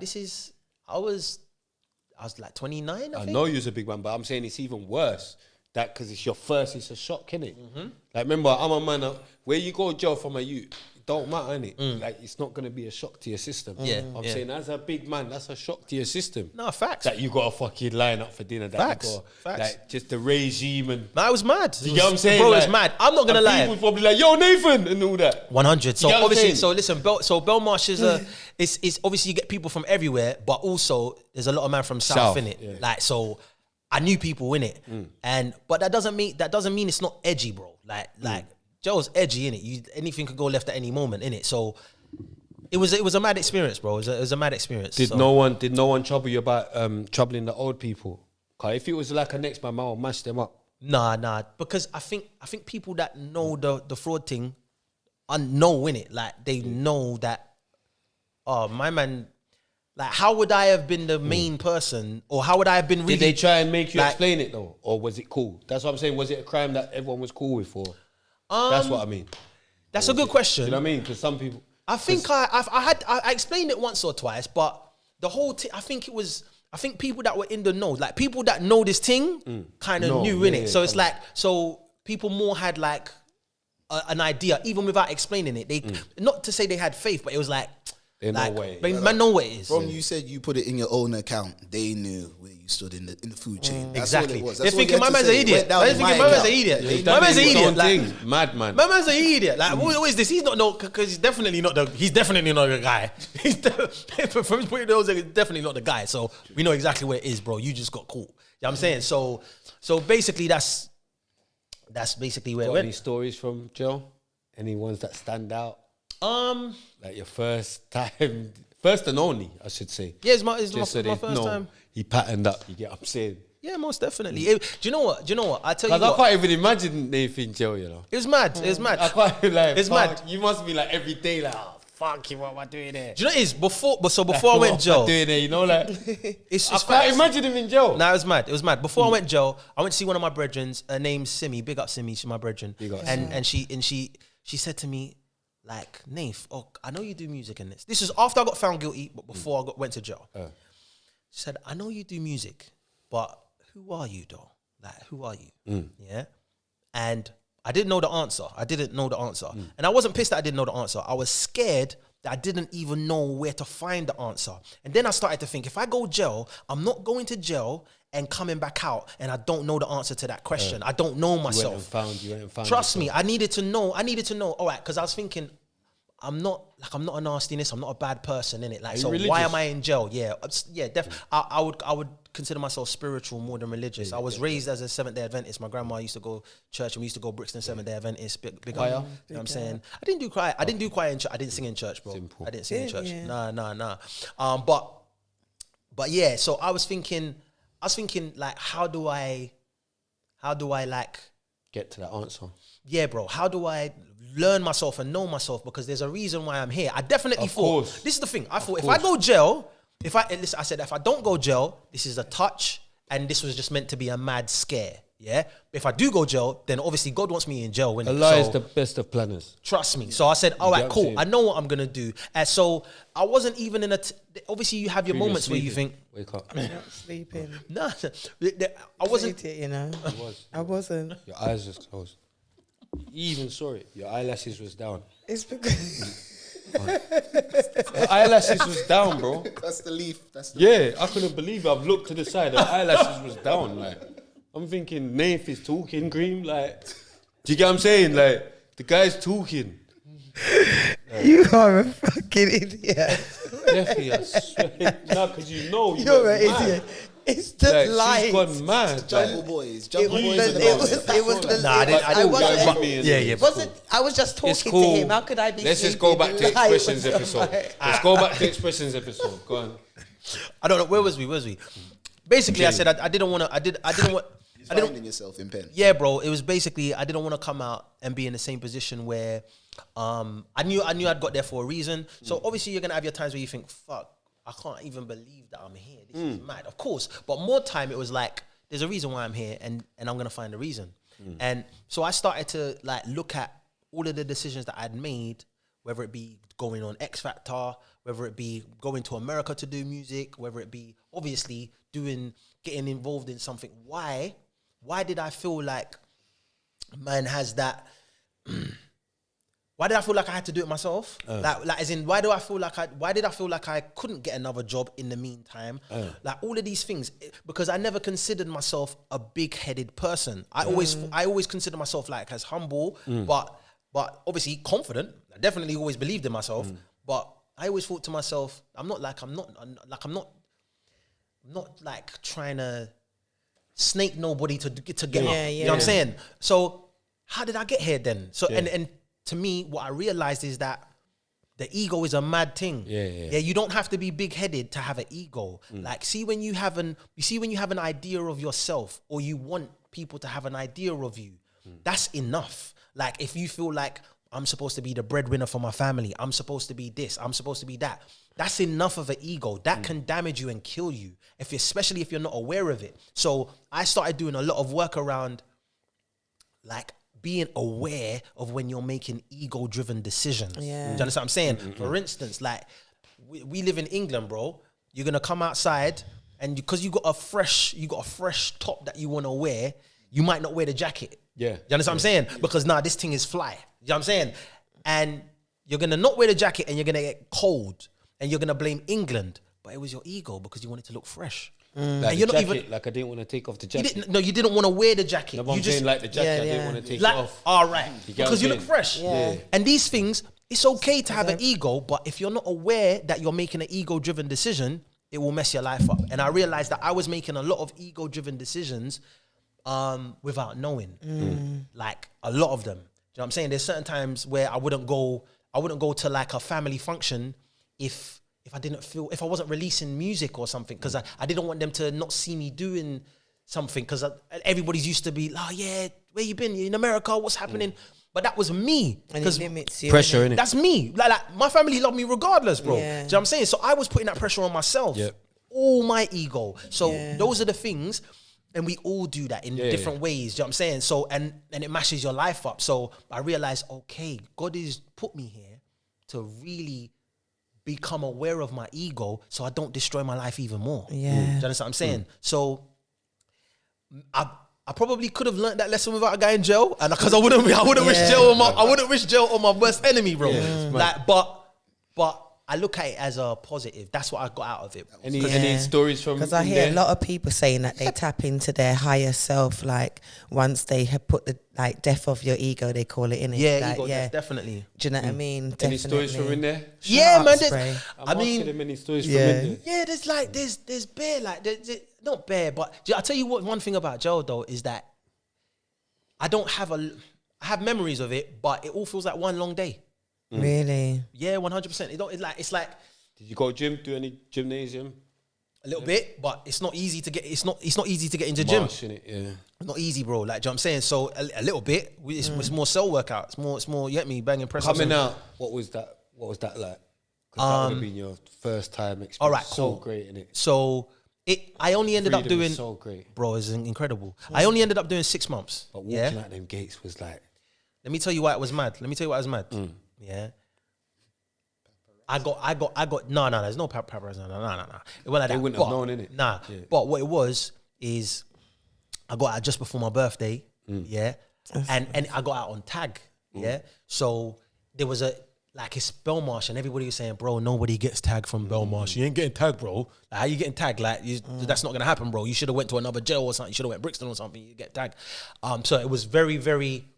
I was like 29. I I think. know you was a big man, but I'm saying it's even worse. That because it's your first, it's a shock, innit? Mm-hmm. Like remember, I'm a man. Where you go to jail from a youth, it don't matter, innit? Like it's not gonna be a shock to your system. Mm. Yeah, I'm yeah. saying as a big man, that's a shock to your system. No, facts. That you got to fucking line up for dinner. That Facts, You gotta, facts. Like just the regime and. Man, I was mad. You get what I'm saying? Bro, like, it's mad. I'm not gonna and lie. People probably like, yo, Nathan, and all that. 100. So You get what I'm obviously, saying? so listen, Belmarsh is it's obviously you get people from everywhere, but also there's a lot of man from South in it. yeah. Like so, I knew people in it, but that doesn't mean it's not edgy, bro. Like Joe's edgy in it. Anything could go left at any moment in it. So it was a mad experience, bro. It was a mad experience. Did So- no one trouble you about troubling the old people? Cause if it was like a next man, I would mash them up. Nah, because I think people that know the fraud thing, know in it. Like they know that. Oh, my man. Like, how would I have been the main person, or how would I have been really? Did they try and make you like- explain it though, or was it cool? That's what I'm saying. Was it a crime that everyone was cool with, or that's what I mean? That's a good question. You know what I mean? Because some people, I think I explained it once or twice, but the whole I think people that were in the know, like people that know this thing, kind of No, knew in yeah, it. So yeah, it's like, so people more had like an idea, even without explaining it. They not to say they had faith, but it was like They know where it is. Man know what it is. From you said you put it in your own account, they knew where you stood in the food chain. That's Exactly. all it was. They're That's all thinking you my had to man's say. an It idiot. went down They're in thinking my my man's an account. idiot. He's My man's an his own idiot. Like, thing. Madman. my man's an idiot. Like, what is this? He's not because he's definitely not the guy. From putting those, he's definitely not the guy. So we know exactly where it is, bro. You just got caught. You know what I'm saying? So basically that's basically where it Got went. any stories from jail? Any ones that stand out? Like your first time, first and only, I should say. Yeah, it's my Just so my they first know time. He patterned up. You get what I'm saying? Yeah, most definitely. Do you know what? I tell you Because I what. can't even imagine Nathan in jail. You know. It was mad. It was mad. I can't like. It's fuck, mad. You must be like every day like, oh fuck you, what am I doing there? Do you know what it is? Before I went What am jail, I doing there? You know, like it's I facts. can't imagine him in jail. Nah, it was mad. It was mad. Before I went jail, I went to see one of my brethren. Her name's Simi. Big up Simi. She's my brethren. Big up And she said to me, like, Nath, I know you do music in this. This was after I got found guilty, but before I went to jail. She said, I know you do music, but who are you though? Like, who are you? Yeah. And I didn't know the answer. And I wasn't pissed that I didn't know the answer. I was scared that I didn't even know where to find the answer. And then I started to think, if I go jail, I'm not going to jail and coming back out and I don't know the answer to that question. I don't know myself. You went and found Trust me, yourself. I needed to know. All right, because I was thinking, I'm not a nastiness. I'm not a bad person, innit? Like, so religious? why am I in jail? Yeah, I would consider myself spiritual more than religious. I was raised as a Seventh Day Adventist. My grandma used to go church, and we used to go Brixton Seventh Day Adventist. Big Choir? up, you know what I'm saying? I didn't do choir. I didn't do choir in church. I didn't sing in church, bro. Simple. I didn't sing in church. Yeah. Nah. But yeah. So I was thinking, like, how do I like? Get to that answer. Yeah, bro. How do I learn myself and know myself? Because there's a reason why I'm here. I definitely thought. course. This is the thing. I thought if I go jail, I said if I don't go jail, this is a touch, and this was just meant to be a mad scare. Yeah. If I do go jail, then obviously God wants me in jail. Allah is the best of planners. Trust me. So I said, all right, get what I'm cool. saying? I know what I'm gonna do. And so I wasn't even in obviously you have your You're moments where you sleeping. think, Wake up. Not sleeping. nah, I wasn't. It, you know. was. I wasn't. Your eyes was closed. You even saw it. Your eyelashes was down. It's because Your eyelashes was down, bro. That's the leaf. Yeah, I couldn't believe it. I've looked to the side. Her eyelashes was down. Like, I'm thinking, Nath is talking, Cream. Like, do you get what I'm saying? Like, the guy's talking. you are a fucking idiot. Definitely, I swear. No, because you know You're went an mad. idiot. It's the Like, light. she's gone mad. Jungle Like, Boys. It Jungle was Boys. the, are the it ones. was, it was the, Nah, I didn't- I wasn't, But me and Yeah, you. yeah. wasn't, I was just It's talking cool. to him. How could I be Let's just go back to sleeping? The light expressions was episode. on my- Let's go back to expressions episode. Go on. I don't know. Where was we? Basically, I said I didn't want to. I didn't want. I didn't. Finding yourself in pen. Yeah, bro. It was basically I didn't want to come out and be in the same position where I knew I'd got there for a reason. So obviously you're gonna have your times where you think, fuck, I can't even believe that I'm here. This is mad. Of course. But more time it was like, there's a reason why I'm here and I'm gonna find a reason. And so I started to like look at all of the decisions that I'd made, whether it be going on X Factor, whether it be going to America to do music, whether it be obviously getting involved in something. Why did I feel like man has that? Why did I feel like I had to do it myself? Like as in, why did I feel like I couldn't get another job in the meantime? Like all of these things, because I never considered myself a big-headed person. I always consider myself like as humble, but obviously confident. I definitely always believed in myself, but I always thought to myself, I'm not trying to snake nobody to get up. You know what I'm saying? So how did I get here then? So and to me, what I realized is that the ego is a mad thing. Yeah. You don't have to be big-headed to have an ego. Like, see when you have an idea of yourself, or you want people to have an idea of you, that's enough. Like, if you feel like I'm supposed to be the breadwinner for my family, I'm supposed to be this, I'm supposed to be that, that's enough of an ego. That can damage you and kill you, especially if you're not aware of it. So I started doing a lot of work around, like, being aware of when you're making ego-driven decisions. Yeah. Do you understand what I'm saying? For instance, like, we live in England, bro. You're gonna come outside, and because you got a fresh top that you want to wear, you might not wear the jacket. Yeah. You understand what I'm saying? Because this thing is fly. You know what I'm saying? And you're gonna not wear the jacket, and you're gonna get cold. and you're gonna blame England, but it was your ego because you wanted to look fresh. Like And the you're not jacket, even. like I didn't want to take off the You jacket. didn't, you didn't want to wear the jacket. No, but You I'm just saying like the jacket, Yeah, I didn't yeah. want to take like, it off. all right, get what because I'm you look saying? fresh. Yeah. And these things, it's okay to have an ego, but if you're not aware that you're making an ego-driven decision, it will mess your life up. And I realized that I was making a lot of ego-driven decisions without knowing, like a lot of them. Do you know what I'm saying? There's certain times where I wouldn't go to like a family function if I wasn't releasing music or something, because I didn't want them to not see me doing something, because everybody's used to be, oh yeah, where you been? You're in America, what's happening? But that was me. And it Because limits you. Pressure, innit? innit? that's me. Like my family love me regardless, bro. Yeah. Do you know what I'm saying? So I was putting that pressure on myself. Yep. All my ego. So Yeah. those are the things, and we all do that in different ways. Do you know what I'm saying? So and it mashes your life up. So I realized, okay, God has put me here to really become aware of my ego so I don't destroy my life even more. Yeah. Do you understand what I'm saying? So I probably could have learned that lesson without a guy in jail, and because I wouldn't wish jail on my worst enemy, bro. Like, but I look at it as a positive. That's what I got out of it. Any stories from? Because I hear a lot of people saying that they tap into their higher self, like once they have put the like death of your ego, they call it in it. Yeah, like, ego, definitely. Do you know what I mean? Any Definitely. stories from in there? Yeah, up, man. Spray. I'm asking them any stories from Yeah. in there. Yeah, there's like there's bare like there's not bare, but I'll tell you what. One thing about jail though is that I have memories of it, but it all feels like one long day. Really? Yeah, 100%. It's like Did you go gym? Do any gymnasium? a little bit, but it's not easy to get. It's not easy to get into gym. Marsh, innit? Yeah. It's not easy, bro. Like, do you know what I'm saying? So a little bit. It's more cell workout. It's more. You get me? Banging press. Coming out, what was that like? 'Cause that would have been your first time experience. All right, So cool. great, innit? So I only ended up Freedom doing. is so great. Bro, it's incredible. I only ended up doing 6 months. But walking out them gates was like, Let me tell you why it was mad. Yeah. I got no, there's no paparazzi. No. It went like They that. wouldn't have known, innit? Nah. Yeah. But what it was is I got out just before my birthday. Yeah. And I got out on tag. Yeah. So there was it's Belmarsh, and everybody was saying, bro, nobody gets tagged from Belmarsh. You ain't getting tagged, bro. Like, how you getting tagged? That's not gonna happen, bro. You should have went to another jail or something. You should have went Brixton or something. You get tagged. So it was very, very.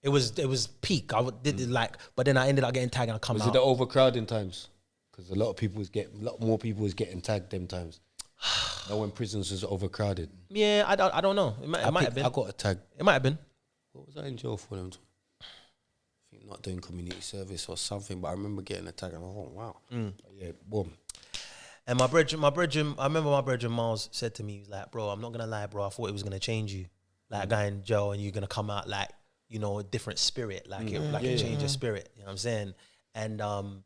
It was peak. I did it but then I ended up getting tagged and I come was out. it the overcrowding times? Because a lot more people was getting tagged them times. And when prisons was overcrowded. Yeah, I don't know. It might have been. I got a tag. It might have been. What was I in jail for them? I think not doing community service or something, but I remember getting a tag and I thought, wow. But yeah, boom. And my brethren, I remember my brethren Miles said to me, he was like, bro, I'm not gonna lie, bro. I thought it was gonna change you, like a guy in jail, and you're gonna come out like, you know, a different spirit, it change your spirit. You know what I'm saying? And a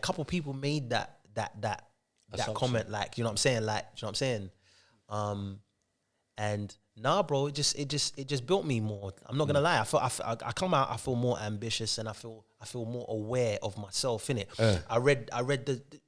couple people made that comment, like, you know what I'm saying, like, you know what I'm saying? And nah, bro, it just built me more. I'm not gonna lie. I come out, I feel more ambitious, and I feel more aware of myself, innit? I read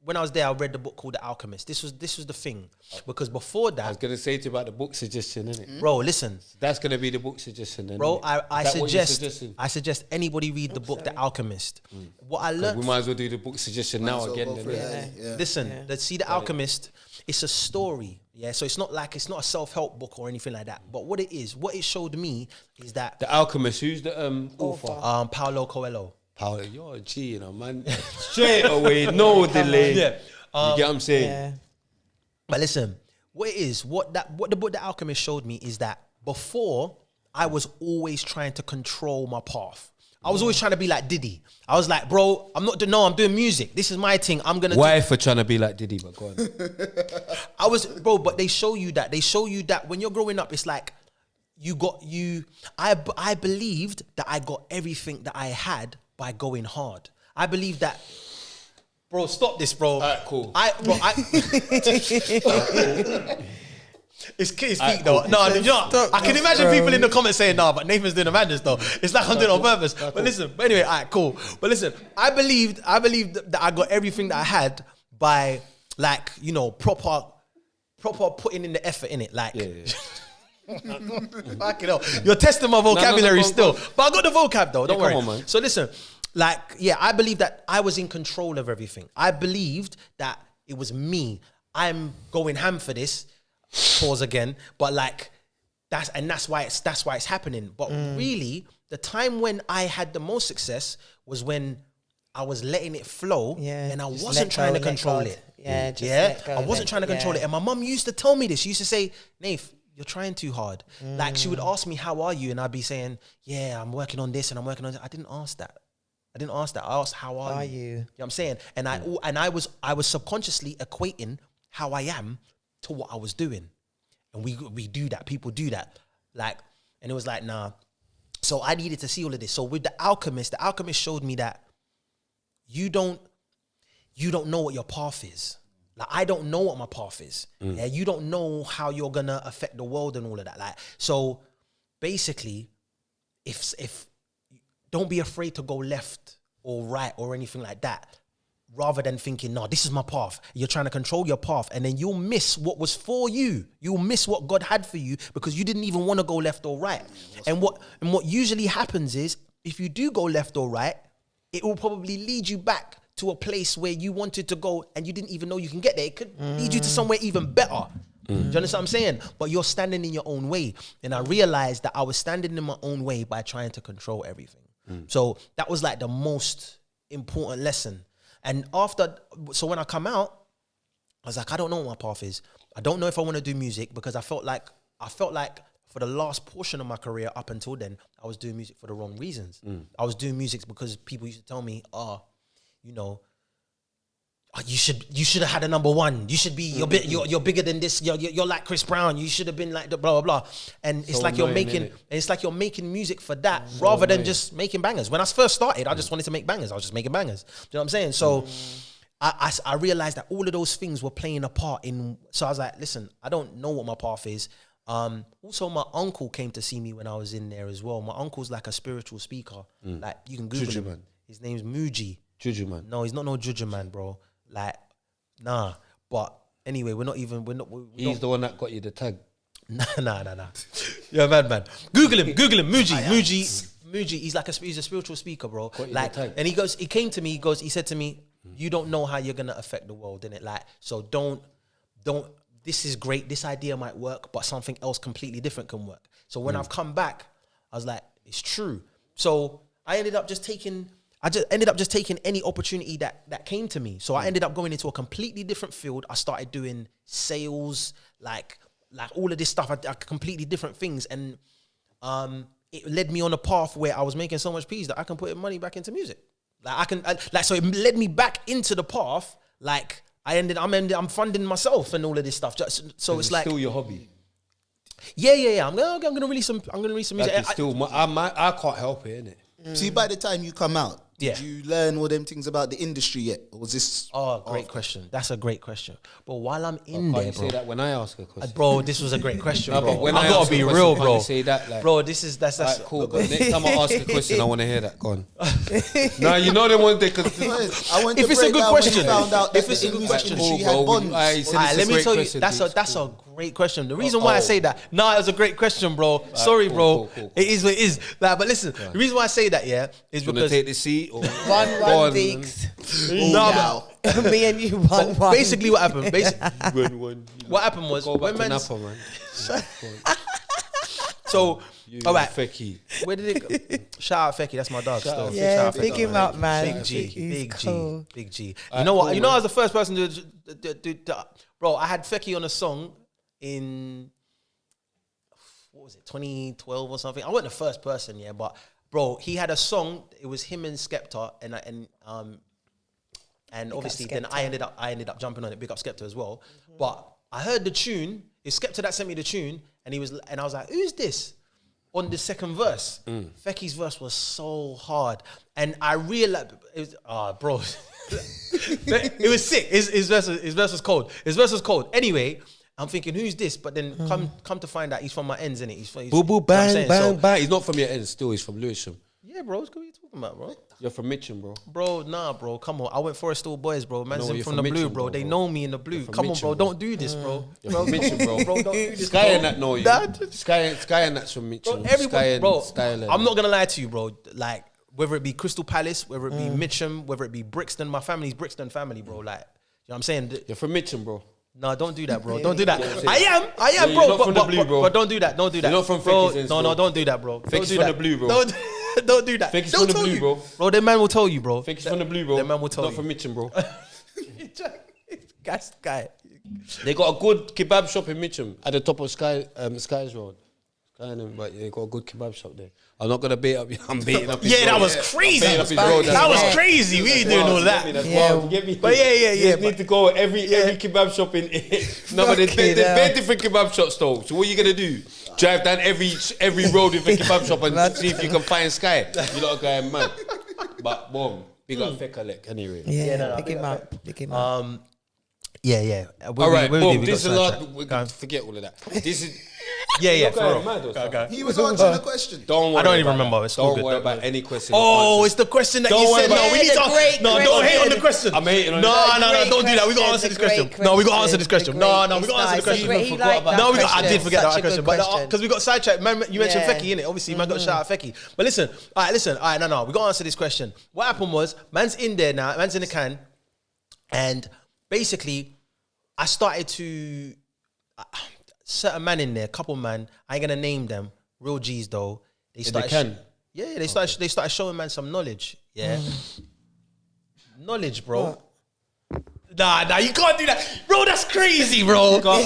when I was there, I read the book called The Alchemist. This was the thing, because before that, I was gonna say to you about the book suggestion, innit? bro, listen, That's gonna be the book suggestion, then. bro. innit? I Is that what you're suggest suggesting? anybody read the book The Alchemist. What I learned. We might as well do the book suggestion now So again. go then, for it, innit? yeah. Listen, let's see The Alchemist. It's a story, yeah. So it's not a self-help book or anything like that. But what it showed me is that The Alchemist. Who's the author? Paulo Coelho. Paolo, you're a G, you know, man. Straight away, no delay. Yeah. You get what I'm saying? Yeah. But listen, what the book The Alchemist showed me is that before I was always trying to control my path. I was always trying to be like Diddy. I was like, bro, I'm doing music. This is my thing. I'm gonna. Why for trying to be like Diddy? But go on. But they show you that. They show you that when you're growing up, it's like I believed that I got everything that I had by going hard. I believe that. Bro, stop this, bro. All right, cool. It's peak though. No, you know, I can imagine people in the comments saying, "No, but Nathan's doing the madness though." It's like I'm doing it on purpose. But listen, anyway, all right, cool. But listen, I believed that I got everything that I had by, like, you know, proper putting in the effort in it. Like, fuck it up. You're testing my vocabulary go on, still, but I got the vocab though. Don't Yeah, worry. come on, man. So listen, like, yeah, I believe that I was in control of everything. I believed that it was me. I'm going ham for this. Pause again. But like, that's why it's happening. But really, the time when I had the most success was when I was letting it flow, and I wasn't trying to control it. I wasn't trying to control it. And my mum used to tell me this. She used to say, Nath, you're trying too hard. Like, she would ask me, how are you? And I'd be saying, yeah, I'm working on this and I'm working on this. I didn't ask that. I asked, how are you? You know what I'm saying? And I was subconsciously equating how I am to what I was doing. And we do that. People do that. Like, and it was like, nah. So I needed to see all of this. So with the Alchemist showed me that you don't know what your path is. Like, I don't know what my path is. Yeah, you don't know how you're gonna affect the world and all of that. Like, so basically, if don't be afraid to go left or right or anything like that, rather than thinking, no, this is my path. You're trying to control your path, and then you'll miss what was for you. You'll miss what God had for you because you didn't even want to go left or right. And what usually happens is, if you do go left or right, it will probably lead you back to a place where you wanted to go and you didn't even know you can get there. It could lead you to somewhere even better. Do you understand what I'm saying? But you're standing in your own way. And I realized that I was standing in my own way by trying to control everything. So that was like the most important lesson. And so when I come out, I was like, I don't know what my path is. I don't know if I want to do music, because I felt like for the last portion of my career up until then, I was doing music for the wrong reasons. I was doing music because people used to tell me, you should have had a number one. You should be, you're bigger than this. You're like Chris Brown. You should have been like the blah, blah, blah. And it's like you're making music for that rather than just making bangers. When I first started, I just wanted to make bangers. I was just making bangers. Do you know what I'm saying? So I realized that all of those things were playing a part in, so I was like, listen, I don't know what my path is. Also, my uncle came to see me when I was in there as well. My uncle's like a spiritual speaker. Like, you can Google him. Man. His name's Muji. Juju man. No, he's not no Juju man, bro. Like, nah. But anyway, He's the one that got you the tag. Nah. You're a madman. Google him. Muji. He's a spiritual speaker, bro. Like, and he came to me. He said to me, you don't know how you're gonna affect the world, innit? Like, so don't. This is great. This idea might work, but something else completely different can work. So when I've come back, I was like, it's true. So I ended up just taking any opportunity that came to me. So I ended up going into a completely different field. I started doing sales, like all of this stuff, completely different things. And it led me on a path where I was making so much peace that I can put money back into music. So it led me back into the path. Like, I'm funding myself and all of this stuff. So it's like still your hobby. Yeah. I'm gonna release some music. I can't help it, innit? See, by the time you come out, Yeah. did you learn all them things about the industry yet? Or was this... Oh, great question. That's a great question. But while I'm in there, you bro... say that when I ask a question? Bro, this was a great question, No, bro. but when I I gotta ask a be question, real, can't bro. you say that, like... Bro, that's... Right, cool, but next time I ask a question, I want to hear that. Go on. No, you know them ones they could... I went to If it's a break good down when question, you found out if that it's the a good music question, industry cool, had bro. bonds. I said Alright, it's let a me great tell you, question, that's a great question. The reason why I Oh. say that, it was a great question, bro. Sorry, cool, bro. cool. It is what it is. Like, but listen, the reason why I say that, is Gonna because take the seat or... One Deeks. Nah, Me and you one. basically what happened. When What happened was go back when to man's Napa, man. so. You All right, Fecky. where did it go? Shout out Fecky, that's my dog. Shout Still. out Yeah, Shout out big Fecky. him up, man. Big G, He's big cool. G, big G. Alright, You know what? cool, You know, man. I was the first person to bro. I had Fecky on a song in what was it, 2012 or something. I wasn't the first person, but bro, he had a song. It was him and Skepta, and obviously then I ended up jumping on it. Big up Skepta as well. But I heard the tune. It's Skepta that sent me the tune, and I was like, who's this? On the second verse, Fecky's verse was so hard, and I realized it was, bro, it was sick. His verse was cold. His verse was cold. Anyway, I'm thinking, who's this? But then come to find out, he's from my ends, innit? He's Boo boo bang bang so, bang. He's not from your end. Still, he's from Lewisham. yeah, bro. What are you talking about, bro? You're from Mitcham, bro. Bro, nah, bro. Come on. I went Forest Hill Boys, bro. Man's No, in you're from from the blue, Mitcham, bro. bro, They bro. know me in the blue. from Come on, Mitcham, bro. bro. Don't do this, bro. You're from Mitcham, bro. Bro, don't do this, Sky bro. and that know you. Dad. Sky and that's from Mitcham. Bro, everybody, bro. Sky and I'm not gonna lie to you, bro. Like whether it be Crystal Palace, whether it be Mitcham, whether it be Brixton. My family's Brixton family, bro. Like, you know what I'm saying? You're from Mitcham, bro. No, don't do that, bro. Don't do that. Yeah, I am, you're bro. not from the blue, bro. But don't do that. Don't do that. You're not from bro. Fecky's, No, bro. don't do that, bro. Fecky's Don't do from that. the blue, bro. Don't do that. Fecky's They'll from the tell blue, you. bro. Bro, the man will tell you, bro. Fecky's from the blue, bro. The man will tell not you. from Mitcham, bro. Guy. They got a good kebab shop in Mitcham at the top of Skies Road. But they got a good kebab shop there. I'm not gonna bait up. I'm baiting up. His Yeah, that road. was crazy. Baiting up his road, That that's was wild. crazy. We ain't doing all that. That's Yeah. wild. You get me? But yeah. You need to go every kebab shop in. No, but there's Fucking bare different kebab shops though. So what are you gonna do? Drive down every road with a kebab shop and see if you can find Sky. You lot are going mad. But boom, big up Fekalek anyway. Yeah, pick him up. Yeah. All right, boom. We This is got a sidetracked. lot. We can forget all of that. This is. Yeah, You're for going real. mad or something. He was answering the question. Don't worry. I don't even about remember. that. It's all Don't good. worry Don't about worry. any question. Oh, answers. it's the question that Don't you worry said. about No, it. we need The great to. No, don't hate on the question. I'm hating on No, it. don't do that. We got to answer this question. No, we got to answer this question. No, we got to answer the question. No, I did forget that question, but because we got sidetracked. Man, you mentioned Yeah. Fecky, innit? Obviously, man got to shout out Fecky. But listen, all right, no, we got to answer this question. What happened was, man's in there now, man's in the can, and basically, I started to certain man in there, couple man. I ain't gonna name them. Real G's though. They started. They started showing man some knowledge. Yeah, knowledge, bro. What? Nah, you can't do that, bro. That's crazy, bro. Cool.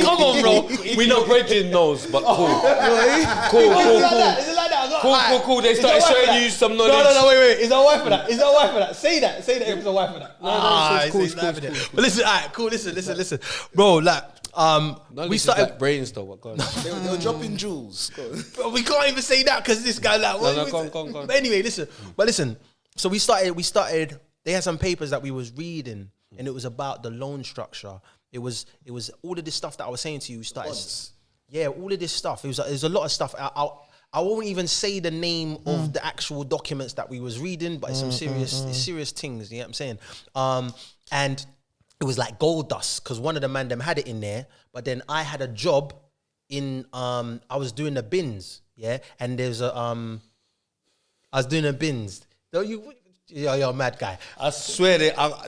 Come on, bro. We know Bridget knows, but cool. Is it like that? Cool. They started showing you some knowledge. No, wait. Is that why for that? Is that why for that? Say that if it's a why for that. it's cool. But listen, alright, cool. Listen, bro. Like, we started. Like brains though. What goes? They were dropping jewels. Bro, we can't even say that because this guy like. Go on. But anyway, listen. So we started. They had some papers that we was reading, and it was about the loan structure. It was all of this stuff that I was saying to you. Started. Bonds. Yeah, all of this stuff. It was a lot of stuff. I won't even say the name of the actual documents that we was reading, but it's some serious things. You know what I'm saying? And it was like gold dust because one of the man them had it in there, but then I had a job in I was doing the bins, yeah, and there's a I was doing the bins. Don't you? You're a mad guy. I swear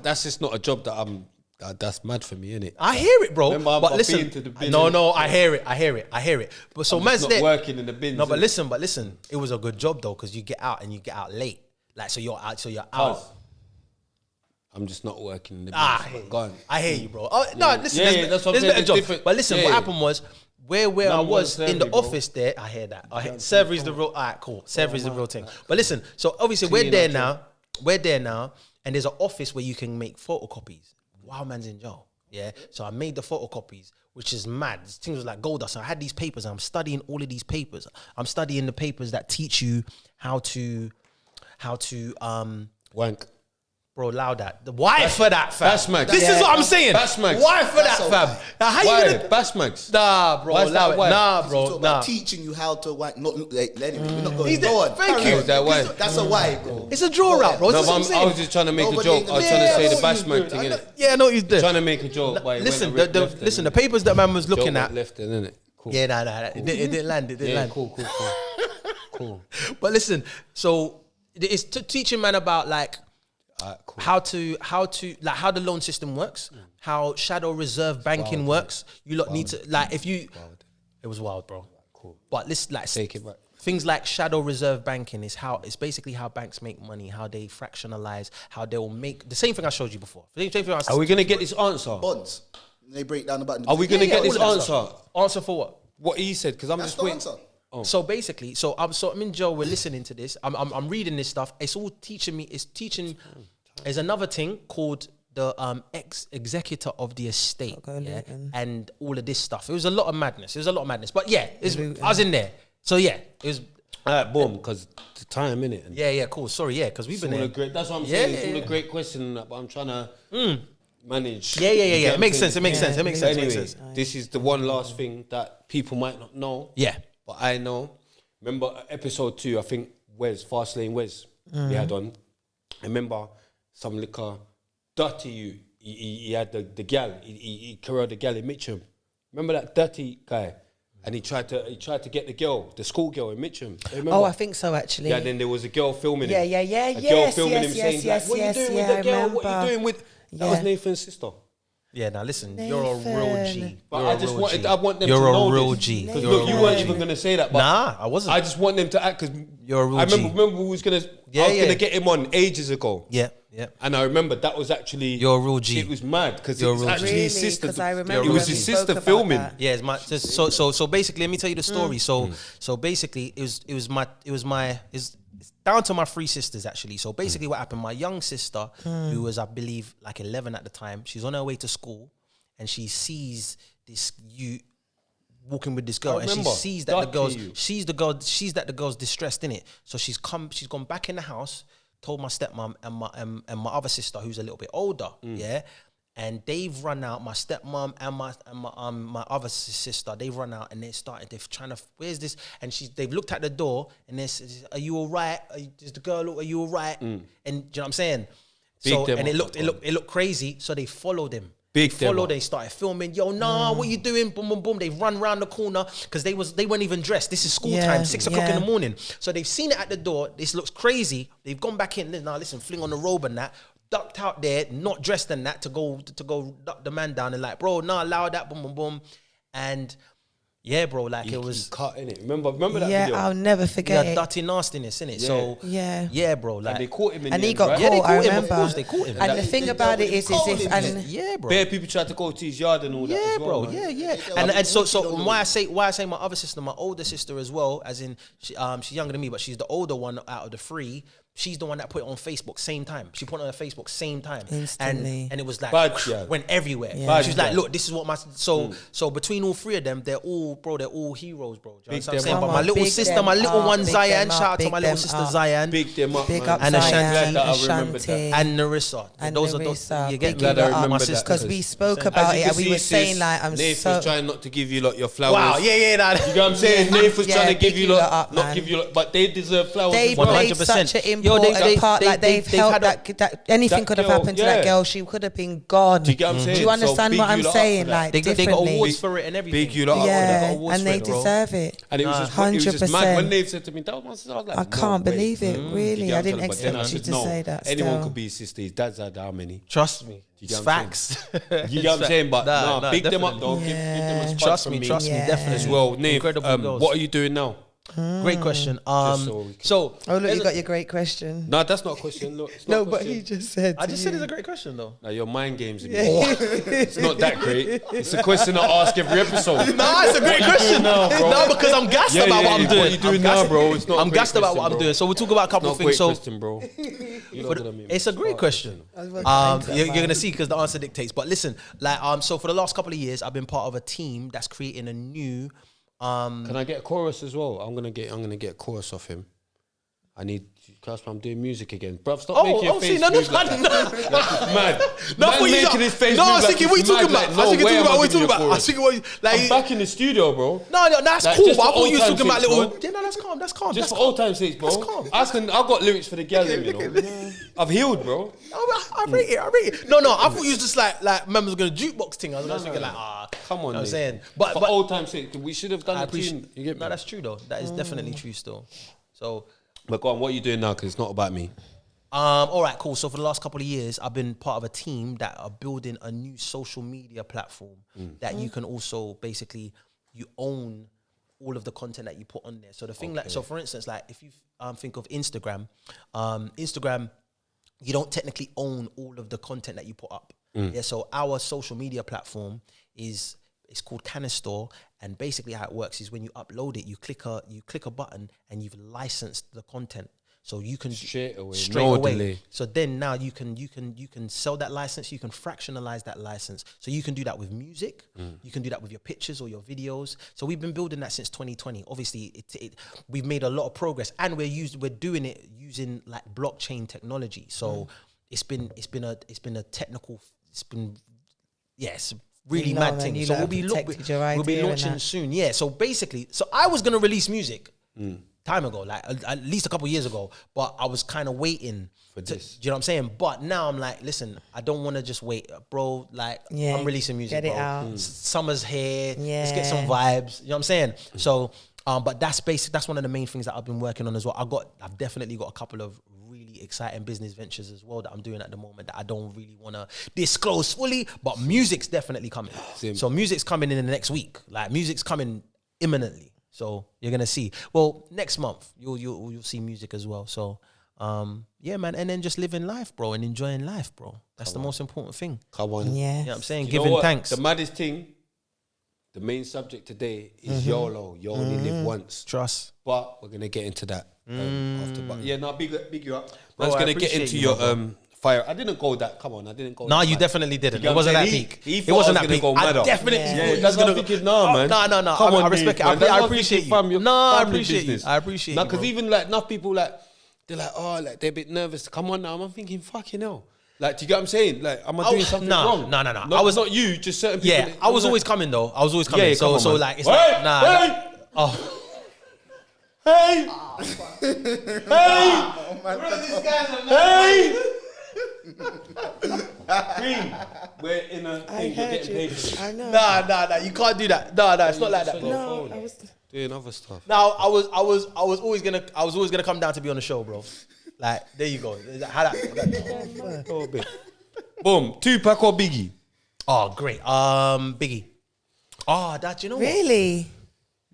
that's just not a job that I'm. That's mad for me, innit? I hear it, bro. Remember, but I've listen, been to the bin. no, I hear it. But so I'm man's just not there working in the bins. No, but innit? listen, it was a good job though because you get out and you get out late. Like so you're out. I'm just not working in the bins. Go on. I hear you, bro. Oh, no, listen, Yeah, that's what I'm there's saying, better there's jobs. different- But listen, yeah, what yeah. happened was where I Number was one, in the Servery, bro. office there. I hear that. Servery's the real. All right, cool. Servery's the real thing. But listen, so obviously we're there now. And there's an office where you can make photocopies. Wild man's in jail. Yeah. So I made the photocopies, which is mad. This thing was like gold dust. So I had these papers. And I'm studying all of these papers. I'm studying the papers that teach you how to Wank. bro, allow that. Why for that, fam? Bash mags. This is what I'm saying. Bash mags. Why for that, That's fam? Now, how Why? you gonna? Bash mags. Nah, bro. Why is Allow that it. why? Nah, Talk bro. about Nah. teaching you how to wank. Not anyway, we're not going. He's Go there. on. Thank Carry you. on. That why? That's a why, bro. It's a draw out, bro. No, This is what I'm but saying. I was just trying to make a Nobody joke. ain't I was gonna- trying to Yeah, say I the know bash you mag do. thing, I know- innit? Yeah, I know what he's doing. Trying to make a joke. But Listen, left the papers that man was looking Joke at. went left then, innit? Cool. Yeah, nah. It didn't land. It didn't Yeah, land. cool. But listen, so it's teaching man about like Alright, cool. how the loan system works, how shadow reserve banking works. You lot need to like if you. It was wild, bro. Cool. But listen, like Take it back. things like shadow reserve banking it's basically how banks make money, how they fractionalize, how they will make the same thing I showed you before. The same thing Are we gonna get this answer? Bonds. They break down about. Are we gonna get this all of that answer? stuff. Answer for what? What he said? Because I'm That's just the waiting. answer. So basically, I'm in jail. We're listening to this. I'm reading this stuff. It's all teaching me. It's teaching. There's another thing called the executor of the estate, yeah? And all of this stuff. It was a lot of madness. But yeah, I was in there. So yeah, it was. Alright, boom. Because the time, innit? And Yeah, cool. Sorry, yeah, because we've been all there. the great. That's what I'm Yeah, saying. yeah, It's all yeah. a great question, but I'm trying to manage. Yeah. You get It what makes I'm sense. saying? It makes sense. It makes sense. Anyway, Makes sense. this is the one last thing that people might not know. Yeah. But I know. Remember episode 2, I think Fast Lane Wes, we had on. I remember some liquor dirty you. He had the gal. He corralled the gal in Mitcham. Remember that dirty guy? and he tried to get the school girl in Mitcham. Remember? Oh, I think so actually. Yeah, then there was a girl filming him. Yeah. A girl filming him saying, yes, what are you doing with the girl? What are you doing with... That was Nathan's sister. Yeah, now listen, you're a real G. But I want them you're to know a real this. G. Because look, you weren't even going to say that. But nah, I wasn't. I just want them to act because you're a real G. remember we was going to... I was going to get him on ages ago. Yeah. And I remember that was actually... You're a real G. It was mad because it was actually his sister. Because I remember it was his sister filming. Yeah, it's my... So basically, let me tell you the story. So basically, it's down to my 3 sisters actually. So basically what happened, my young sister, who was I believe like 11 at the time, she's on her way to school and she sees this youth walking with this girl and she sees that the girl's distressed in it. So she's gone back in the house, told my stepmom and my other sister who's a little bit older, and they've run out. My stepmom and my other sister, they've run out and they're trying to, where's this? And they've looked at the door and they said, "Are you all right? Does the girl look? Are you all right?" And do you know what I'm saying? So and it looked crazy. So they followed him. They started filming. Yo, nah, what you doing? Boom, boom, boom. They run round the corner because they weren't even dressed. This is school time, 6 o'clock in the morning. So they've seen it at the door. This looks crazy. They've gone back in. Now listen, fling on the robe and that. Ducked out there, not dressed in that to go duck the man down and like, bro, nah, allow that, boom, boom, boom. And yeah, bro, like it was cut in it. Remember that yeah, video? I'll never forget it. Dirty nastiness, innit? Yeah. So yeah, bro, like and they caught him in and the he end, got right? caught. they caught I him, remember. of course they caught him. And the thing about it is Yeah, bro. Bare people tried to go to his yard and all that. Yeah, as well, bro. man. Yeah. And so why I say my other sister, my older sister as well, as in she's younger than me, but she's the older one out of the 3. She's the one that put it on Facebook same time. She put it on her Facebook same time. Instantly. And it was like Bad, yeah. went everywhere. Yeah. She's like, look, this is what my so between all 3 of them, they're all heroes, bro. Do you know what I'm them saying? up. But my little Big sister, them my little up, one big Zion, them shout out up, to my big little them sister up. Zion. Big them up, Big man. up And Zion, Glad that I remembered that. Ashanti. And Narissa. And Those are Narissa, those. You get big me? Glad I up. remember My that. sister. Because we spoke As about you it can and we see, were saying sis, like, I'm Nath so... was trying not to give you lot your flowers. Wow, yeah. You know what I'm saying? Nath was trying to give you lot, up, not man. give you lot, but they deserve flowers They as well. played 100%. such an Yo, important part. Like they've helped had that anything that could have girl, happened to that yeah. girl. She could have been gone. Do you get what I'm saying? Do you So understand big what I'm you lot up saying? for that. Like They got differently. awards for it and everything. Big you lot up for Yeah, that. awards and for they it, bro. deserve it. And it was just mad 100%. when Nath said to me, that was my sister. I was like, I can't no way. believe it. Really, You I get didn't what I'm saying? But then I expect you said, to no, say that. anyone still. could be his sister. His dad's had how many? Trust me. You It's get what I'm facts. You get what I'm saying? But Nah, nah, big them up definitely. though. Give them a spot Trust from me, me. Yeah. definitely. As well, Nath, Incredible girls. what are you doing now? Great question. so we can- So Oh look, you got your great question. No, that's not a question. Look, it's not No, a but question. he just said. I to just you. said it's a great question though. Now your mind games again. It's not that great. It's a question I ask every episode. No, it's a great question. now, bro? No, because I'm gassed about what I'm doing. What you doing now, bro? It's not. I'm gassed about what I'm doing. So we'll talk about a couple Not of a things. great So question, bro. You know what I mean? it's a great question. You're gonna see because the answer dictates. But listen, like so for the last couple of years, I've been part of a team that's creating a new. Can I get a chorus as well? I'm gonna get a chorus off him. I need Casper. I'm doing music again, bruv. Stop making your face move like that. That's mad. No, Man making his face no, I move was like thinking, it's what you talking mad, about? like, I was thinking, no way am I what you giving talking you a about? I was chorus. thinking, what you I'm like. back in the studio, bro. No, that's Like, cool. just But I for thought you was old talking about time's sake, little. bro. Yeah, no, that's calm. That's calm. Just That's for old calm. time's sake, bro. That's calm. I've got lyrics for the girl, you know. I've healed, bro. I rate it. No, I thought you was just like members gonna jukebox thing. I was thinking like, Come on, you know what I'm mate. saying, But but for old time's sake, we should have I done a appreciate. tune. You get me? No, that's true though. That is definitely true still. So. But go on, what are you doing now? Because it's not about me. All right, cool. So for the last couple of years, I've been part of a team that are building a new social media platform that you can also basically you own all of the content that you put on there. So the thing like, so for instance, like if you think of Instagram, Instagram, you don't technically own all of the content that you put up. Yeah. So our social media platform is. It's called Canistore, and basically how it works is when you upload it, you click a button, and you've licensed the content, so you can Straight away, straight no away. delay. So then now you can sell that license, you can fractionalize that license. So you can do that with music, you can do that with your pictures or your videos. So we've been building that since 2020. Obviously, we've made a lot of progress, and we're doing it using like blockchain technology. So it's been a technical. Yes. Really You know, mad man, thing. you So lot we'll be protected your launching idea and that. soon. Yeah. So basically, I was gonna release music time ago, like at least a couple years ago. But I was kind of waiting For this. Do you know what I'm saying? But now I'm like, listen, I don't want to just wait, bro. Like, Yeah, I'm releasing music, get it bro. out. Summer's here. Yeah. Let's get some vibes. You know what I'm saying? So, but that's basic. That's one of the main things that I've been working on as well. I've definitely got a couple of really exciting business ventures as well that I'm doing at the moment that I don't really want to disclose fully. But music's definitely coming. Same. So music's coming in the next week. Like, music's coming imminently. So you're gonna see. Well, next month you'll see music as well. So. Yeah, man, and then just living life, bro, and enjoying life, bro. That's the most important thing. Come on. Yeah. You know what I'm saying? You know Giving what? thanks. The maddest thing, the main subject today is YOLO. You only live once. Trust. But we're going to get into that after. But yeah, no, big you up. Bro, I was I going to get appreciate into you, your bro. fire. I didn't go that. Come on, I didn't go No, that you mad. definitely didn't. You get It wasn't what I'm that saying? peak. He It thought wasn't I that was peak. gonna go I madder. definitely. Yeah, that's what I'm thinking. Nah, man. No. Come on, I respect dude, it. man. That's I what I'm appreciate thinking, you. fam. Your No, I family appreciate you. business. I appreciate No, you. because even like enough people like they're like, oh, like they're a bit nervous to come on now. I'm thinking, fucking hell. Like, do you get what I'm saying? Like, am I doing something wrong? No. I was not you, just certain people. Yeah, that- I was always coming though. I was always coming. Yeah, come on, so man. like, it's Hey, like, nah. hey! Oh. Hey! Hey! Hey! Green, we're in a thing. You're getting paid for this. I know. Nah. You can't do that. Nah. It's not like that, bro. No, I was. Doing other stuff. Now I was always gonna come down to be on the show, bro. Like, there you go. How that? Oh, bit. Boom. Tupac or Biggie? Oh, great. Biggie. Oh, that, you know what? Yeah, Really?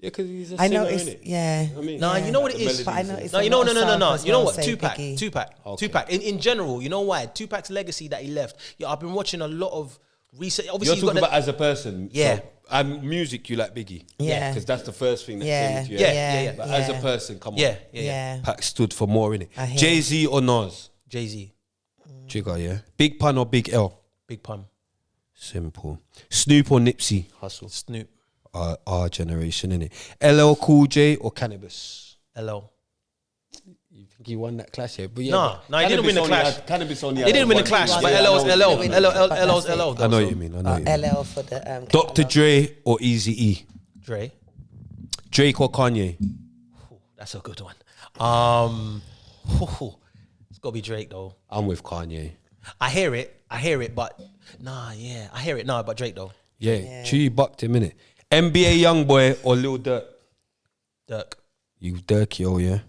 because he's a I singer, know it's innit? yeah. I mean, Nah, yeah. you know what it The is? But I know melodies it's No, a you know, lot of no. South as You know well, what? say Tupac. Biggie. Tupac. In general, you know why? Tupac's legacy that he left. Yeah, I've been watching a lot of recent. Obviously, You're he's got talking the- about as a person. Yeah. So, and music, you like Biggie. Yeah. Because that's the first thing that Yeah. came into your Yeah, head. yeah. But as a person, come on. yeah. Yeah. Pac stood for more, innit? I hear. Jay-Z or Nas? Jay-Z, Jigga, yeah. Big Pun or Big L? Big Pun, Simple. Snoop or Nipsey? Hustle. Snoop, Our generation, innit? LL Cool J or Cannabis? LL. You think he won that clash, yeah? But yeah, Nah, but he didn't win the Cannabis only clash. had- Cannabis only They had didn't win the one. clash, Yeah, but I LL's know. LL. But LL's that's it. LL. I know what you mean. I know what you mean. LL for the Dr. catalog. Dre or Eazy-E? Dre. Drake or Kanye? Ooh, that's a good one. It's got to be Drake though. I'm with Kanye. I hear it, but I hear it. No, but Drake though. Yeah, Chewy bucked him, innit? NBA Youngboy or Lil Durk? Dirk. You Dirk, yo, yeah?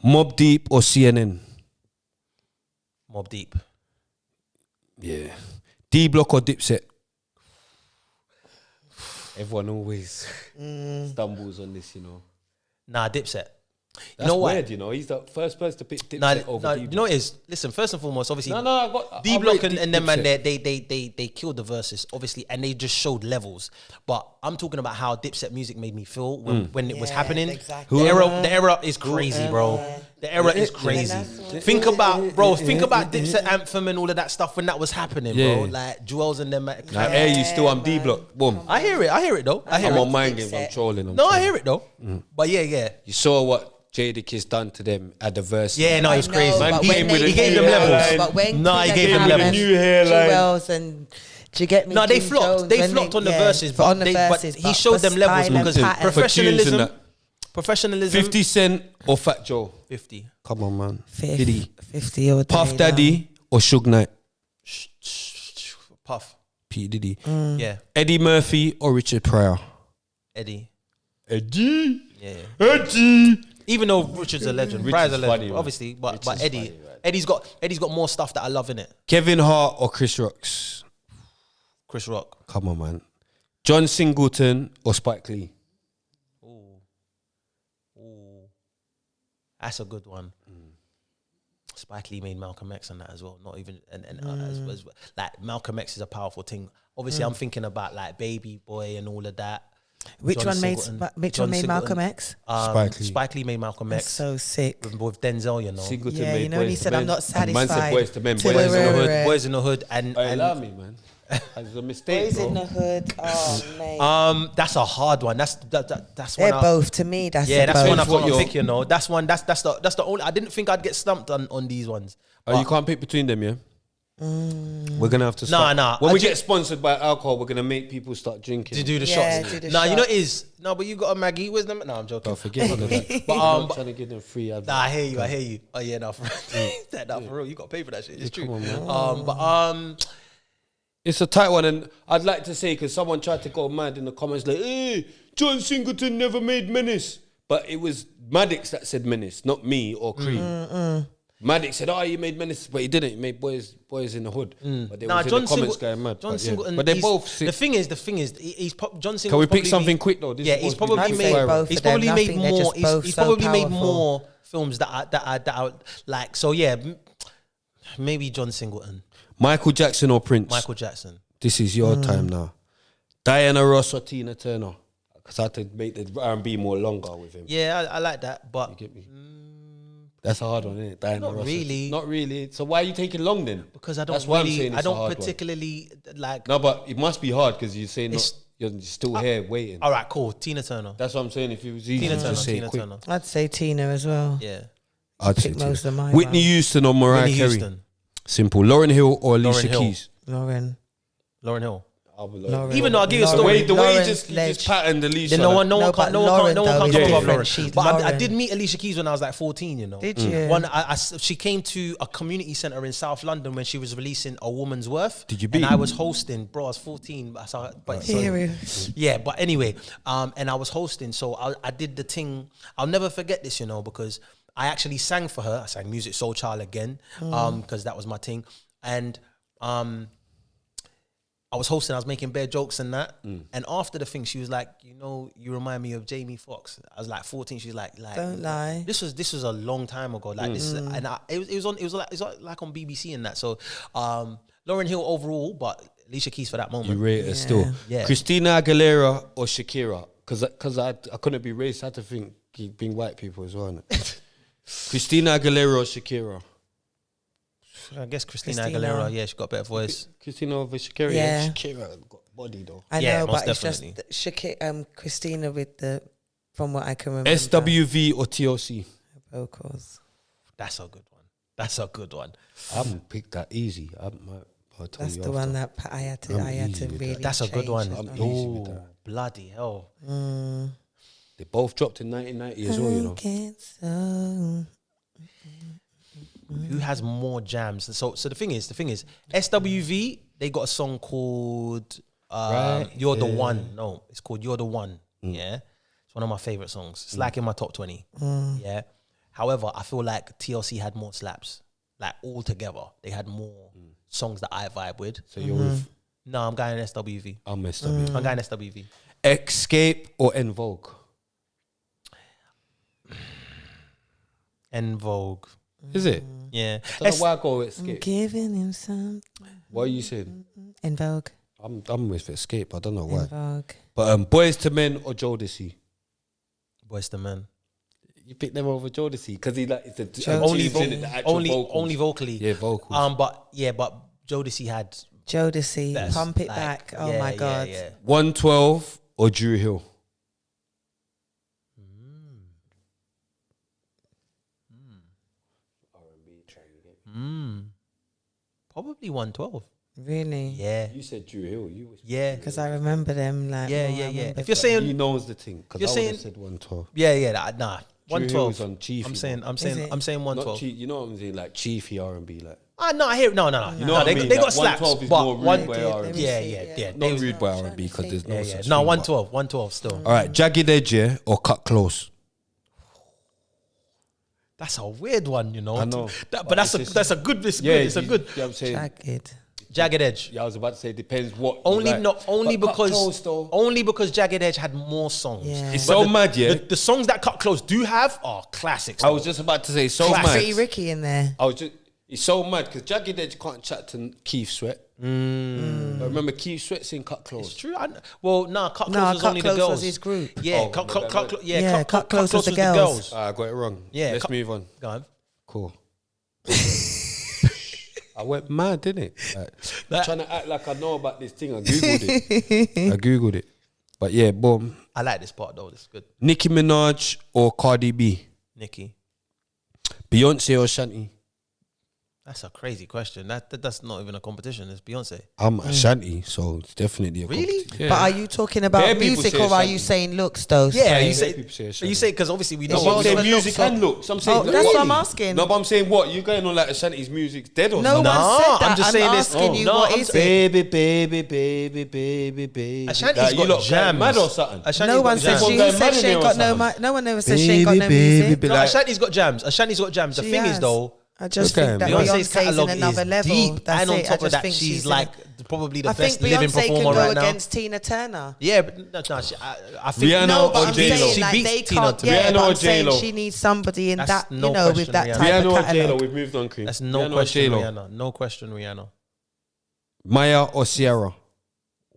Mobb Deep or CNN? Mobb Deep. Yeah. D-Block or Dipset? Everyone always stumbles on this, you know. Nah, Dipset. That's know what? weird, you know. He's the first person to pick Dipset Nah, over you D-Block. know what it is? Listen, first and foremost, obviously, No, I got D Block I rate and them man, Dipset. they killed the verses, obviously, and they just showed levels. But I'm talking about how Dipset music made me feel when it was Yeah, happening. exactly. The era is crazy, bro. The era is crazy. Think about Dipset Anthem and all of that stuff when that was happening, bro. Yeah. Like Jewels and them. Now, air you still, I'm D-Block. Boom. I hear it though. I hear I'm it. on mind games, I'm Dipset. trolling. No, I hear it though. But yeah. You saw what Jadakiss done to them at the verse. Yeah, no, it's I crazy. know, Man, but he when came they with a he gave them new levels. hairline. But when Nah, he King gave them Diamond, levels. New hairline. Jewels and do you get me? No, they King flopped. Jones, They when flopped on the yeah, verses, but on the but verses, he but showed for them levels style and because pattern. For tunes and professionalism. that. Professionalism. 50 Cent or Fat Joe? 50. Come on, man. 50 or Puff Daddy or Suge Knight? Puff. P. Diddy. Yeah. Eddie Murphy or Richard Pryor? Eddie. Eddie. Yeah. Eddie. Even though Richard's a legend, Richard's Pryor's a legend, funny, man. obviously, but Richard's Eddie, funny, right. Eddie's got more stuff that I love in it. Kevin Hart or Chris Rocks? Chris Rock. Come on, man. John Singleton or Spike Lee? Ooh, that's a good one. Spike Lee made Malcolm X and that as well. Not even as like Malcolm X is a powerful thing. Obviously, I'm thinking about like Baby Boy and all of that. Which John one made Singleton. which John one made Singleton. Malcolm X? Spike Lee. Spike Lee made Malcolm That's X so sick. with Denzel, you know. Singleton Yeah, made you know when he Boys to said, "I'm Men. not And man said satisfied." Boys to Men. To Boys the in the Right, Hood. right. Boys in the Hood and Hey, allow me, man. That's a mistake, Boys in bro. the Hood. Oh, mate. that's a hard one. That's They're one. both to me. That's Yeah, the that's one I both. what can't you're- pick. You know, that's one. That's the only. I didn't think I'd get stumped on these ones. Oh, you can't pick between them, yeah? We're gonna have to start. Nah. When we get sponsored by alcohol, we're gonna make people start drinking. To do the Yeah, shots. do the Nah, you know shots. it is. No, but you got a Maggie. Where's them? No, I'm joking. Don't forget all of that. But, I'm trying to give them free. Nah, I hear you. Oh yeah, no, for real. You got to pay for that shit. It's true. come on, man. But It's a tight one, and I'd like to say because someone tried to go mad in the comments like, "Hey, John Singleton never made Menace," but it was Maddox that said Menace, not me or Cream. Maddox said, "Oh, you made Menace," but he didn't. He made Boys in the Hood. But they was in the comments going mad. John but, Singleton. but they're he's- both sick. The thing is, he's John Singleton. Can we pick something quick though? This Yeah, is he's supposed to probably be say made. both He's of them. probably I made think they're more. just both He's so probably made powerful. more films that are like. So yeah, maybe John Singleton, Michael Jackson or Prince. Michael Jackson. This is your time now. Diana Ross or Tina Turner? Because I had to make the R&B more longer with him. Yeah, I like that, but You get me? That's a hard one, isn't it? Diana Not Ross. really. Not really. So why are you taking long then? because I That's don't why I'm really, saying I it's a don't hard one. particularly like. No, but it must be hard because you say not. It's- You're still here waiting. All right, cool. Tina Turner. That's what I'm saying. If it was easy Tina to Turner. say Tina quick, Turner. I'd say Tina as well. Yeah. I'd say Pick Tina. most of my Whitney ones. Houston or Mariah Whitney Carey. Houston. Simple. Lauren Hill or Alicia Hill. Keys. Lauren. Lauren Hill. Lauren. Even though I'll give you a The story. way you Lauren just Ledge. patterned Alicia. Then no one No, can't but Lauren, come though, above is Lauren. different. She's But I Lauren. did meet Alicia Keys when I was like 14. You know. Did you? She came to a community center in South London when she was releasing A Woman's Worth. Did you And beat? I was hosting. Bro, I was 14. But I saw, but yeah, but anyway, and I was hosting, so I did the thing. I'll never forget this, you know, because I actually sang for her. I sang Music Soul Child again, because that was my thing, and I was hosting. I was making bare jokes and that, and after the thing, she was like, "You know, you remind me of Jamie Foxx." I was like 14. She's like, Don't lie. This was a long time ago. Like this, is, and it was like on BBC and that. So, Lauren Hill overall, but Alicia Keys for that moment. You rate her still. Yeah. Christina Aguilera or Shakira? Because I couldn't be racist. I had to think being white people as well. innit? Christina Aguilera or Shakira? I guess Christina Christina. Aguilera. Yeah, she got a better voice. Christina over Shakira? Yeah. Shakira got body though. I Yeah, know, most but it's definitely. just Christina with the, from what I can remember, SWV or TLC? vocals. That's a good one. That's a good one. I haven't picked that easy. I'll tell That's you the after. one that I had to I'm easy with really. that. That's a good change one. it I'm on. easy with Oh, that. bloody hell. They both dropped in 1990 as well, you know. So Who has more jams? So the thing is, SWV, they got a song called You're the One. No, it's called You're the One. Yeah. It's one of my favorite songs. It's like in my top 20. Yeah. However, I feel like TLC had more slaps. Like all together, they had more songs that I vibe with. So you're with No, I'm going SWV. I'm SWV. I'm going SWV. Escape or En Vogue? En Vogue. Is it? Yeah. I don't know why I go with Escape. giving him some What are you saying? in Vogue. I'm with Escape. I don't know why. In Vogue. But Boys to Men or Jodeci? Boys to Men. You pick them over Jodeci because he like it's the Jodeci. Only vocally. Yeah, vocals. But Jodeci had Jodeci, best, Pump It like, Back. Oh yeah, my yeah, God. yeah. 112 or Drew Hill? Probably 112. Really? Yeah. You said Drew Hill. You was Yeah. Because I remember them like. Yeah, more, yeah, I yeah. remember If you're them. saying he knows the thing because You're I would have saying- said 112. nah. Drew Hill 112. is on Chiefy. I'm saying it? I'm saying Not 112. cheap. You know what I'm saying? Like Chiefy R&B. Like No, I hear it. No. You know what I they, mean? they Like, got slaps, 112 is but more rude one, by did, R&B. let me yeah, see, yeah, yeah. yeah. Not They was- rude by R&B because there's no yeah, such yeah. thing. No, but- 112 still. All right, Jagged Edge, yeah, or Cut Close? That's a weird one, you know. I know. But But that's it's just- a good. It's Yeah, good. It's a good You know what I'm saying? Jagged. Jagged Edge. Yeah, I was about to say it depends what. you Only like. not only But Cut because Close, though. only because Jagged Edge had more songs. Yeah. It's But so the- mad, yeah. The songs that Cut Close do have are classics. I was just about to say so Classic. Pretty mad. Ricky in there. It's so mad because Jagged Edge can't chat to Keith Sweat. But remember Keith Sweat saying Cut Close. It's true. Cut Close No, was Cut only Close the girls. was his group. Yeah, Oh, Cut my bad. Close. Yeah, Cut Close was the girls. I got it wrong. Yeah, Let's move on. Go on. Cool. I went mad, didn't it? Like, trying to act like I know about this thing. I googled it. But yeah, boom. I like this part though. It's good. Nicki Minaj or Cardi B? Nicki. Beyonce or Shanti? That's a crazy question. That's not even a competition. It's Beyonce. I'm Ashanti, so it's definitely a Really? competition. But are you talking about Bare people music say or are Ashanti. you saying looks though? Yeah, Hey, you say people say Ashanti. you say because obviously we know. No, but I'm we saying know- music and looks. I'm saying that's what I'm asking. No, but I'm saying what? You going on like Ashanti's music's dead or No something? one said that. I'm just saying this. asking you No, what I'm is it? Baby, baby, baby, baby, baby. Ashanti's Like, you got lot going jams. mad or something? Ashanti's No got one said jams. she Going said mad she in ain't there got or no. something? No one ever said she ain't got no Baby, music. baby, No, like- Ashanti's got jams. Ashanti's got jams. The She thing is has. though, I just Okay, think that man. Beyonce's Beyonce's in catalog another is level. deep, That's and on it. I top of just that, think she's in like a- probably the I think best living Beyonce can performer go right now. against Tina Turner. Yeah, but I think Rihanna No, but or I'm J-Lo? saying She like beats they Tina can't. to me. Yeah, Rihanna but or I'm saying J-Lo? she needs somebody in That's that, no you know, with question, that Rihanna. type Rihanna of or J-Lo? catalog. We've moved on, Cream. that's no Rihanna or question, J-Lo? Rihanna. No question, Rihanna. Maya or Sierra?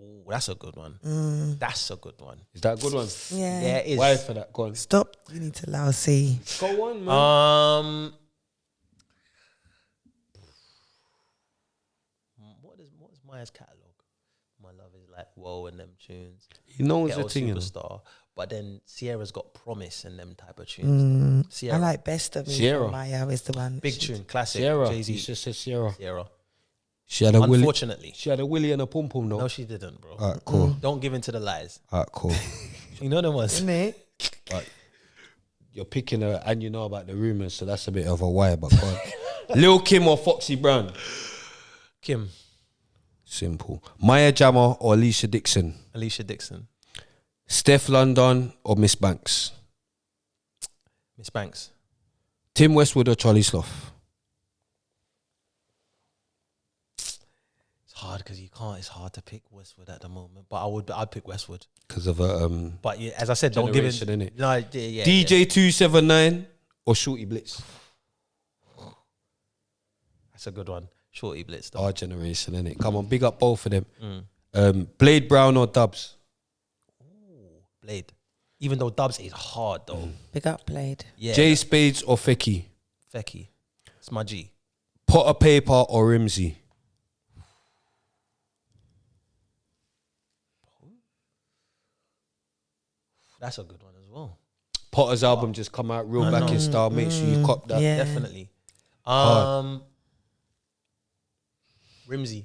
Ooh, that's a good one. That's a good one. Is that a good one? Yeah. Yeah, it is. Why for that? Go on. Stop. You need to allow C. Go on, man. What is Maya's catalog? My love is like whoa and them tunes. You know it's Ghetto a thing, you know. Superstar. But then Sierra's got Promise and them type of tunes. Sierra, I like Best of Me. Sierra. From Maya is the one. big tune, classic. Sierra. Jay-Z. You just said Sierra. Sierra. She had a willy. Unfortunately, She had a willy and a pum pum though. no, she didn't, bro. Alright, cool. Don't give in to the lies. Alright, cool. You know them ones. Isn't it? Alright. You're picking her, and you know about the rumors, so that's a bit of a wire. But go on. Lil Kim or Foxy Brown? Kim, Simple. Maya Jama or Alicia Dixon? Alicia Dixon, Steph London or Miss Banks? Miss Banks. Tim Westwood or Charlie Sloth? It's hard because you can't. It's hard to pick Westwood at the moment, but I'd pick Westwood. Because of But yeah, as I said, don't give Generation, in. innit? No, yeah. DJ 279 or Shorty Blitz? That's a good one. Shorty Blitz. Though. Our generation, innit? Come on, big up both of them. Blade Brown or Dubs? Blade. Even though Dubs is hard though. Big up played. Yeah. Jay Spades or Fecky? Fecky. It's my G. Potter Paper or Rimsey? That's a good one as well. Potter's album just come out real back in style. Make sure you cop that. Yeah. Definitely. Hard. Rimsey.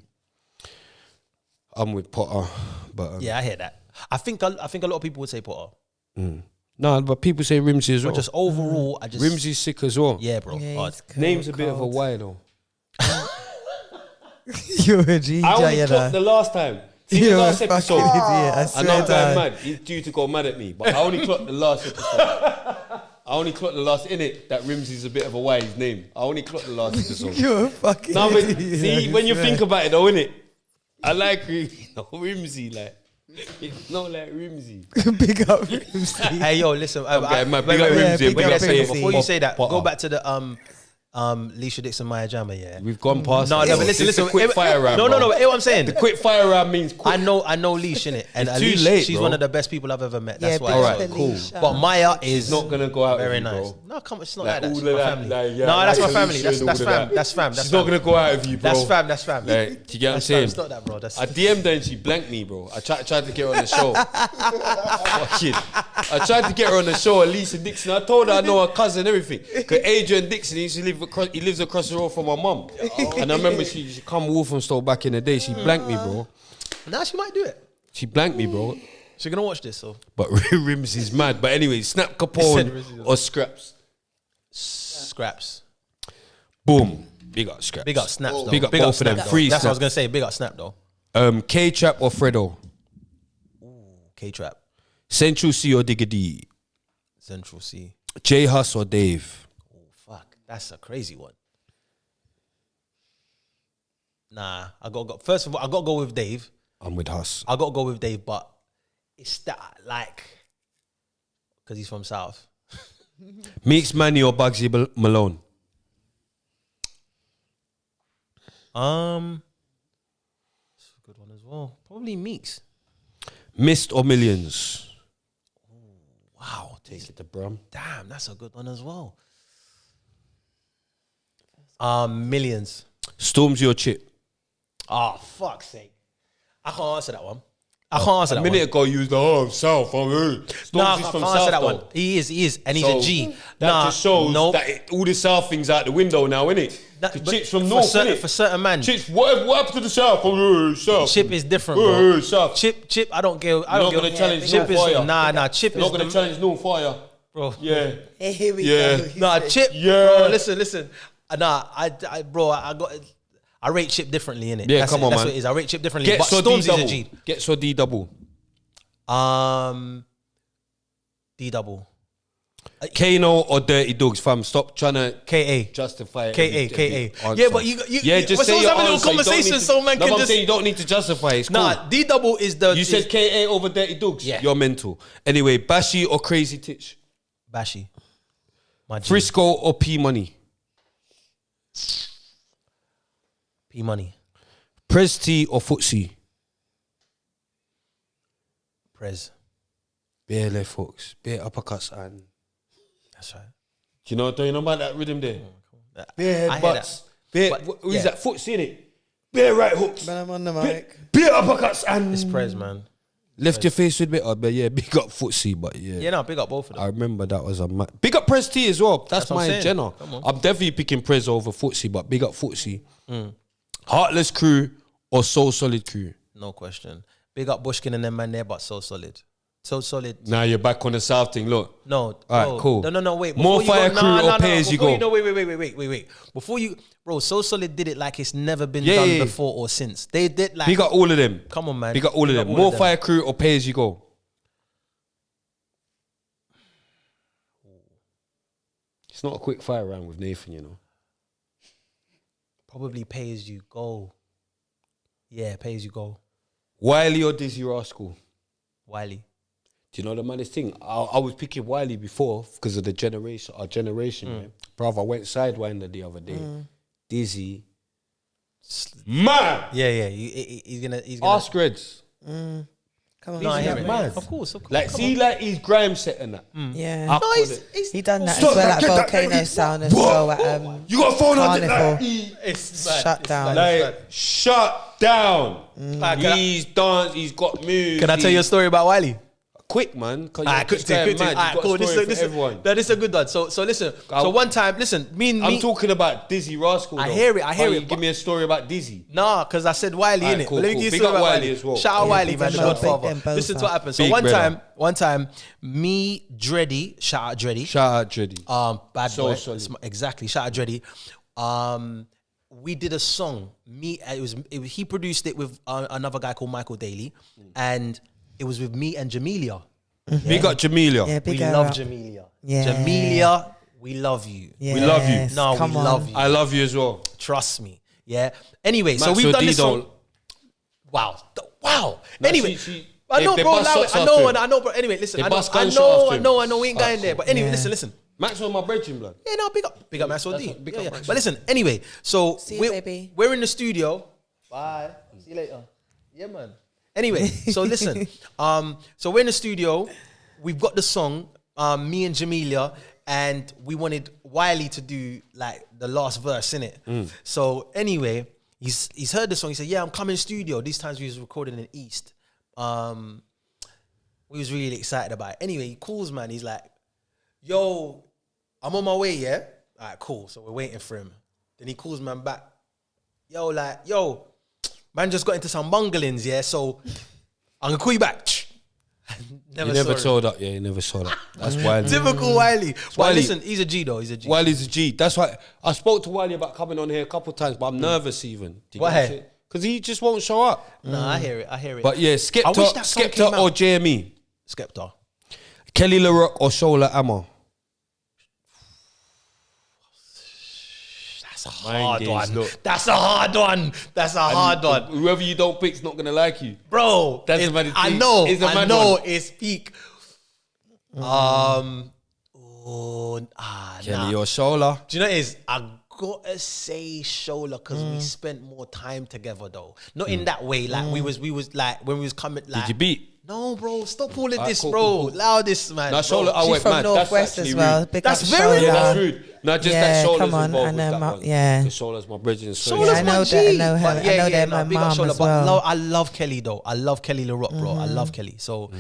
I'm with Potter, but Yeah, I hear that. I think a lot of people would say Potter. no, but people say Rimsey as well. But just overall, I just Rimsey's sick as well. Yeah, bro. Yeah, hard. he's cold, Name's a bit of a cold. why though. You're a DJ, I only you clocked know. the last time. See the You're a last fucking episode. idiot, I I know swear I'm going down. mad. He's due to go mad at me, but I only clocked the last episode. I only clocked the last in it. That Rimsey's a bit of a why his name. I only clocked the last episode. You're a fucking No, but idiot, see, I when you swear. think about it though, innit? I like Rimsey, like. It's not like Rimsey. Big up Rimsey. Hey yo, listen. Okay, man, wait, big up wait, Rimsey, big big up up Rimsey. Rimsey. before you say that, Potter. go back to the Alicia Dixon, Maya Jama. Yeah. We've gone past. No, it. no, but listen, This is listen. a quick fire round. No, bro. hear what I'm saying. The quick fire round means quick. I know Leash in it, and It's too Leash, late, she's bro. one of the best people I've ever met. That's Yeah, why. big Alright, up cool. Alicia. But Maya is It's not gonna go out very with you, nice. bro. No, come on, it's not Like like that. all It's of my that, family. like, yeah, No, that's my like family. Alicia That's and all of fam. that. That's fam. She's not gonna go out with you, bro. That's fam. That's fam. Like, do you get what I'm That's fam. saying? It's not that, bro. That's I DM'd her and she blanked me, bro. I tried to get her on the show. Fucking. I tried to get her on the show, Lisa Dixon. I told her I know her cousin and everything. Because Adrian Dixon, he lives across the road from my mum. And I remember she come Wolfenstone back in the day. She blanked me, bro. Now she might do it. She blanked me, bro. She's gonna watch this, so But Rimsey's mad. But anyway, Snap Said Capone Rimsey. or Scraps. scraps. Boom. Big up Scraps. Big up Snaps though. Big up both of them. Snap, though. Free That's what I was Snap. gonna say. Big up Snap though. K-Trap or Fredo. K Trap, Central C or Digga D. Central C. J Hus or Dave. Oh fuck, that's a crazy one. Nah, I got go. First of all, I got to go with Dave. I'm with Hus. I got to go with Dave, but it's that like because he's from South. Meeks Manny or Bugsy Malone. It's a good one as well. Probably Meeks. Mist or Millions. Wow, Take it to Brum. damn, that's a good one as well. Millions. Stormzy or Chip. Oh, fuck's sake. I can't answer that one. I can't answer that A minute one. ago, you was like, South. No, I can't answer that one. He is, and he's a G. That just shows that all the South things out the window now, innit? But Chips from North, innit? for certain man, Chips, what happened to the South? South. Chip is different, bro. South. Chip, I don't give. You're not gonna challenge Chip no is fire. nah. Chip You're is not gonna challenge no fire, bro. Yeah. Here we Yeah. go. Nah, Chip. Yeah. Bro, listen. Nah, I rate Chip differently, innit? Yeah, come on, that's man. what it is. I rate Chip differently. Get But so Stormzy D is a double. G. Get so D double. D double. Kano or Dirty Dogs, fam. Stop trying to K.A. justify it. K.A. Answer. Yeah, but you just we're say supposed your to have a little answer. You don't need conversation to- so man No, can but I'm just. saying you don't need to justify it. It's cool. Nah, D double is the. You said K.A. over Dirty Dogs? Yeah. You're mental. Anyway, Bashi or Crazy Titch? Bashi. My G. Frisco or P Money? P Money. Prez T or Footsie? Prez. Bare left hooks, bare uppercuts, and That's right. do you know about that rhythm there? I Bare hear headbutts, bare. But, Who's yeah. that? Footsie in it. Bare right hooks, But I'm on the mic. bare uppercuts, and It's Prez, man. left your face with better. But yeah, big up Footsie, but yeah. Yeah, no, big up both of them. I remember that was a big up Prez T as well. That's what I'm my saying. agenda. Come on. I'm definitely picking Prez over Footsie, but big up Footsie. Heartless Crew or Soul Solid Crew? No question. Big up Bushkin and them man there, but so solid. So solid. Now you're back on the South thing. Look, No. Alright, cool. No, wait. More Before you Fire go- Crew or Pay As You Before Go? Wait. Before you, bro, So Solid did it like it's never been Yeah, done yeah. before or since. They did like. big up all of them. Come on, man. Big up all of them. More Fire Crew or Pay As You Go? It's not a quick fire round with Nathan, you know. Probably Pay As You Go. Yeah, Pay As You Go. Wiley or Dizzy Rascal? Wiley. Do you know the maddest thing? I was picking Wiley before because of the generation, our generation. Yeah? Bruv, I went Sidewinder the other day. Dizzy. Man! Yeah. He's gonna. Ask Reds. Come on, No, I hear it. man. Of course. Like, Come see, like, he's grime set and that. Yeah. I on. No, put it. He done that Stop as well that, at get that, Volcano get Sound as well at You got a phone on Carnival. It's mad. Shut down. Like, shut down. Can I- He's danced, he's got moves. Can I tell you a story about Wiley? Quick, man. Alright, good thing. Alright, cool. This is everyone. that is a good one. So listen. So one time, listen. I'm talking about Dizzy Rascal. I though. hear it, I hear Can't it, you but- give me a story about Dizzy. Nah, because I said Wiley Alright, in it. cool, Let me cool. give you Big a story up about Wiley as well. Shout out Yeah, Wiley, big man, the them both, big Godfather. them both Listen to up. what happened. So Big one brother. time, me, Dreddy, shout out Dreddy. Shout out Dreddy. Bad So boy. solid. Exactly. Shout out Dreddy. We did a song. He produced it with another guy called Michael Daly, and it was with me and Jamelia. Big up Jamelia. Yeah, We big her love up. Jamelia. Yeah. Jamelia, we love you. We love you. Yes, No, come we on. love you. I love you as well. Trust me. Yeah. Anyway, so Max we've or done D this song. don't- Wow. No, Anyway. she- I know, they bro. bust allow shots it. after him. I know, bro. Anyway, listen. They I bust know, gunshots after him. We ain't going there. But anyway, listen. Max was my brethren, blood. Yeah, no, big up Maxwell D. Big Yeah, up yeah. Maxwell. But listen, anyway, so See you, baby. we're in the studio. Bye. See you later. Yeah, man. Anyway, so listen. So we're in the studio. We've got the song, me and Jamelia, and we wanted Wiley to do like the last verse in it. So anyway, he's heard the song. He said, "Yeah, I'm coming studio." These times we was recording in East. We was really excited about it. Anyway, he calls, man. He's like, "Yo, I'm on my way, yeah?" All right, cool. So we're waiting for him. Then he calls man back. Yo, man just got into some bunglings, yeah? So I'm going to call you back. You never told that. Yeah, you never saw that. That's Wiley. Typical Wiley. But Wiley. listen, he's a G though. He's a G. Wiley's a G. That's why I spoke to Wiley about coming on here a couple of times, but I'm nervous even. Why? Because he just won't show up. Nah, I hear it. But yeah, I wish Skepta, that song came Skepta or out. JME? Skepta. Kelly LaRock or Shola Amma? That's a Mind hard games, one. look. That's a hard one. That's a hard one. Whoever you don't pick's not gonna like you. Bro, That's it- a mad I thing. know. It's a I mad know one. it's peak. Kelly Nah. or Shola? Do you know what it is? I gotta say Shola because we spent more time together though. Not in that way. Like we was like when we was coming. Like, Did you beat? No, bro. Stop all of this, cool, bro. cool, cool. Allow this, man. Now bro. Shola, I She's went from mad. Northwest That's as actually well. rude. Big That's up very Yeah, Shola. that's rude. Not just Yeah, that Shola's come on, involved I with know that Ma- one. yeah. Because Shola's my brethren. So Yeah, I know that. I know her. But I know they're my big up mum Shola, as but well. I love Kelly though. I love Kelly LaRock, bro. I love Kelly. So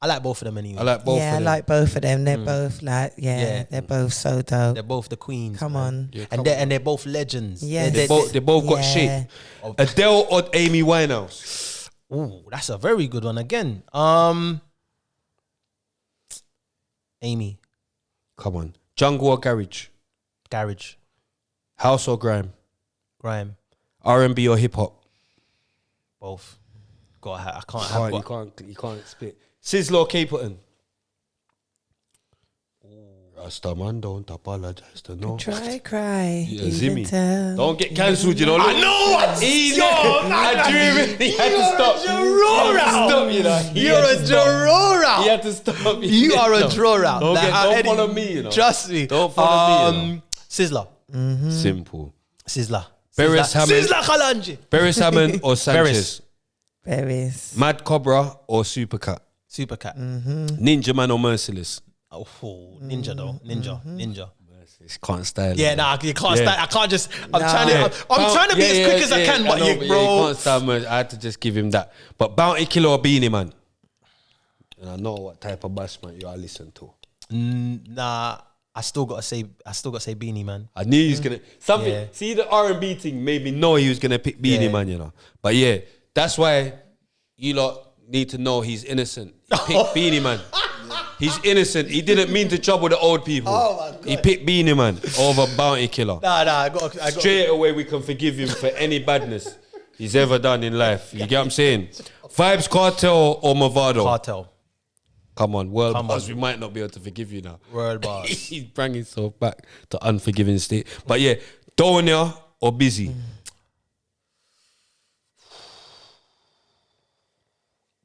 I like both of them anyway. I like both Yeah, of I them. like both of them. They're both like, Yeah. they're both so dope. They're both the queens. Come man. on. Yeah, And they're both legends. Yeah, They both got shape. Adele or Amy Winehouse? Ooh, that's a very good one again. Amy, Come on. Jungle or garage? Garage, House or grime? Grime, R&B or hip hop? both. I can't have You one. can't split. Sizzler or Capleton? Rasta man, don't apologize to no. Try cry. Yeah, even Zimmy. tell. Don't get cancelled, you know. I know what. Easy. I dream it. He had to stop. Stop, you know. He You're had a to stop. drawer. He had to stop. You are a drawer. Don't, don't follow me, you know. Trust me. Don't follow me, you know. Sizzler. Simple. Sizzler. Beres Hammond. Sizzler Kalanji. Beres Hammond or Sanchez? Beres. Mad Cobra or Supercat? Supercat. Ninja Man or Merciless? Oh, ninja though. Ninja. Merciless. Can't style Yeah, it. nah, you can't Yeah. style. I can't just. I'm Nah. trying to. I'm trying to be as quick as I can, but know, you, bro. you can't style Merc. I had to just give him that. But Bounty Killer or Beanie Man? And I know what type of bass man you are listening to. Nah, I still gotta say Beanie Man. I knew he was gonna something. Yeah. See, the R&B thing made me know he was gonna pick Beanie Yeah. Man, you know. But yeah, that's why you lot need to know he's innocent. He picked Beanie Man. He's innocent. He didn't mean to trouble the old people. Oh my God. He picked Beanie Man over Bounty Killer. Nah, I got. Straight away, we can forgive him for any badness he's ever done in life. You get what I'm saying? Vibes Cartel or Movado? Cartel. Come on, world Come boss. on. We might not be able to forgive you now. World boss. He's bringing himself back to unforgiving state. But yeah, Donia or Busy?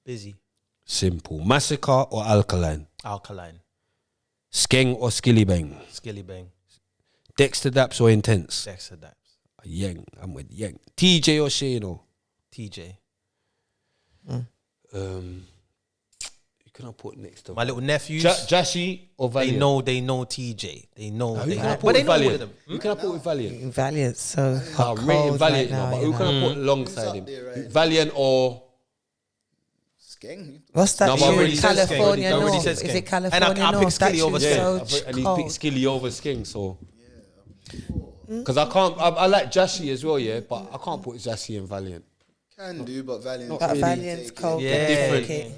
Busy. Simple. Massacre or Alkaline? Alkaline. Skeng or Skilly Bang? Skilly Bang. Dexter Daps or Intense? Dexter Daps. Yang. I'm with Yang. TJ or Shano? TJ. You cannot put next to My little nephews. Jashi or they Valiant? know TJ. They know. Who They can I know. put But they with know all of Valiant? them. Who can I put with Valiant? Valiant, so I'm rating cold Valiant right now, now, but you who know. can I put alongside Who's him? up there right now? Valiant or Skeng. What's that No, but I already tune? said Skeng. California I already North. said Is Skeng. it California And I picked North? Skilly over tune's Skeng. so and he cold. picked Skilly over Skeng, so because I can't. I like Jashi as well, yeah, but I can't put Jashi and Valiant. Can do, but Valiant. But Valiant's cold. Yeah. Different. Okay.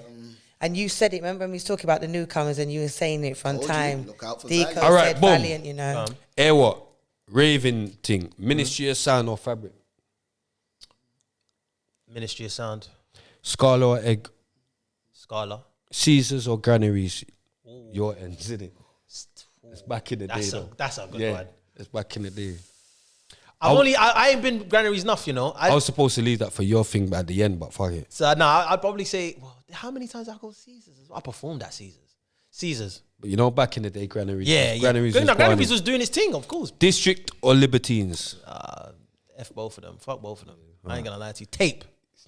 And you said it. Remember, we was talking about the newcomers, and you were saying it from Told you, time. look out for Deco Valiant. All right, said boom. Valiant, you know. Air what? Raven thing. Ministry of Sound or Fabric? Ministry of Sound. Scala or Egg? Scala. Caesars or Granaries? Your end, isn't it? It's back in the day, though. That's a good Yeah, one. it's back in the day. I ain't been Granaries enough, you know. I was supposed to leave that for your thing at the end, but fuck it. So nah, I'd probably say, well, how many times I go Caesars? I performed at Caesars. But you know, back in the day, Granaries. Yeah, Granaries yeah. was Granaries grinding. was doing his thing, of course. District or Libertines? F both of them. Fuck both of them. I ain't gonna lie to you. Tape.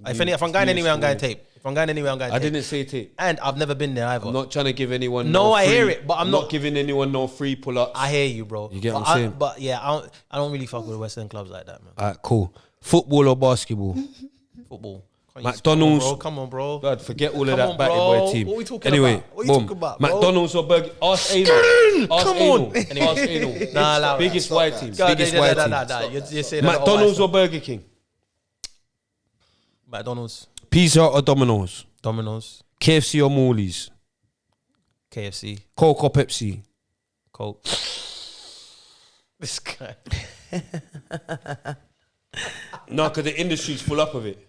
If I'm going anywhere, I'm going tape. If I'm going anywhere, I'm going I tape. didn't say tape. And I've never been there either. I'm not trying to give anyone. No, I free- hear it, but I'm not- giving anyone no free pull-ups. I hear you, bro. You get what But I'm saying? But yeah, I don't really fuck with West End clubs like that, man. All right, cool. Football or basketball? Football. McDonald's. Come on, bro. God, forget all of Come that on, batty bro. boy team. What we talking anyway, about? What you boom. talking about, bro? McDonald's or Burger? Ask Anal. Ask Come Anal. on. Ask Anal. Nah. Biggest white team. God, Biggest white team. You're saying a lot of McDonald's white or Burger King? stuff. McDonald's. Pizza or Domino's? Domino's. KFC or Morley's? KFC. Coke or Pepsi? Coke. This guy. No, because the industry's full up of it.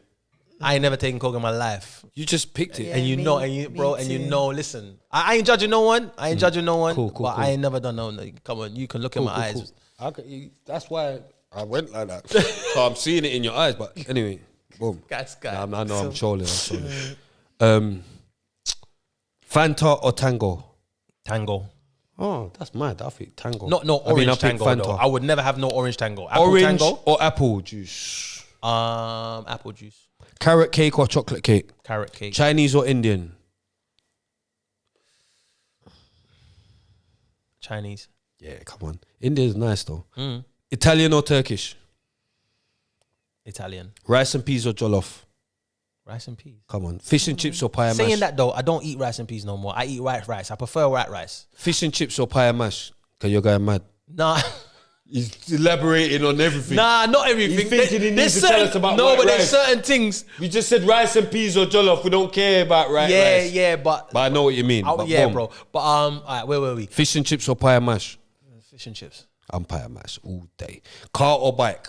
I ain't never taken Coke in my life. You just picked it. Yeah. And you me- know, and you, me bro, and you too. know, listen, I ain't judging no one. I ain't judging no one. Cool, but I ain't never done no. Come on, you can look in my eyes. That's why I went like that. So I'm seeing it in your eyes. But anyway, boom. Guys, guy. I know I'm trolling. Fanta or Tango? Tango. Oh, that's mad. I think Tango. Not no I mean, orange I pick tango Fanta. though. I would never have no orange tango. Apple Orange tango. or apple juice? Apple juice. Carrot cake or chocolate cake? Carrot cake. Chinese or Indian? Chinese. Yeah, come on. India's nice though. Italian or Turkish? Italian. Rice and peas or jollof? Rice and peas. Come on. Fish and chips or pie and mash? Saying that though, I don't eat rice and peas no more. I eat white rice. I prefer white rice. Fish and chips or pie and mash? Because you're going mad. Nah. He's elaborating on everything. Nah, not everything. He's thinking he needs to tell us about no, white but there's rice. certain things. We just said rice and peas or jollof. We don't care about rice. Yeah, but I know what you mean. But yeah, boom. bro. But all right, where were we? Fish and chips or pie and mash? Fish and chips. I'm pie and mash all day. Car or bike?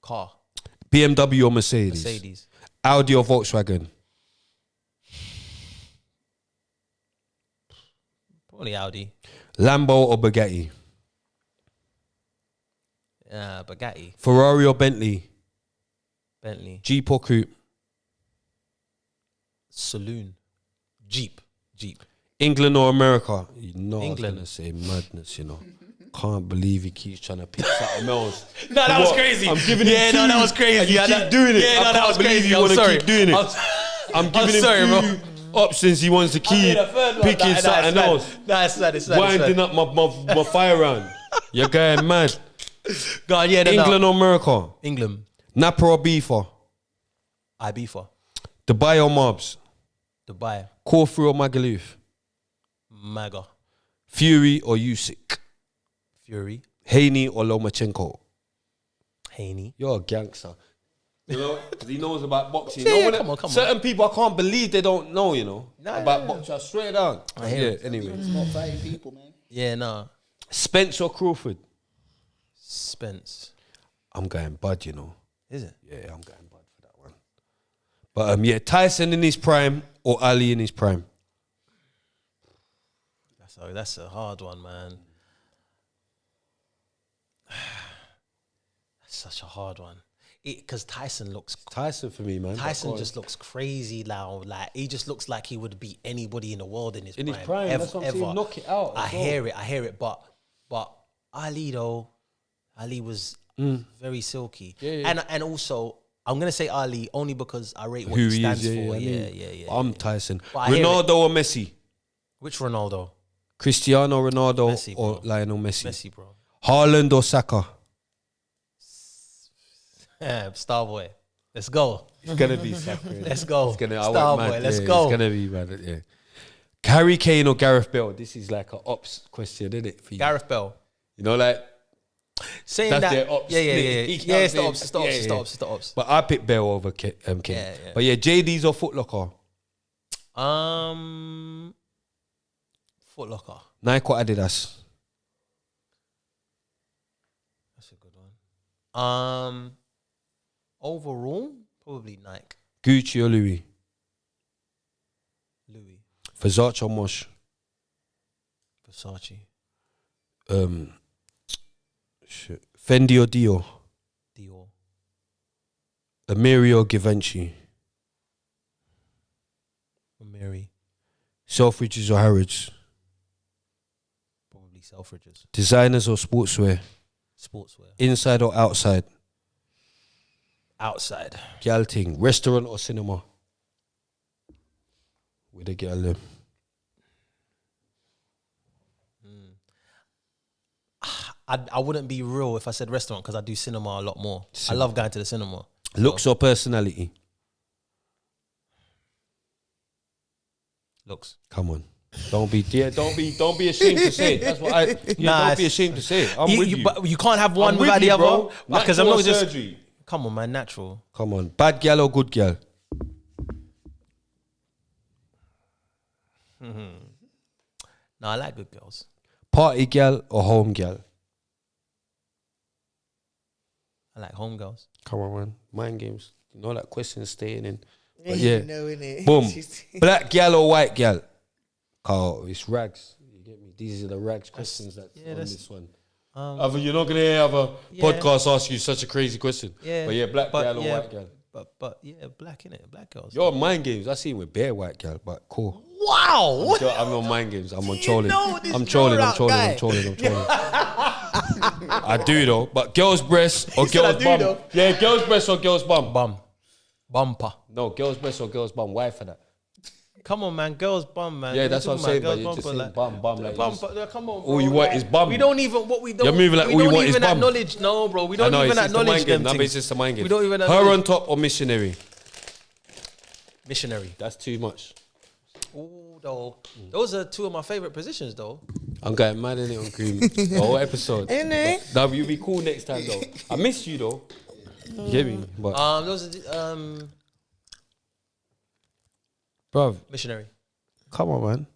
Car. BMW or Mercedes? Mercedes. Audi or Volkswagen? Probably Audi. Lambo or Bugatti? Bugatti. Ferrari or Bentley? Bentley. Jeep or coupe? Saloon. Jeep. England or America? You know England. I was going to say madness, you know. Can't believe he keeps trying to pick something else. No, that was crazy. I'm giving him two, that was crazy. and you keep doing it. Yeah, I that can't was believe crazy. you I'm want to sorry. keep doing it. I'm giving him two options. He wants to keep picking something else. It's Winding up my fire round. You're going mad. God, yeah, England or America? England. Napa or Beefer? Ibiza. Dubai or Mobs? Dubai. Corfu or Magaluf? Maga. Fury or Usyk? Fury. Haney or Lomachenko? Haney. You're a gangster. You know, 'cause he knows about boxing. Yeah, You know, yeah, come on. certain people, I can't believe they don't know, you know, Nah, about yeah. boxing. I swear down. I hear it. Anyway. It's not fighting people, man. Yeah, nah. Spence or Crawford? Spence. I'm going Bud, you know. Is it? Yeah, I'm going Bud for that one. But yeah, Tyson in his prime or Ali in his prime? That's a hard one, man. That's such a hard one. Because Tyson looks... Tyson for me, man. Tyson just looks crazy now. Like, he just looks like he would beat anybody in the world in his prime. In his prime, that's what I'm saying. Knock it out. I hear it. But Ali, though, Ali was very silky. Yeah. And also, I'm going to say Ali only because I rate what Who he stands is, for. I mean, Yeah. I'm Tyson. But I hear Ronaldo or Messi? Which Ronaldo? Cristiano Ronaldo Messi, or bro. Lionel Messi? Messi, bro. Haaland or Saka? Starboy. Let's go. It's gonna be Saka. Let's go. Starboy, Let's go. It's gonna be mad. Yeah. Harry Kane or Gareth Bale? This is like an ops question, isn't it? For you? Gareth Bale. You know, like Saying that's that. their ops. Yeah. He Yeah, it's the comes ops. in. It's the ops. But I pick Bale over Kane. Yeah. But yeah, JD's or Foot Locker? Foot Locker. Nike or Adidas? That's a good one. Overall, probably Nike. Gucci or Louis? Louis. Versace or Mosh? Versace. Fendi or Dior? Dior. Amiri or Givenchy? Mary. Selfridges or Harrods? Probably Selfridges. Designers or sportswear? Sportswear. Inside or outside? Outside. Gal thing. Restaurant or cinema? Where the gal live? I wouldn't be real if I said restaurant because I do cinema a lot more. I love going to the cinema. Looks or personality? Looks. Come on. Don't be ashamed to say it. That's what don't be ashamed to say it. I'm with you. But you can't have one I'm with without you, the bro. other. Because I'm Natural not just. surgery. Come on, man. Natural. Come on. Bad gal or good gal? No, I like good girls. Party gal or home gal? I like home girls. Come on, man. Mind games. You know that question staying in. Yeah, But yeah. you know, innit? Boom. Black gal or white gal? Carl, it's rags. You get me? These are the rags questions that's on this one. You're not gonna hear other podcasts ask you such a crazy question. Yeah, But yeah, black gal or white gal? But yeah, black innit, black girls. You're on mind games. I see him with bare white gal, but cool. Wow. I'm on mind games. I'm on trolling. know this I'm trolling. I'm draw-out trolling. guy. I'm trolling. I do though. But girls' breasts or said I girls' do bum? though. Yeah, girls' breasts or girls' bum? Bumper. No, girls' breasts or girls' bum? Why for that? come on, man. Girls bum, man. Yeah, that's what I'm saying. But you're just saying bum, like come on, bro. all you want is bum. We don't even what we don't. You're moving like we all you don't want is even bum. acknowledge. No, bro. We don't even acknowledge them No, things. it's just a mind game. We don't even Her acknowledge. on top or missionary? Missionary. That's too much. Ooh, though. Those are two of my favorite positions, though. I'm going mad in it on Cream. The whole episode. Isn't it? But you'll be cool next time though. I miss you though. You get me? But Those are bruv, missionary. come on, man.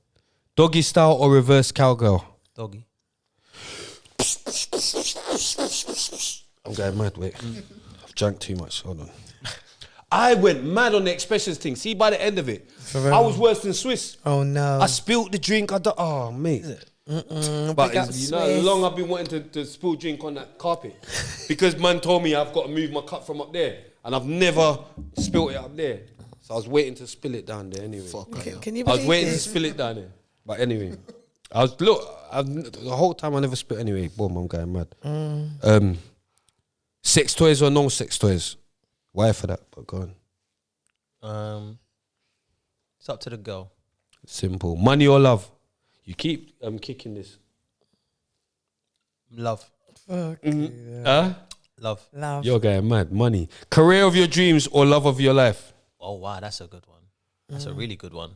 Doggy style or reverse cowgirl? Doggy. I'm going mad. Wait, I've drank too much. Hold on. I went mad on the expressions thing. See, by the end of it, I was worse than Swiss. Oh no. I spilt the drink. Oh, mate. But Big up it's, you know, how Swiss. long I've been wanting to spill drink on that carpet because man told me I've got to move my cup from up there, and I've never spilt it up there. So I was waiting to spill it down there anyway. Can you I was believe waiting this? to spill it down there. But anyway, the whole time I never spit anyway. Boom, I'm going mad. Sex toys or no sex toys? Why for that? But go on. It's up to the girl. Simple. Money or love? You keep kicking this. Love. Huh? Love. Love. You're going mad. Money. Career of your dreams or love of your life? Oh wow, that's a good one. That's a really good one.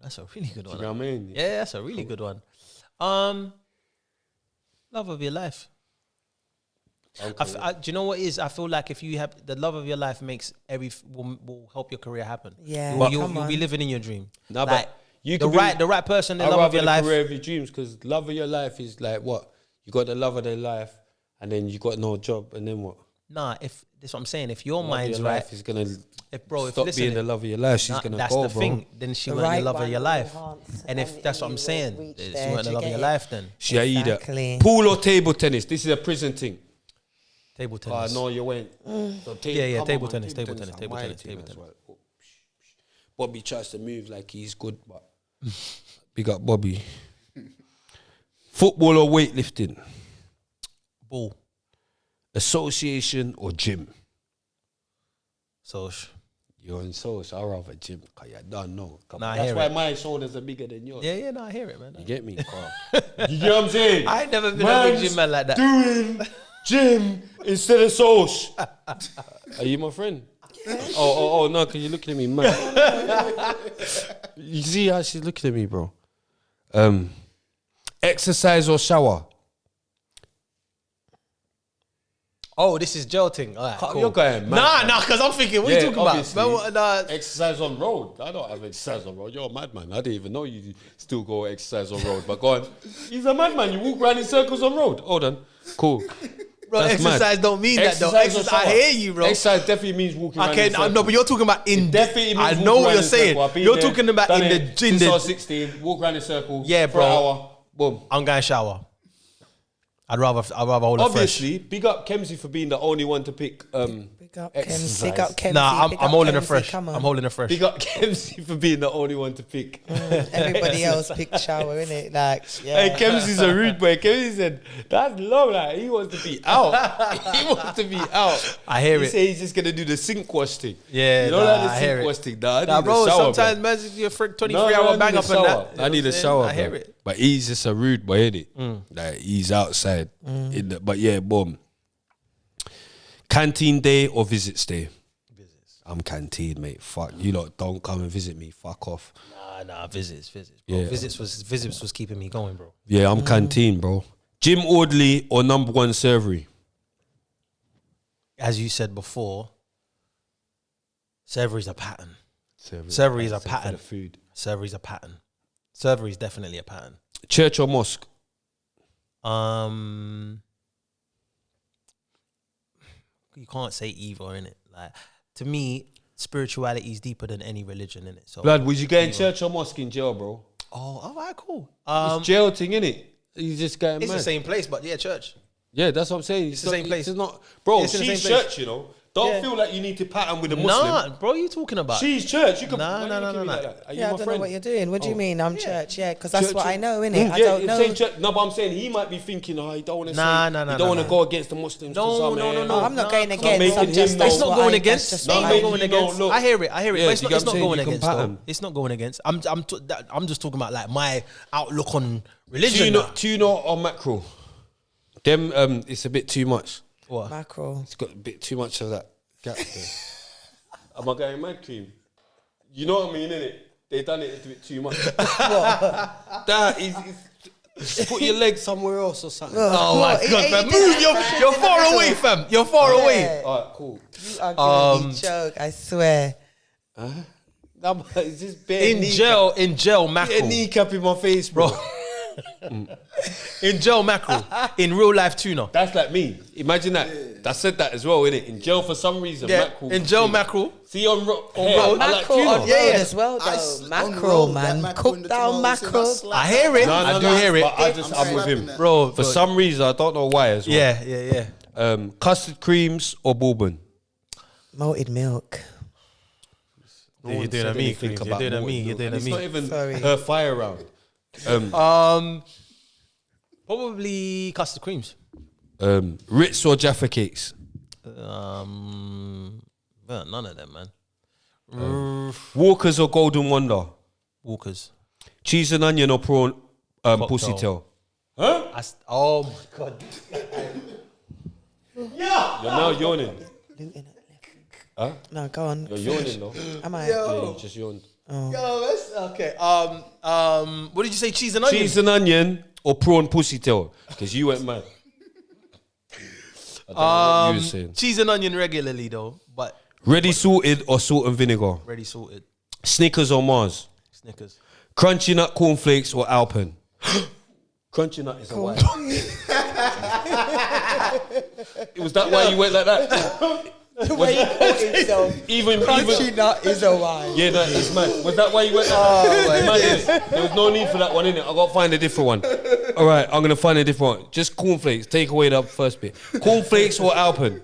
That's a really good one. You know what I mean? Yeah, that's a really good one. Love of your life. Okay. Do you know what it is? I feel like if you have the love of your life, makes will help your career happen. Yeah, you'll come on. be living in your dream. No, Like, but you the right person, the I'd love of rather your the life. career of your dreams, because love of your life is like what? You got the love of their life, and then you got no job, and then what? Nah, if that's what I'm saying. If your Love of mind's your right, life is gonna if stop listen, being the love of your life. She's nah, gonna that's go, the bro. thing. Then she The weren't the right love of one your will life. enhance And if that's what I'm you saying, will reach she there. weren't Do the you love of get your it? life. Then She Exactly. Pool or table tennis? This is a prison thing. table Oh, tennis. no, you went. So Yeah, come table on, man, tennis, table tennis, I'm table my tennis, team table as tennis. well. Bobby tries to move like he's good, but big up Bobby. Football or weightlifting? Ball. Association or gym? So You're in social. I'd rather gym. Cause you don't know. Nah, I That's hear why it. my shoulders are bigger than yours. yeah, no, I hear it, man. You get me? You get what I'm saying? I ain't never been a big gym man like that. Doing gym instead of social. Are you my friend? Oh, no, because you're looking at me, man. You see how she's looking at me, bro? Exercise or shower? Oh, this is gel thing. All right, cool. You're going mad. Nah, because I'm thinking, what are you talking obviously. about? Man, Exercise on road. I don't have exercise on road. You're a madman. I didn't even know you still go exercise on road. But go on. He's a madman. You walk around in circles on road. Hold on. Cool. bro, That's mad. exercise don't mean that though. Exercise or I shower? hear you, bro. Exercise definitely means walking around Okay, in circles. no, but you're talking about in. Definitely means I walk know around what you're in saying. circle. I've been You're there, talking about done in it the since I was gym. 16, walk around in a circle. Yeah, for bro. an hour, boom. I'm going shower. I'd rather hold it fresh. Obviously, big up Kemsey for being the only one to pick Big up exercise. Kemsey. Big up Kemsey. Nah, big I'm up holding it Kemsey, fresh. Come on. I'm holding it fresh. Big up Kemsey for being the only one to pick. Everybody else picked shower, innit? Like, yeah. Hey, Kemsey's a rude boy. Kemsey said, that's long. Like, he wants to be out. He wants to be out. I hear he it. said he's just going to do the sink wash thing. Yeah, You know nah, like I the hear sink it. wash thing? Nah, I Nah, need bro, a shower, sometimes bro. man's your 24 No, hour I bang need up a and shower. that. I need a You know what I'm shower. saying? I hear bro. it. But he's just a rude boy, ain't it? Like, he's outside. But yeah, boom. Canteen day or visits day? Visits. I'm canteen, mate. Fuck. You lot don't come and visit me. Fuck off. Nah, visits, bro. Yeah. Visits was keeping me going, bro. Yeah, I'm canteen, bro. Gym orderly or number one servery? As you said before, servery's a pattern. Servery is a Except for pattern. the food. Servery's a pattern. Servery is definitely a pattern. Church or mosque? You can't say either, innit? Like, to me, spirituality is deeper than any religion, innit? So, Blood, would you get in church or mosque in jail, bro? oh, all right, cool. It's jail thing, innit? You just getting It's mad. the same place, but yeah, church. Yeah, that's what I'm saying. It's the same place. It's not, bro. It's in the She's same place. church, you know. Don't feel like you need to pattern with a Muslim. Nah, bro, you talking about? She's church. You can. Nah, why nah, you nah, looking at me nah, like nah. that? Are you Yeah, I my don't know friend? what you're doing. What do you mean? I'm church, yeah, because that's Church, what I know, innit? I yeah, don't you're know. saying church. No, but I'm saying he might be thinking, oh, he don't want to Nah, say, nah, nah, he don't nah, want to nah. go against the Muslims. No, 'cause, no, no, no. I'm not Nah, going come on. against. making I'm just. him That's It's not what going I- against. that's It's just not what making going you against. don't look. I hear it. Yeah, But you it's get not what I'm saying? going You can against. Though. pattern. It's not going against. I'm just talking about like my outlook on religion. Tuna or mackerel? Them, it's a bit too much. What? Mackerel. It's got a bit too much of that gap there. Am I going mad, cream? You know what I mean, innit? They done it a bit too much. That is, put your leg somewhere else or something. Oh my God, fam. Move. You're far away, fam. You're far away. All right, cool. You are giving me joke, I swear. Nah, but it's just bare In kneecap. jail, Bare mackerel. kneecap in my face, bro. In jail, mackerel. In real life, tuna. That's like me. Imagine that. I said that as well, innit? In jail for some reason, Yeah, mackerel. in jail, mackerel. See on road, road. I like Mackerel tuna. on road as well, I though. s- on Mackerel, road, that man. mackerel in Cooked the down tomatoes, see, mackerel. that's slap. I hear it. No, I no, do no, hear it. but I'm with him. that. Bro, For some reason, I don't know why as well. Yeah. Custard creams or bourbon? Malted milk. No You're one doing said a me, anything Creams. You're about doing a malted me. You're milk, doing and a it's me. not even Sorry. her fire round. Probably custard creams. Ritz or Jaffa cakes? Well, none of them, man. Walkers or Golden Wonder? Walkers. Cheese and onion or prawn pussy tail? Oh my God. You're now yawning. No, go on. You're yawning though. Am I? Yeah, you just yawned. Yo, that's okay. What did you say? Cheese and onion. Cheese and onion or prawn pussy tail? Because you went mad. I don't know what you were saying. Cheese and onion regularly though, but Ready salted or salt and vinegar? ready salted. Snickers or Mars? Snickers. Crunchy nut cornflakes or Alpen? Crunchy nut is a white. Was that why you went like that? The way he called himself. Even nut is a wine. yeah, that is mad. Was that why you went like that? There was no need for that one, innit? I gotta find a different one. All right, I'm gonna find a different one. Just cornflakes. Take away the first bit. Cornflakes or Alpen?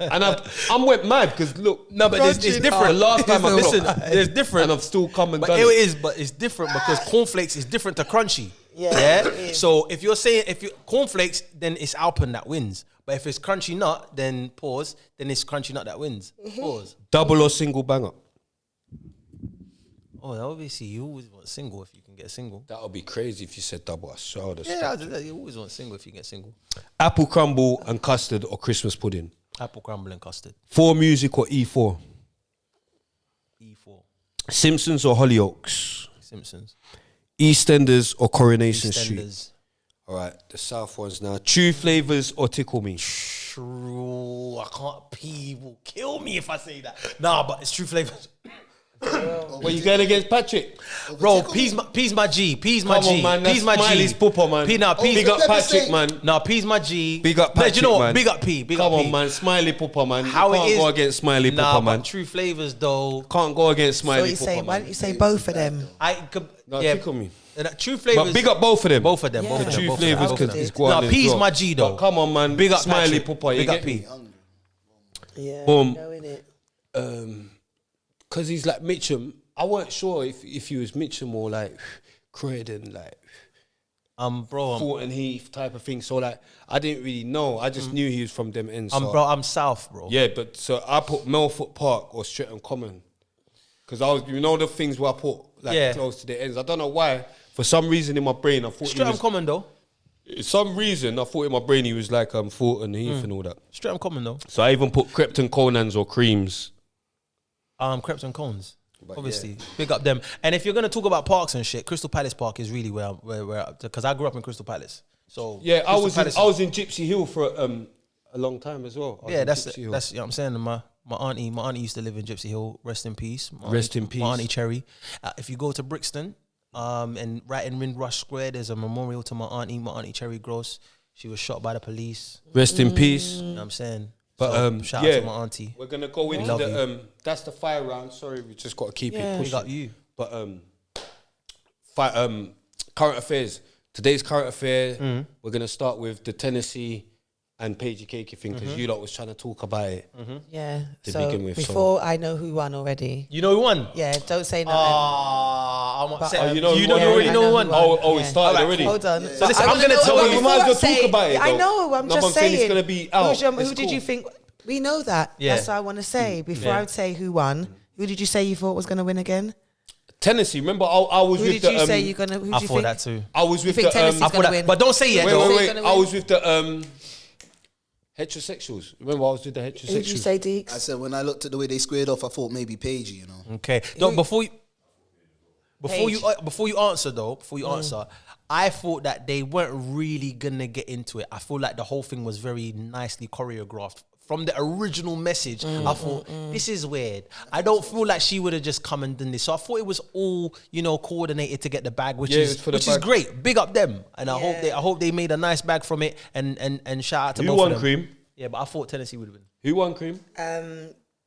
And I'm went mad because look. No, but it's different. The last time I listen, clocked, there's different. and I've still come and But done it it. is, but it's different because cornflakes is different to crunchy. Yeah, it is. So if you're saying cornflakes, then it's Alpen that wins. But if it's crunchy nut, then pause. Then it's crunchy nut that wins. Pause. Double or single banger? Oh, obviously you always want single if you can get single. That would be crazy if you said double. I swear I would have Yeah, stopped. you always want single if you get single. Apple crumble and custard or Christmas pudding? Apple crumble and custard. 4 Music or E4? E4. Simpsons or Hollyoaks? Simpsons. EastEnders or Coronation Street? EastEnders. All right, the South ones now. True Flavors or Tickle Me? True. I can't. P will kill me if I say that. Nah, but it's true flavors. Well, you going against Patrick? Bro, P's my G. P's my Come G. on, man. P's That's my G. Smiley's pooper, man. P, nah, P's Big up let me Patrick, say- man. Nah, P's my G. Big up No, Patrick, do you know what? man. Big up P. Big Come up on, P. man. Smiley pooper, man. How you can't it is? go against Smiley Nah, pooper, man. but true flavors though. Can't go against So Smiley you say, pooper, why man. don't you say both of them? I could. No, yeah, Tickle Me. True flavors. But big up both of them. both of them. Yeah. Both of them. True both of them, Flavors both of because them. it's going Nah, as P's well. my G though. But come on, man. Big up Smiley Patrick. pooper. You Big up get P. me? Yeah, Boom. know innit? Because he's like Mitchum. I weren't sure if he was Mitchum or like Croydon, like Bro, Thornton Heath type of thing. So like, I didn't really know. I just knew he was from them ends. So. I'm South, bro. Yeah, but so I put Melfoot Park or Streatham Common. Because I was, you know, the things where I put like Yeah. close to the ends. I don't know why. For some reason in my brain, I thought he Streatham was. Common though. Some reason I thought in my brain he was like Thornton Heath and all that. Streatham Common though. So I even put Crepton Conans or Creams. Crepes and Cones. Obviously, big up them. And if you're gonna talk about parks and shit, Crystal Palace Park is really where because I grew up in Crystal Palace. So Yeah, I Crystal Palace I was in Gypsy Hill for a long time as well. I was Yeah, in that's Gypsy Hill. you know what I'm saying. My auntie used to live in Gypsy Hill. Rest in peace. Rest in peace. My auntie Cherry. If you go to Brixton, and right in Windrush Square, there's a memorial to my auntie Cherry Gross. She was shot by the police. Rest in peace. You know what I'm saying? But So, shout out to my auntie. We're gonna go into Love the that's the fire round. Sorry, we just got to keep it Big pushing. up you. But current affairs. Today's current affair. We're gonna start with the Tennessee and Paige Cakey thing because you lot was trying to talk about it. Yeah. To So begin with, before I know who won already. You know who won? Yeah, don't say nothing. I'm upset. But, you already I know who won? who Oh, it started Alright, already. Hold on. So listen, I'm gonna tell Well, you. we might as well Before I talk about it. I though. know. I'm No, just I'm saying saying. it's gonna be out. Who did you think? We know that. Yeah. That's what I want to say. Before Yeah. I would say who won, who did you say you thought was going to win again? Tennessee. Remember, I was Who with did you the. say you're going to? Who I do you thought think? that too. I was with think the. Tennessee's I thought gonna that, win? but don't say it Wait, though. wait, Who's wait. gonna I win? was with the heterosexuals. Remember, I was with the heterosexuals. Who did you say, Deeks? I said when I looked at the way they squared off, I thought maybe Paige, you know. Okay. No, before you answer, I thought that they weren't really gonna get into it. I feel like the whole thing was very nicely choreographed. From the original message, I thought, this is weird. I don't feel like she would have just come and done this. So I thought it was all, coordinated to get the bag, which is great. Big up them. And I hope they made a nice bag from it and shout out to both of them. Who won, Cream? Yeah, but I thought Tennessee would have been. Who won, Cream?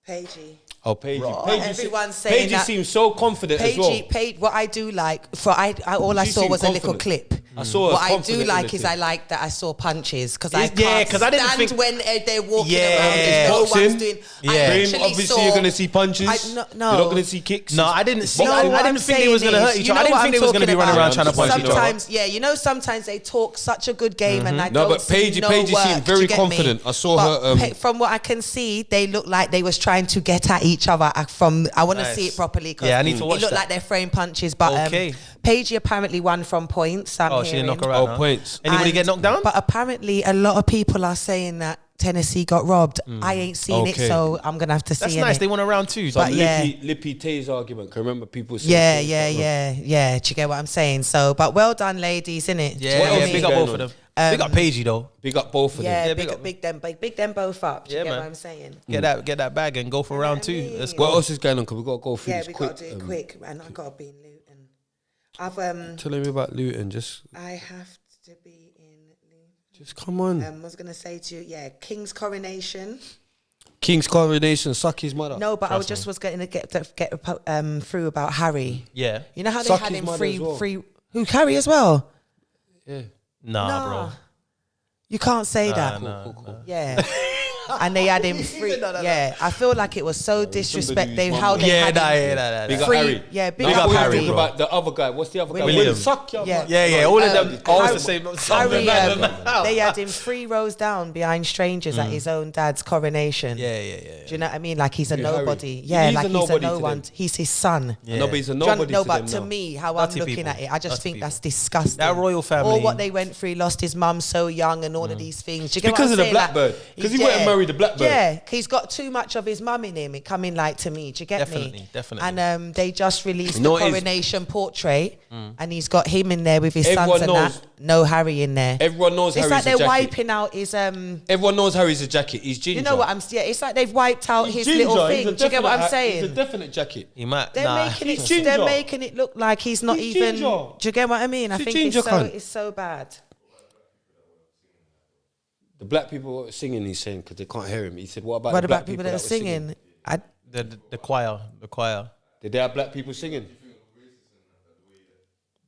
Paigey. Oh, Paige. Everyone's saying Paige that. seems so confident as well. Paige, what I do like, all I She saw seemed was a little confident. clip. I saw her What I confident do in like the is thing. I like that I saw punches because Yeah, I can't 'cause I didn't stand think- when they're walking Yeah. around and no Boxing. one's doing. Yeah. I Cream, actually obviously saw, you're going to see punches. No. You're not going to see kicks. No, I didn't see. No, I what I'm didn't think they was saying gonna is, hurt each you other. I know didn't what think they I'm was gonna be talking running around about? trying to punch each other. Sometimes, sometimes they talk such a good game and I No, don't but see Paige no seemed work, very do you get me? confident. I saw But her, from what I can see, they look like they was trying to get at each other. I want to Nice. see it properly because Yeah, I need to watch it looked that. like they're throwing punches. But Okay. Paige apparently won from points. Oh, she didn't knock her out. huh? Points. Anybody And- get knocked down? But apparently, a lot of people are saying that Tennessee got robbed. I ain't seen it, Okay. so I'm gonna have to see That's it. nice. They won a round two. But yeah. Lippy Tay's argument. Can remember people saying Yeah. Do you get what I'm saying? So, but well done, ladies, innit? Do you know what I Yeah, mean? big up both of them. Big up Paigey though. Big up both of them. Yeah, Yeah, big them both up. Do you Yeah, get man. what I'm saying? Get that bag and go for round two. mean? Let's What go. else is going on? Because we got to go through Yeah, this we quick. gotta do it quick, and I gotta be in Luton. Telling me about Luton. I have to be in Luton. Just come on. I was gonna say to you, King's coronation. King's coronation. Suck his mother. No, but I was going to get through about Harry. Yeah. You know how they Suck had his him mother free, as well. free. Who Harry as well? Yeah. Nah, bro. You can't say that. Nah. Yeah. And they had him free. Yeah, I feel like it was so disrespectful how they Yeah, had him Big up free. Harry. Yeah, big Big up up Harry. Harry. About the other guy. What's the other guy? William. Suck your Yeah. mother. Yeah, all of them. Always Harry- the same. Harry, Harry, they had him 3 rows down behind strangers at his own dad's coronation. Yeah. Do you know what I mean? Like he's a Yeah, Harry. nobody. Yeah, He's like a he's a nobody no to one. them. He's his son. Yeah. No, but he's a Do you know- nobody no, to but them to now. me, how Dirty I'm looking people. at it, I just Dirty think people. that's disgusting. That royal family. All what they went through, lost his mum so young, and all of these things. Do you get Because what of I'm the saying? Like, blackbird. Because he went and married the blackbird. Yeah, he's got too much of his mum in him. It coming like to me. Do you get me? Definitely. And they just released know the what it is? coronation portrait, and he's got him in there with his Everyone sons and knows. that. No Harry in there. Everyone knows It's Harry's like a they're jacket. wiping out his Everyone knows Harry's a jacket. He's ginger. You know what I'm saying? It's like they've wiped out He's his ginger. little He's a thing. Do you get what I'm definite- He's a saying? definite jacket. He might. They're Nah. making it. He's ginger. They're making it look like he's not He's even. ginger. Do you get what I mean? I He's a think ginger cunt. it's so bad. The black people were singing, he's saying, because they can't hear him. He said, what about What the about black people that are were singing? The choir. Did they have black people singing?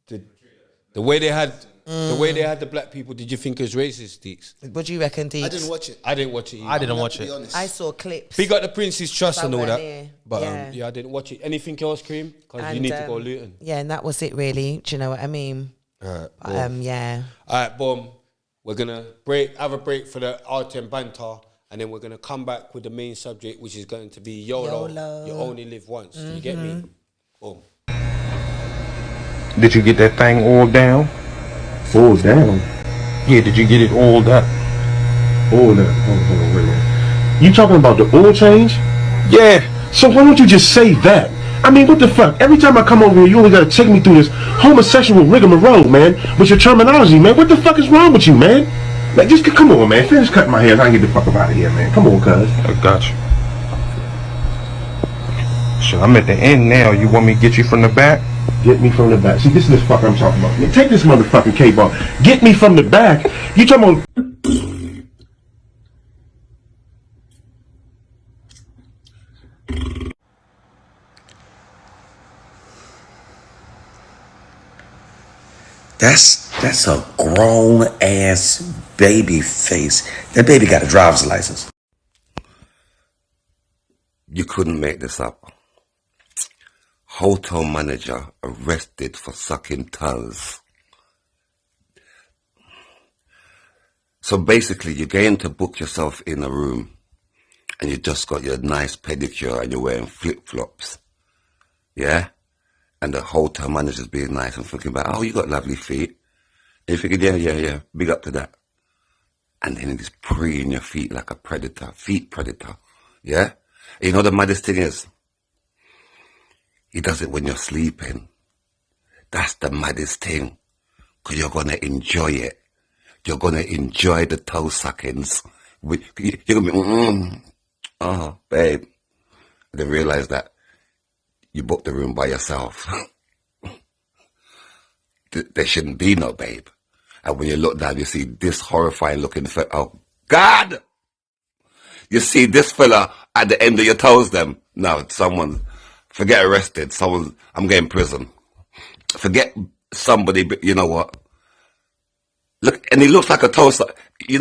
The way they had the black people, did you think it was racist, Deeks? What do you reckon, Deeks? I didn't watch it. I didn't watch it either. I didn't watch To be it. honest. I saw clips. Big up the Prince's Trust and all Somewhere that. near. But Yeah. yeah, I didn't watch it. Anything else, Cream? Because you need to go Luton. Yeah, and that was it really. Do you know what I mean? Alright, Yeah. Alright, boom. We're gonna have a break for the RTM banter, and then we're gonna come back with the main subject, which is going to be YOLO. YOLO. You only live once. Do you get me? Boom. Did you get that thing oiled down? Oiled down? Yeah, did you get it oiled up? Oiled up. Hold on, wait a minute. You talking about the oil change? Yeah. So why don't you just say that? I mean, what the fuck? Every time I come over here, you only gotta take me through this homosexual rigmarole, man, with your terminology, man. What the fuck is wrong with you, man? Man, just come on, man. Finish cutting my hair. I can get the fuck up out of here, man. Come on, cuz. I got you. So I'm at the end now. You want me to get you from the back? Get me from the back. See, this is the fuck I'm talking about. Man, take this motherfucking cable. Get me from the back. You talking about... That's a grown ass baby face. That baby got a driver's license. You couldn't make this up. Hotel manager arrested for sucking toes. So basically, you're going to book yourself in a room and you just got your nice pedicure and you're wearing flip-flops. Yeah? And the hotel manager's being nice and thinking about, oh, you got lovely feet. And you're thinking, yeah, big up to that. And then he's preying your feet like a predator, feet predator. Yeah? And you know the maddest thing is? He does it when you're sleeping. That's the maddest thing. Because you're going to enjoy it. You're going to enjoy the toe suckings. You're going to be, oh, babe. And then realize that you booked the room by yourself. There shouldn't be no babe. And when you look down, you see this horrifying looking fella. Oh, God! You see this fella at the end of your toes, them. No, forget arrested. I'm getting prison. Forget somebody, but you know what? Look, and he looks like a toast. You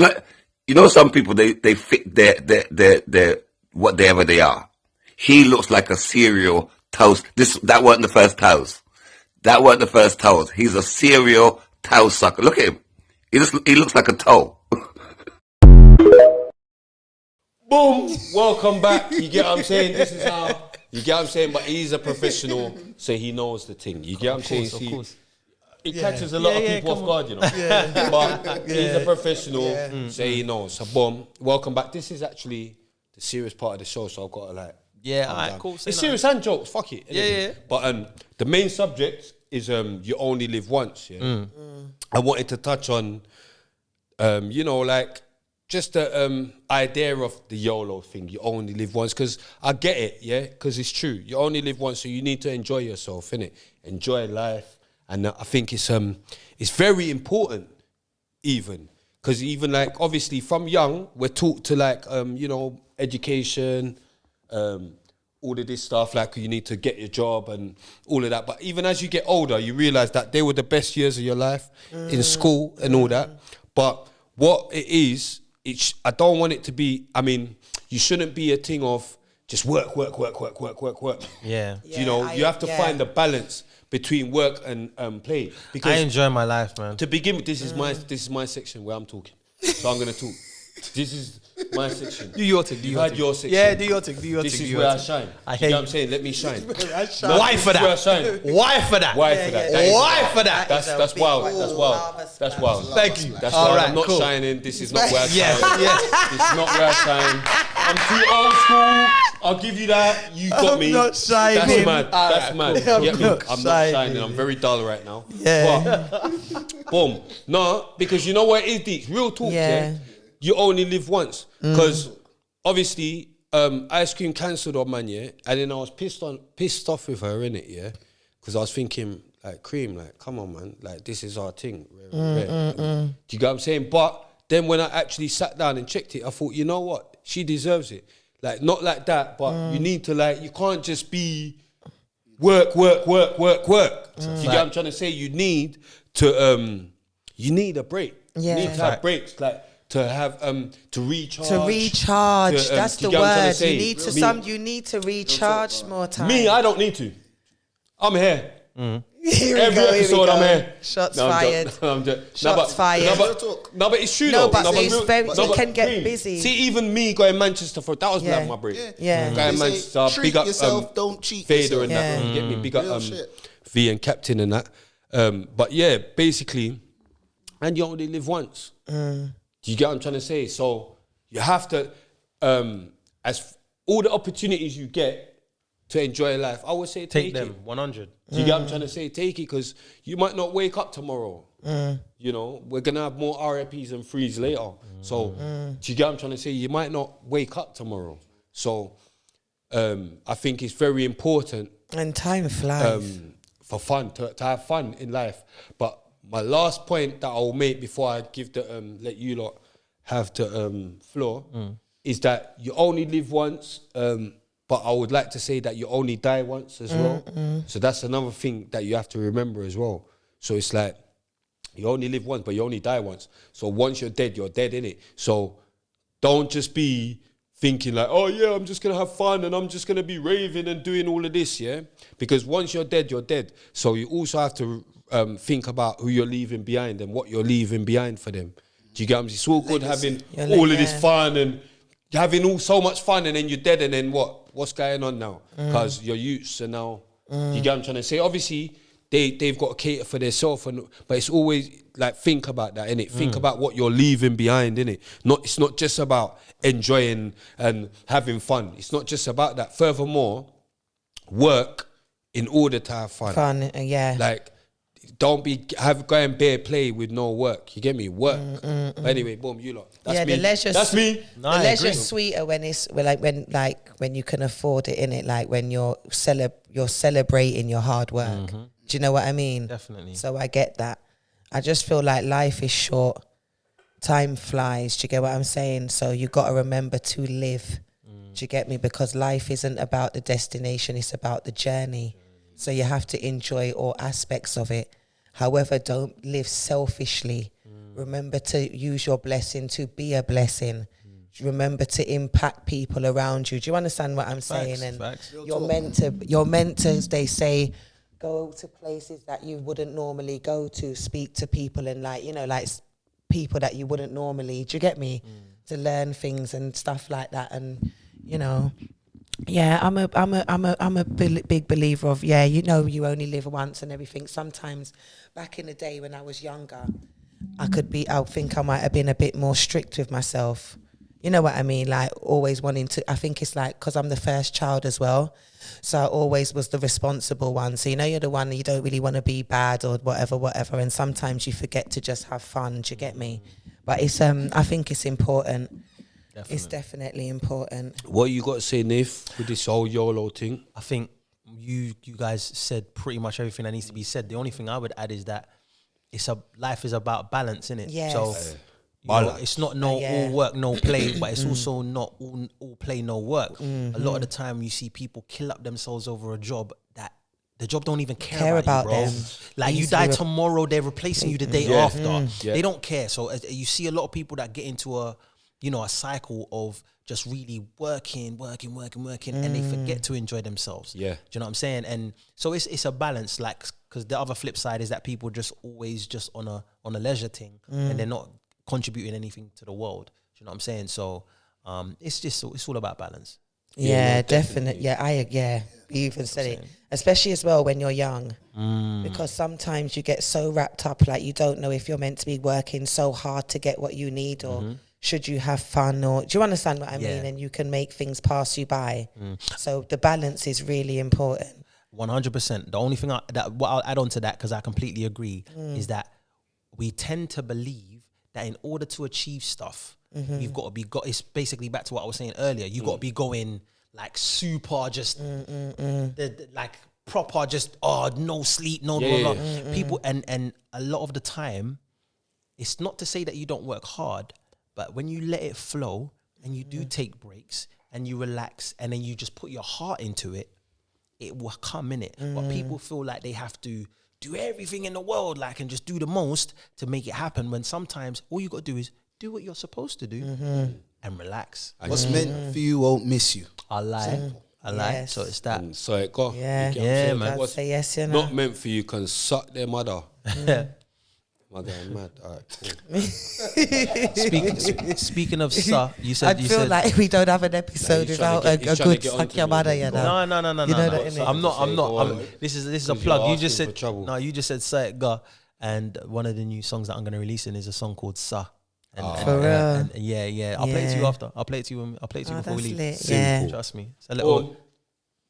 know, some people they fit their whatever they are. He looks like a cereal toast. That wasn't the first toast. That wasn't the first toast. He's a cereal toe sucker. Look at him. He looks like a toe. Boom! Welcome back. You get what I'm saying? This is how. You get what I'm saying? But he's a professional, so he knows the thing. You get what I'm saying? Of course. It catches a lot of people off guard, you know. But he's a professional, so he knows. So boom, welcome back. This is actually the serious part of the show, so I've got to like. Yeah, alright, cool. It's serious and jokes. Fuck it. Yeah. But the main subject is you only live once. Yeah. I wanted to touch on, like just the idea of the YOLO thing. You only live once, because I get it. Yeah, because it's true. You only live once, so you need to enjoy yourself, innit? Enjoy life. And I think it's very important, even because even like obviously from young we're taught to like education, all of this stuff, like you need to get your job and all of that. But even as you get older, you realize that they were the best years of your life in school and all that. But what it is, I don't want it to be. I mean, you shouldn't be a thing of just work. Yeah. You have to find the balance between work and play. Because I enjoy my life, man. To begin with, this is my section where I'm talking. So I'm gonna talk. This is my section. Do your thing. You had your section. Yeah, do your thing. This is where I shine. I hear you know what I'm saying? Let me shine. Why for that? Where I shine. Why for that? Why for that? Why for that? That's wild. That's wild. Thank you. That's wild. I'm not shining. This is not where I shine. Yeah. This is not where I shine. I'm too old school. I'll give you that. You got me. I'm not shining. That's mad. That's mad. I'm not shining. I'm very dull right now. Yeah. But, boom. No, because you know what it is, Deeks? Real talk, yeah? You only live once. Because, obviously, Ice Cream cancelled on man, yeah? And then I was pissed off with her, innit, yeah? Because I was thinking, like, Cream, like, come on, man. Like, this is our thing. Do you get what I'm saying? But then when I actually sat down and checked it, I thought, you know what? She deserves it. Like, not like that, but you need to, like, you can't just be work. Do you get what I'm trying to say? You need to, you need a break. Yeah. You need to have breaks, like, to have, to recharge. To recharge, that's the word. You need to recharge more time. Me, I don't need to. I'm here. Every episode I'm here. Shots fired. Shots fired. No, but it's true though. It can get busy. See, even me going Manchester for that was like my break. Going Manchester, big up don't cheat Fader and that. You get me? Big up V and Captain and that. But yeah, basically, and you only live once. Do you get what I'm trying to say? So you have to, as all the opportunities you get to enjoy life, I would say take them. it. 100. Do you get what I'm trying to say? Take it, because you might not wake up tomorrow. You know, we're going to have more RIPs and frees later. So, do you get what I'm trying to say? You might not wake up tomorrow. So, I think it's very important. And time flies. For fun, to have fun in life. But my last point that I'll make before I give let you lot have the floor is that you only live once. But I would like to say that you only die once as well. So that's another thing that you have to remember as well. So it's like, You only live once, but you only die once. So once you're dead, innit? So don't just be thinking like, oh yeah, I'm just gonna have fun and I'm just gonna be raving and doing all of this, yeah? Because once you're dead, you're dead. So you also have to think about who you're leaving behind and what you're leaving behind for them. Do you get what I'm saying? It's all good having all of this fun and having so much fun, and then you're dead, and then what? What's going on now? Because your youths are now. You get what I'm trying to say? Obviously, they've got to cater for themselves, but it's always like, think about that, innit? Think about what you're leaving behind, innit? It's not just about enjoying and having fun. It's not just about that. Furthermore, work in order to have fun. Yeah. Like, don't go and bare play with no work. You get me? Work. But anyway, boom, you lot. That's me. That's me. The leisure's sweeter when when you can afford it, innit? Like when you're celebrating your hard work. Do you know what I mean? Definitely. So I get that. I just feel like life is short. Time flies. Do you get what I'm saying? So you got to remember to live. Do you get me? Because life isn't about the destination, it's about the journey. So you have to enjoy all aspects of it. However, don't live selfishly. Remember to use your blessing to be a blessing. Remember to impact people around you. Do you understand what I'm saying? Facts. You're meant to, they say, go to places that you wouldn't normally go to, speak to people and like people that you wouldn't normally, do you get me? To learn things and stuff like that. And, yeah, I'm a big believer of, you only live once and everything. Sometimes back in the day when I was younger, I think I might have been a bit more strict with myself. You know what I mean? Like always wanting to, I think it's like, because I'm the first child as well. So I always was the responsible one. So, you're the one that you don't really want to be bad or whatever. And sometimes you forget to just have fun. Do you get me? But it's, I think it's important. Definitely. It's definitely important. What you got to say, Nif, with this whole YOLO thing? I think you guys said pretty much everything that needs to be said. The only thing I would add is that life is about balance, innit? Yes. So it's not all work, no play, but it's also not all play, no work. A lot of the time you see people kill up themselves over a job that the job don't even care about you, bro. them. Like you die tomorrow, they're replacing you the day after. They don't care. So you see a lot of people that get into a cycle of just really working, and they forget to enjoy themselves. Yeah. Do you know what I'm saying? And so it's a balance, like, because the other flip side is that people just always just on a leisure thing, and they're not contributing anything to the world. Do you know what I'm saying? So it's all about balance. Yeah, definitely. Yeah, you even said it. Especially as well when you're young. Because sometimes you get so wrapped up, like you don't know if you're meant to be working so hard to get what you need, or should you have fun, or do you understand what I mean? And you can make things pass you by. So the balance is really important. 100%. The only thing what I'll add on to that, because I completely agree, is that we tend to believe that in order to achieve stuff, you've got to be it's basically back to what I was saying earlier. You got to be going like super, just like proper, just no sleep, no blah, blah. People and a lot of the time, it's not to say that you don't work hard, but when you let it flow and you do take breaks and you relax and then you just put your heart into it, it will come in it. But people feel like they have to do everything in the world, like, and just do the most to make it happen, when sometimes all you got to do is do what you're supposed to do and relax. What's meant for you won't miss you. I lie. Yes. So it's that. And so it go. Yeah, man. What's say yes, not meant for you can suck their mother. Mother and mad. All right, cool. Speaking of you said I feel like we don't have an episode without a good suck your mother. No. that, I'm not. This is a plug. You just said no. You just said say it, go. And one of the new songs that I'm gonna release is a song called Sa. For real? Yeah. I'll play it to you after. I'll play it to you before we leave. Lit. Yeah. Trust me.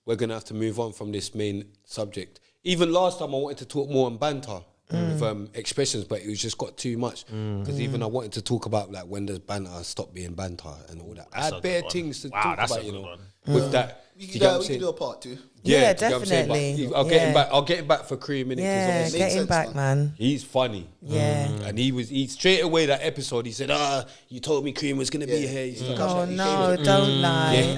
We're gonna have to move on from this main subject. Even last time I wanted to talk more on banter with expressions, but it was just got too much. Because even I wanted to talk about like when does banter stop being banter and all that. I had bare things to talk about, with that. We can do a part 2. Yeah, definitely. I'll get him back for Cream, innit? Yeah, get him back, man. He's funny. Yeah. And he straight away that episode, he said, you told me Cream was gonna be here. Oh no, don't lie. Yeah,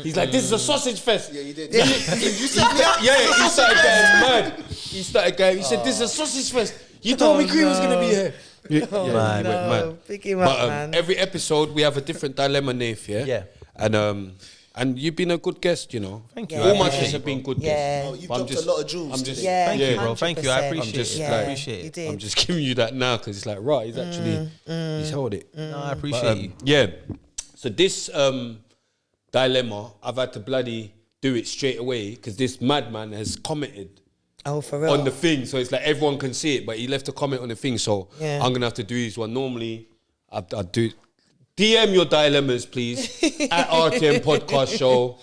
he's like, this is a sausage fest. Yeah, you did. He started getting mad. He said, this is a sausage fest. You told me Green was gonna be here. Yeah, Man. he went mad. Pick him up, But man. every episode we have a different dilemma, Nath. Yeah. And you've been a good guest, you know. Thank you. All I my appreciate guests it, have been good Yeah. guests. Oh, you've But I'm dropped just- a lot of jewels I'm just- today. Yeah, Thank you, bro. Thank you. I 100%. appreciate just it. like- I appreciate You it. did. I'm just giving you that now because it's like, right, he's actually he's held it. No, I appreciate you. Yeah. So this dilemma, I've had to bloody do it straight away because this madman has commented Oh, for real. on the thing. So it's like everyone can see it, but he left a comment on the thing. So Yeah. I'm going to have to do his one. Normally, I do... DM your dilemmas, please, at RTM Podcast Show.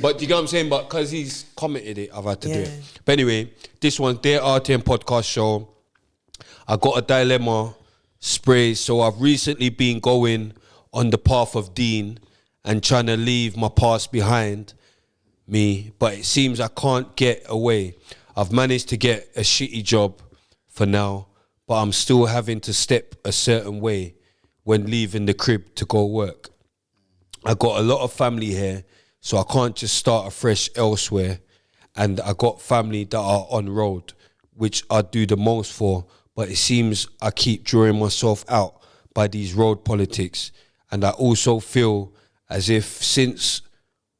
But you get what I'm saying? But because he's commented it, I've had to do it. But anyway, this one, dear RTM Podcast Show, I got a dilemma spray. So I've recently been going on the path of Dean and trying to leave my past behind me, but it seems I can't get away. I've managed to get a shitty job for now, but I'm still having to step a certain way when leaving the crib to go work. I got a lot of family here, so I can't just start afresh elsewhere. And I got family that are on road, which I do the most for, but it seems I keep drawing myself out by these road politics. And I also feel as if since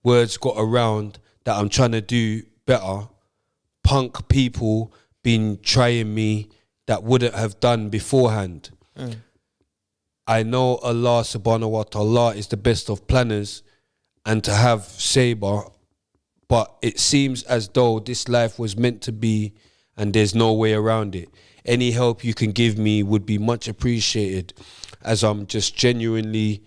words got around that I'm trying to do better, punk people been trying me that wouldn't have done beforehand. I know Allah subhanahu wa ta'ala is the best of planners and to have Sabre, but it seems as though this life was meant to be and there's no way around it. Any help you can give me would be much appreciated as I'm just genuinely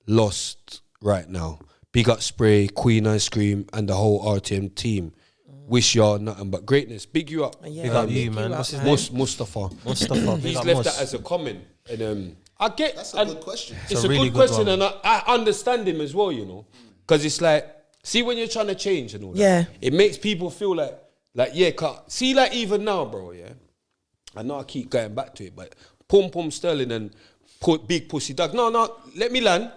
lost right now. Big up Spray, Queen Ice Cream and the whole RTM team. Wish y'all nothing but greatness. Big you up. Yeah, Big up you, big man. up, What's his man. name? Mustafa. Mustafa. Big He's up left Mus. that as a comment. And I get That's a and good question. It's a a really good good question, one. and I understand him as well, you know, because it's like, see, when you're trying to change and all that, Yeah. it makes people feel like yeah, see, like even now, bro, yeah, I know I keep going back to it, but Pum Pum Sterling and Big Pussy Doug, no, let me land.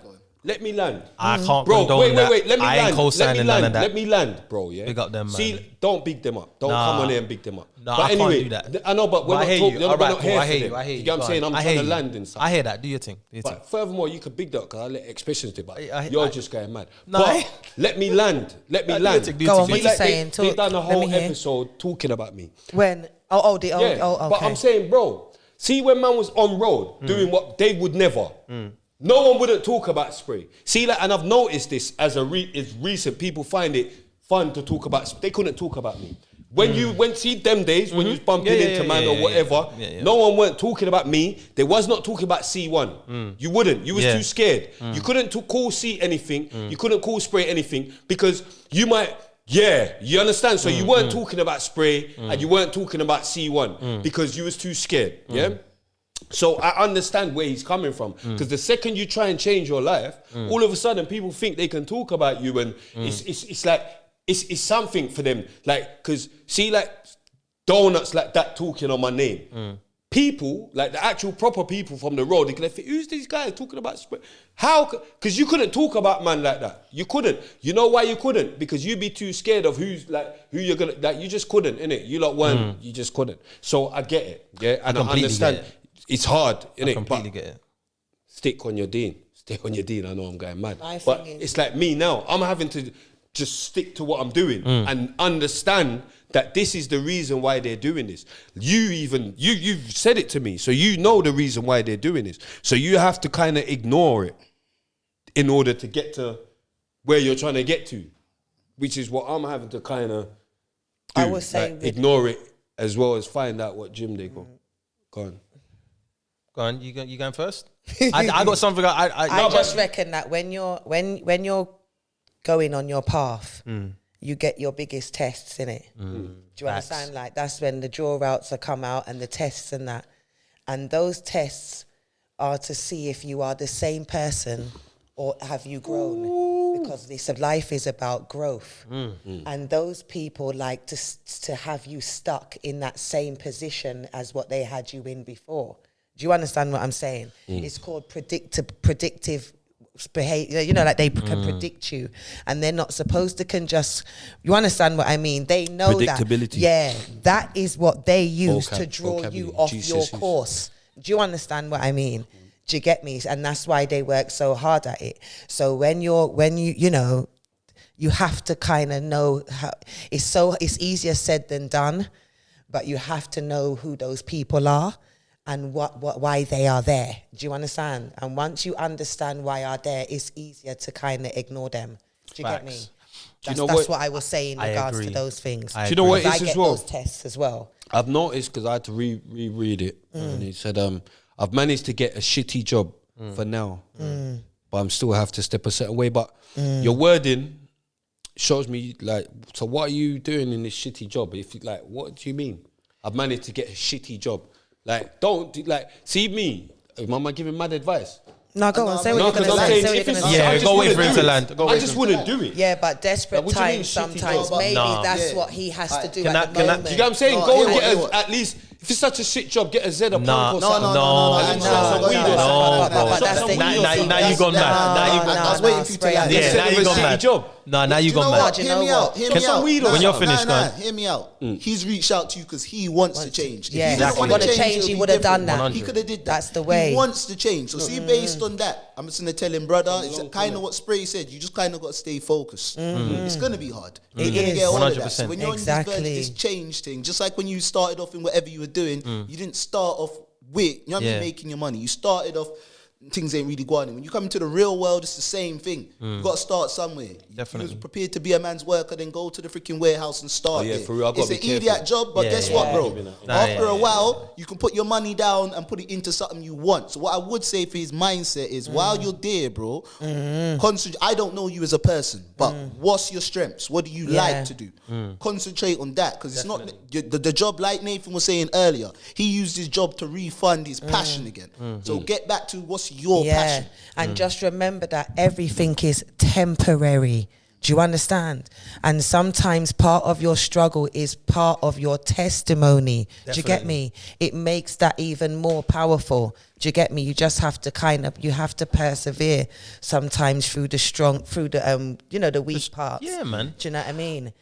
Let me land. I can't Bro, condone that. wait. Let me I land. ain't co-signing none of that. Let me land, bro. Yeah. Big up them, man. See, don't big them up. Don't Nah. come on here and big them up. Nah, but I anyway, can't do that. I know, but we're I not hear talking. you. We're All right, not cool. here I hear for you. them. I hear you. You get what I'm saying? I'm I trying hear to you. land and stuff. I hear that. Do your thing. Do your thing. But furthermore, you could big that because I let expressions do. But I- you're just going mad. No, but I- let me land. Let me No, do land. your thing, do Go your on, thing. what See, you like, saying? They Talk- done a let me whole hear. episode talking about me. When? Okay. But I'm saying, bro, see when man was on road doing what they would never. No one wouldn't talk about Spray. See, like, and I've noticed this as it's recent. People find it fun to talk about. They couldn't talk about me. When you went see them days when you was bumping into man or whatever, no one weren't talking about me. They was not talking about C1. You wouldn't. You was too scared. You couldn't call C anything. You couldn't call Spray anything because you might. Yeah, you understand. So you weren't talking about Spray and you weren't talking about C1 because you was too scared. Yeah. So I understand where he's coming from because the second you try and change your life, all of a sudden people think they can talk about you and it's like it's something for them. Like, because see, like donuts like that talking on my name. People, like the actual proper people from the road, they can think, who's these guys talking about Spray? How? Because you couldn't talk about man like that. You couldn't. You know why you couldn't? Because you'd be too scared of who you're gonna. Like you just couldn't, innit? You lot weren't. You just couldn't. So I get it. Yeah, and I completely understand. get it. It's hard, innit? I completely But get it. stick on your dean. Stick on your dean. I know I'm going mad. My But thing is- it's like me now. I'm having to just stick to what I'm doing and understand that this is the reason why they're doing this. You've said it to me, so you know the reason why they're doing this. So you have to kind of ignore it in order to get to where you're trying to get to, which is what I'm having to kind of do. I would say with- ignore it as well as find out what gym they go. Go on. Go on. You going first? I got something. I just reckon that when you're going on your path, you get your biggest tests in it. Do you understand? Like that's when the draw routes are come out and the tests and that, and those tests are to see if you are the same person or have you grown. Because this life is about growth, and those people like to have you stuck in that same position as what they had you in before. Do you understand what I'm saying? It's called predictive behave, you know, like they can predict you, and they're not supposed to you understand what I mean? They know Predictability. that is what they use to draw vocabulary, you off your GCSEs. course. Do you understand what I mean? Do you get me? And that's why they work so hard at it. So when you know, you have to kind of know how it's easier said than done, but you have to know who those people are and why they are there. Do you understand? And once you understand why are there, it's easier to kind of ignore them. Do you get me? That's what I was saying in regards to those things. Do you know what it I is get as well? those tests as well. I've noticed because I had to reread it, and he said, I've managed to get a shitty job for now, but I'm still have to step a certain way. But your wording shows me, like, so what are you doing in this shitty job? If like, what do you mean? I've managed to get a shitty job. Like, see me. Am I giving mad advice? No, go on. Say what you're going to say. Say what you're going to say. Yeah, go wait for him to land. I just wouldn't do it. Yeah, but desperate Like, what do you mean times shitty sometimes, job? maybe Nah. that's what he has to do Can at I- the can I- moment. Do you get what I'm saying? No, Go and hear get what- at least, if it's such a shit job, get a Z, a punk Nah. or No, something. no, no, no, And then no, shut some no, weed no, or no, something. no, no, Shut that's some the- weed or something. Now you gone mad. I was waiting for you to land. Yeah, Instead now of you a gone shitty mad. job. Nah, now you Do you know gone mad. what? Do you Hear know me what? out. Hear Get me some out. weed or When you're something. finished, Nah, go on. hear me out. He's reached out to you because he wants to change. If Yeah, he didn't exactly. want to Wanna change, it'll he be would have different. done that. He could have did that. That's the way. He wants to change. So see, based on that, I'm just gonna tell him, brother, it's kind of what Spray said. You just kind of got to stay focused. It's gonna be hard. You're gonna is. get all of that. 100%. So when you're on Exactly. this verge, this change thing, just like when you started off in whatever you were doing, you didn't start off with, you know what I mean, Yeah. making your money. You started off, things ain't really going. When you come into the real world, it's the same thing. You got to start somewhere. Definitely. You was prepared to be a man's worker, then go to the freaking warehouse and start. Oh, yeah, there. for real, I gotta It's be an careful. idiot job, but Yeah, guess yeah, what, yeah. bro? Nah, After yeah, a yeah. while, you can put your money down and put it into something you want. So what I would say for his mindset is, while you're there, bro, concentrate. I don't know you as a person, but what's your strengths? What do you like to do? Concentrate on that, because it's not the job, like Nathan was saying earlier. He used his job to refund his passion again. So get back to what's your passion. And just remember that everything is temporary. Do you understand? And sometimes part of your struggle is part of your testimony. Do you get me? It makes that even more powerful. Do you get me? You just have to you have to persevere sometimes through the the weak parts. Yeah, man. Do you know what I mean?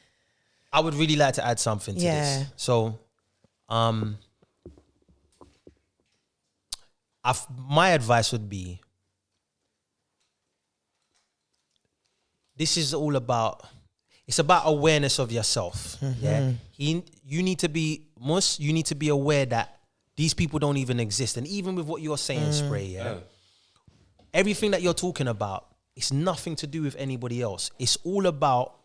I would really like to add something to Yeah. this. So, my advice would be, this is all about, it's about awareness of yourself. Yeah, you need to be aware that these people don't even exist. And even with what you're saying, Spray, everything that you're talking about, it's nothing to do with anybody else. It's all about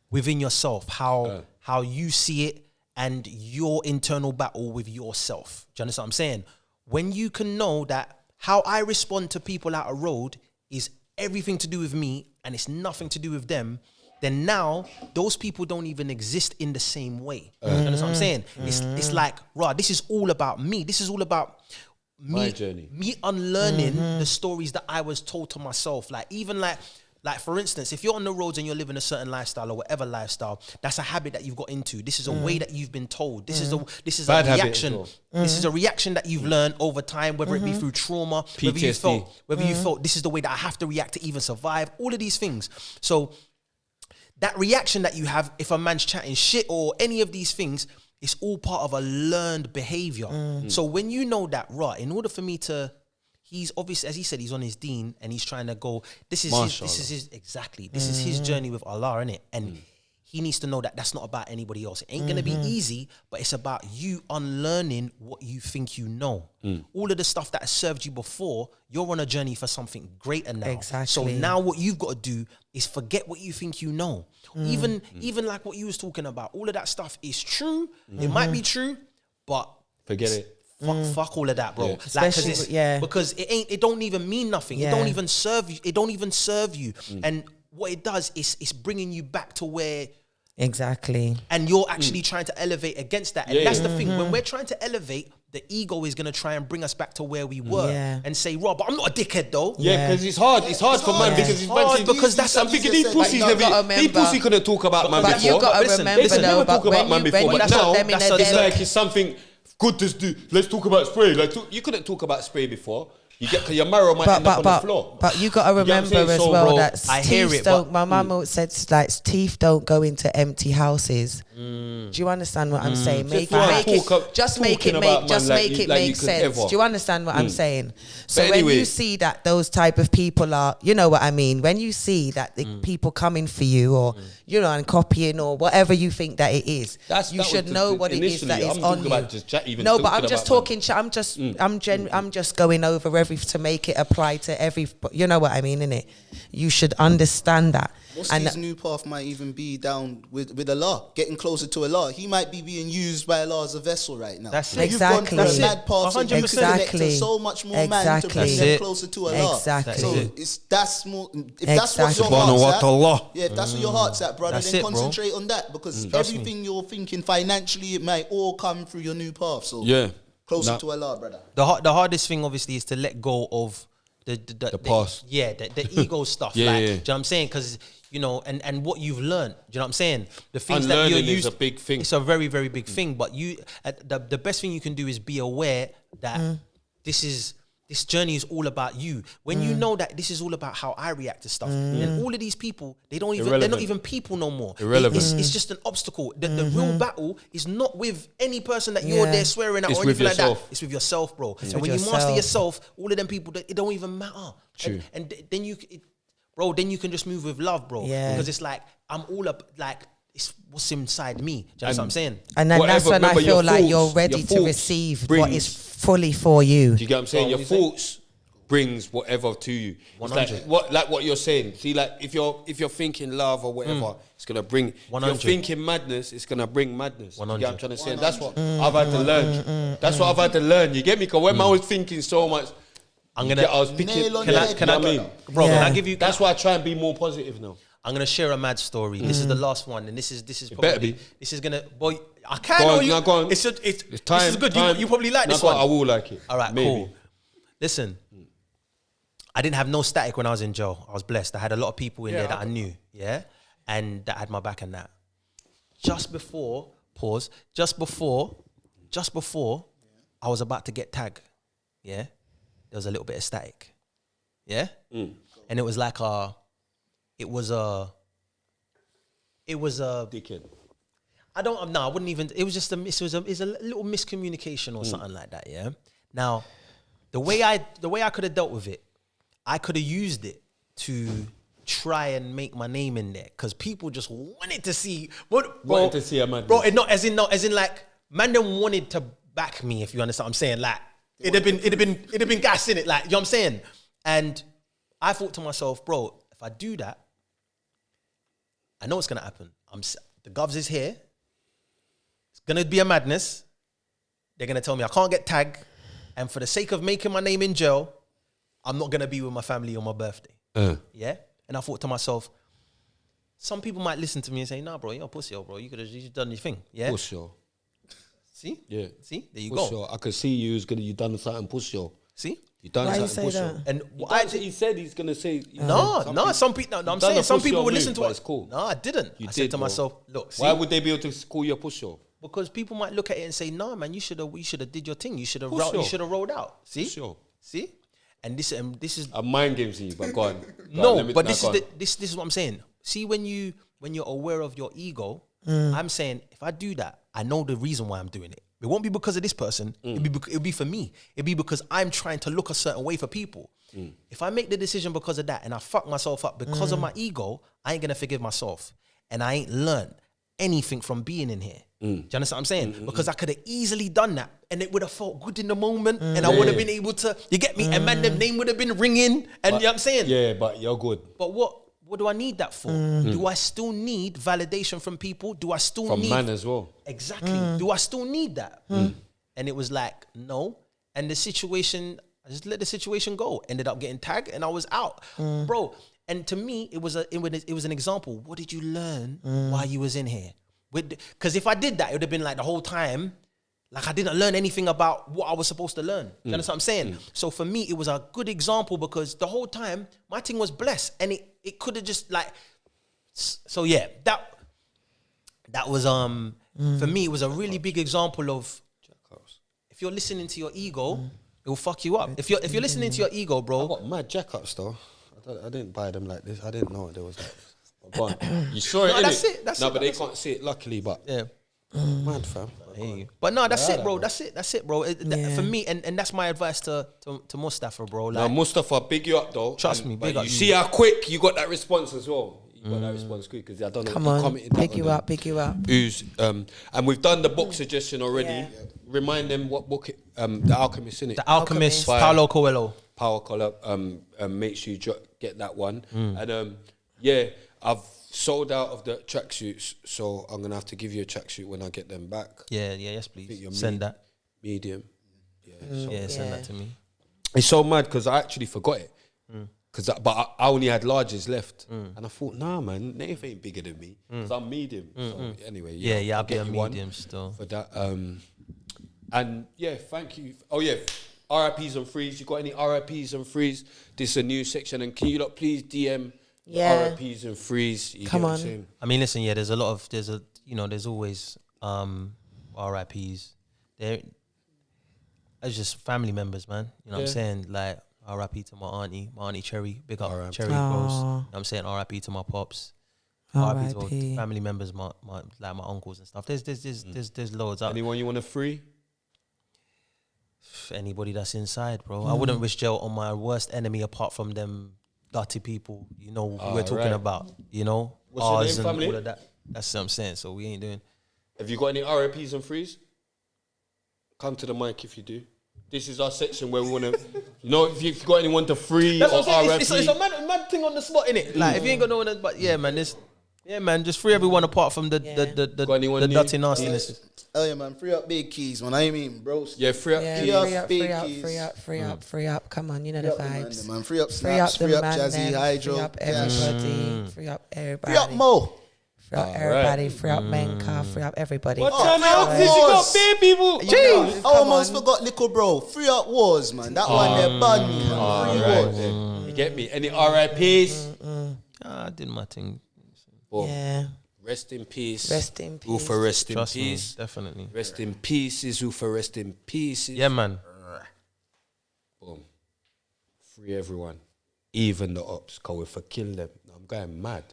within yourself, how you see it and your internal battle with yourself. Do you understand what I'm saying? When you can know that how I respond to people out a road is everything to do with me and it's nothing to do with them, then now those people don't even exist in the same way. Do you understand what I'm saying? It's like, right, this is all about me. This is all about My journey. me unlearning the stories that I was told to myself. Like, even like for instance, if you're on the roads and you're living a certain lifestyle or whatever lifestyle, that's a habit that you've got into. This is a way that you've been told. This is a Bad habit reaction. as well. This is a reaction that you've learned over time, whether it be through trauma, whether you PTSD. felt this is the way that I have to react to even survive. All of these things. So that reaction that you have if a man's chatting shit or any of these things, it's all part of a learned behavior. So when you know that, right, in order for me to, he's obviously, as he said, he's on his deen and he's trying to go, this is his journey with Allah, innit? And he needs to know that that's not about anybody else. It ain't going to be easy, but it's about you unlearning what you think you know. All of the stuff that has served you before, you're on a journey for something greater now. Exactly. So now what you've got to do is forget what you think you know. Even like what you was talking about, all of that stuff is true. It might be true, but Forget it. Fuck all of that, bro. Yeah. Like, Especially- because it don't even mean nothing. Yeah. It don't even serve you. It don't even serve you. And what it does is it's bringing you back to where, Exactly. and you're actually trying to elevate against that. And Yeah, that's yeah. the thing. When we're trying to elevate, the ego is going to try and bring us back to where we were and say, Rob, but I'm not a dickhead though. Yeah, because it's hard. It's hard for man because it's hard man. because that's I'm thinking these pussies never. These pussy couldn't talk about man But before. you got to listen, remember They said though, never but talk about man when before, you but put now them in that's a a it's den- like it's something good to do. Let's talk about Spray. Like you couldn't talk about Spray before. You get, because your marrow might end up on the floor. But you got to You get what I'm remember saying? as So, well bro, that I hear teeth it, don't. but- My mum said like teeth don't go into empty houses. Do you understand what I'm saying? Make why I it make talk it just make it talking make about just man like make you- it like you make could sense. ever. Do you understand what I'm saying? So But when anyway- you see that those type of people are, you know what I mean. When you see that the people coming for you, or you know, and copying or whatever you think that it is, you should was know the- what it is that initially, is I'm on talking you. about just chat, even No, but talking I'm just about, talking. I'm just going over every to make it apply to every. You know what I mean, innit? You should understand that. His new path might even be down with Allah, getting closer to Allah. He might be being used by Allah as a vessel right now. That's it. You've gone Exactly. through That's a it. mad path, so you 100%. connect Exactly. to so much more man to Exactly. bring That's them it. closer to Allah. Exactly. So That's that's more. If that's what Exactly. your heart's at, Allah. yeah, if that's what your heart's at, brother, That's then it, bro. concentrate on that, because Trust me. everything you're thinking financially, it might all come through your new path. So Yeah. closer Nah. to Allah, brother. The hardest thing, obviously, is to let go of the past. Yeah, the ego stuff. Yeah, like, yeah. do you know what I'm saying? Because you know, and what you've learned. Do you know what I'm saying? The things that you're Unlearning is used. a big thing. It's a very, very big thing. But the best thing you can do is be aware that this journey is all about you. When you know that this is all about how I react to stuff, then all of these people, they're not Irrelevant. even people no more. Irrelevant. It's just an obstacle. The real battle is not with any person that you're Yeah. there swearing at It's or with anything like that. yourself. It's with yourself, bro. And with when you master yourself. yourself, all of them people, it don't even matter. True. And then bro, then you can just move with love, bro. Yeah. Because it's like I'm all up, like it's what's inside me. Do you know what I'm saying? And then that's Whatever, when I remember, your feel like you're thoughts- ready your to thoughts receive what brings- is fully for you. Do you get what I'm saying? Your thoughts brings whatever to you. It's like 100. what you're saying. See, like if you're thinking love or whatever, it's gonna bring. If 100. you're thinking madness, it's gonna bring madness. You get what I'm 100. trying to say? And that's what I've had to learn. That's what I've had to learn. You get me? Because when I was thinking so much, I was picking. Nail on Can the I? head, Can I brother. mean? Bro, Yeah. can I give you? That's why I try and be more positive now. I'm gonna share a mad story. This is the last one, and this is better probably be. this is gonna. Boy, I can't. Go know on, you. now go on. It's time. this is good. Time. You probably like Now this go on, one. I will like it. All right, Maybe. cool. Listen, I didn't have no static when I was in jail. I was blessed. I had a lot of people in there that I knew, yeah, and that had my back and that. Just before I was about to get tagged, yeah, there was a little bit of static, yeah, and it was like it was a Dickhead. I wouldn't even. It was just a little miscommunication or something like that. Yeah. Now, the way I could have dealt with it, I could have used it to try and make my name in there because people just wanted to see Wanted to see a madness. bro. Not as in like man, them wanted to back me. If you understand what I'm saying, like it'd have been gas in it. Like you know what I'm saying. And I thought to myself, bro, if I do that, I know what's gonna happen. The Govs is here. It's gonna be a madness. They're gonna tell me I can't get tagged, and for the sake of making my name in jail, I'm not gonna be with my family on my birthday. Yeah, and I thought to myself, some people might listen to me and say, "Nah, bro, you're a pussy, bro. You could have just done your thing." Yeah, Push yo. see, Yeah. see, there you Push go. yo. I could see you done something. Push yo. See, You done Why you something. say Push yo. that? and He, what I done- did. he said he's gonna say Some people. No, I'm done saying a some push people your will move, listen to but it. it's cool. No, I didn't. You I did, said to bro. myself, "Look, see, Why would they be able to call you a push yo? because people might look at it and say, "Nah, man, you should have did your thing. You should have Push yo. rolled out." See, Push yo. see, and this is A mind games in you, but go on. no, but this is what I'm saying. See, when you're aware of your ego, I'm saying if I do that, I know the reason why I'm doing it. It won't be because of this person. It'll be for me. It'll be because I'm trying to look a certain way for people. If I make the decision because of that and I fuck myself up because of my ego, I ain't gonna forgive myself, and I ain't learned anything from being in here. Do you understand what I'm saying? Because I could have easily done that, and it would have felt good in the moment, and I would have been able to. You get me? And man, them name would have been ringing, and you know what I'm saying. Yeah, but you're good. But what do I need that for? Do I still need validation from people? Do I still From need man as well. Exactly. Do I still need that? And it was like, no. And the situation, I just let the situation go. Ended up getting tagged and I was out. Bro, and to me, it was an example. What did you learn while you was in here? Because if I did that, it would have been like the whole time, like I didn't learn anything about what I was supposed to learn. You understand what I'm saying? So for me, it was a good example because the whole time, my thing was blessed. And it could have just like, so yeah, that was, for me, it was a really big example of, if you're listening to your ego, It will fuck you up. If you're listening to your ego, I bro. got mad jack-ups though. I didn't buy them like this. I didn't know there was like this. But go on. You saw it, No, that's innit? it, that's no, it, but they that's can't see it, luckily. But Yeah. mad, fam. But no, that's Yeah, it, bro. bro. That's it, bro. For me, and that's my advice to Mustafa, bro. Now, Like, Mustafa, big you up though. Trust me, but big up you you. see how quick you got that response as well. You got that response quick because I don't know. Come he on, commented that big on you the up, big you up. Who's and we've done the book suggestion already. Yeah. Remind them what book The Alchemist, innit? The Alchemist, By Paulo Coelho. Power Collar. Make sure you get that one. And yeah, I've sold out of the tracksuits, so I'm gonna have to give you a tracksuit when I get them back. Yeah, yes, I think please. you're Send that. medium. Yeah, send that to me. It's so mad because I actually forgot it. But I only had larges left, and I thought, nah, man, Nath ain't bigger than me because I'm medium. So anyway, Yeah, I'll be get a you one medium still. for that. And yeah, thank you. Oh yeah, RIPs and frees. You got any RIPs and frees? This is a new section, and can you lot please DM Yeah. RIPs and frees? You Come get what on. I'm saying? I mean, listen, yeah, there's always RIPs. They're just family members, man. You know what I'm saying? Like RIP to my auntie Cherry, big up R.I.P. Cherry Aw. Gross. You know what I'm saying? RIP to my pops. RIP to R.I.P. family members, my uncles and stuff. There's loads. Anyone you want to free? Anybody that's inside, bro. I wouldn't wish jail on my worst enemy apart from them dirty people, you know, who we're talking right. about, you know? What's your Ours name, and family? all of that. That's what I'm saying. So we ain't doing. Have you got any RIPs and frees? Come to the mic if you do. This is our section where we want to, you know, if you've got anyone to free That's or what I'm saying. RIP. It's a mad thing on the spot, innit? Like, if you ain't got no one, but yeah, man, just free everyone apart from the Got anyone new? dirty nastiness. Oh yeah, man, free up big keys, man. I mean, bro. Yeah, free up. Yeah, keys. free up. Free up. Come on, you know the vibes. Man, free up Free up snaps, the free up man, Jazzy, them, Hydro, free up Cash. everybody. Free up everybody. Free up Mo. Free up everybody. Free up Menka. Free up everybody. What Oh, time free up out? You got Wars. bare people. Jeez, I come almost on. forgot Little Bro. Free up Wars, man. That one there, bun me. Free Wars. You get me? Any RIPs? I did my thing. Boom. Yeah. Rest in peace. Rest in peace. Ufa, rest in Trust me, peace. definitely. Rest in pieces. Ufa, rest in pieces. Yeah, man. Boom. Free everyone. Even the ops. Go if I kill them. I'm going mad.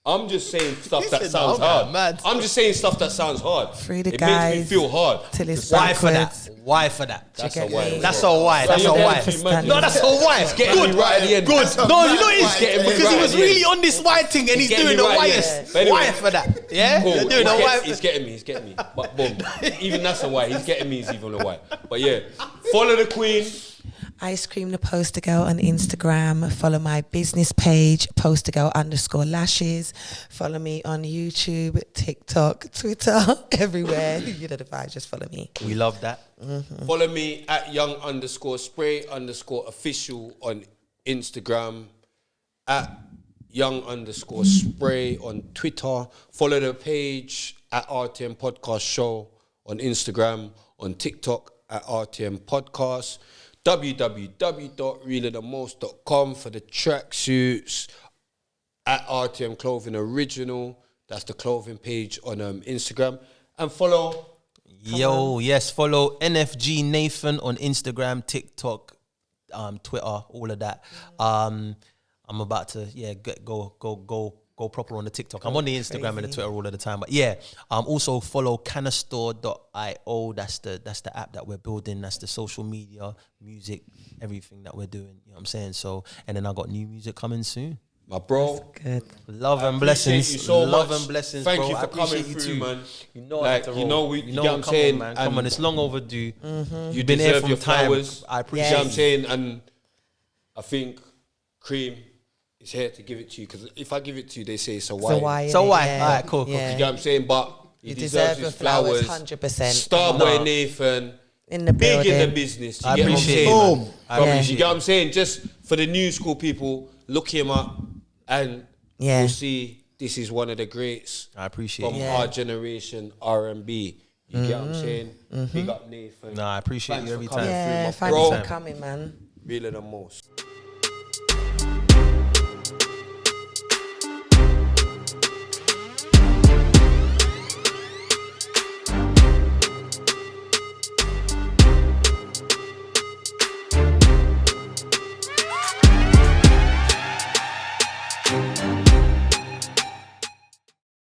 I'm just saying stuff that said, sounds "No, hard. I'm mad." I'm just saying stuff that sounds hard. Free the it guys makes me feel hard. till it's Why for backwards. that? Why for that? That's Check a why. it. That's a why. That's a you're why. getting too mad. No, that's a why. It's getting me right at the end. Good. a No, you mad know why. he's Getting me because right he at was the end. really on this why thing and he's getting doing me the right at the whyest. end. But anyway. Why for that? Yeah, Cool. you're doing a why. He's getting me. But boom. Even that's a why. He's getting me is even a why. But yeah. Follow the queen. Ice Cream the Poster Girl on Instagram. Follow my business page, Poster Girl _lashes. Follow me on YouTube, TikTok, Twitter, everywhere. You know the vibe, just follow me. We love that. Follow me at young_spray_official on Instagram. At young_spray on Twitter. Follow the page at RTM Podcast Show on Instagram, on TikTok at RTM Podcast. www.reallythemost.com for the tracksuits. At RTM Clothing Original. That's the clothing page on Instagram. And follow. Follow NFG Nathan on Instagram, TikTok, Twitter, all of that. I'm about to go proper on the TikTok. I'm on the Instagram and the Twitter all of the time. But yeah, also follow canastore.io. That's the app that we're building. That's the social media, music, everything that we're doing. You know what I'm saying? So, and then I got new music coming soon. My bro. Good. Love and Appreciate blessings. you so Love much. and blessings. Thank bro. you I for coming appreciate you through, too. man. You know, Like, I have to you roll. know, you get what I'm come saying? on, man. And Come on, it's long overdue. You been here deserve from your time. flowers. I appreciate You know what I'm it. saying? And I think Cream is here to give it to you. Because if I give it to you, they say it's a So why. why? So innit? why? Yeah. All right, cool. Yeah. You get what I'm saying? But he You deserves deserve his your flowers, flowers. 100%. Starboy No. Nathan. In the Big building. in the business. You I get what I'm appreciate saying? it, man? man. I From- appreciate You get what I'm saying? Just for the new school people, look him up and Yeah. you'll see this is one of the greats I appreciate from it. our generation R&B. You get what I'm saying? Big up Nathan. Nah, I appreciate Thanks you for every coming time. through, Yeah, my thanks bro. for coming, man. Really the most.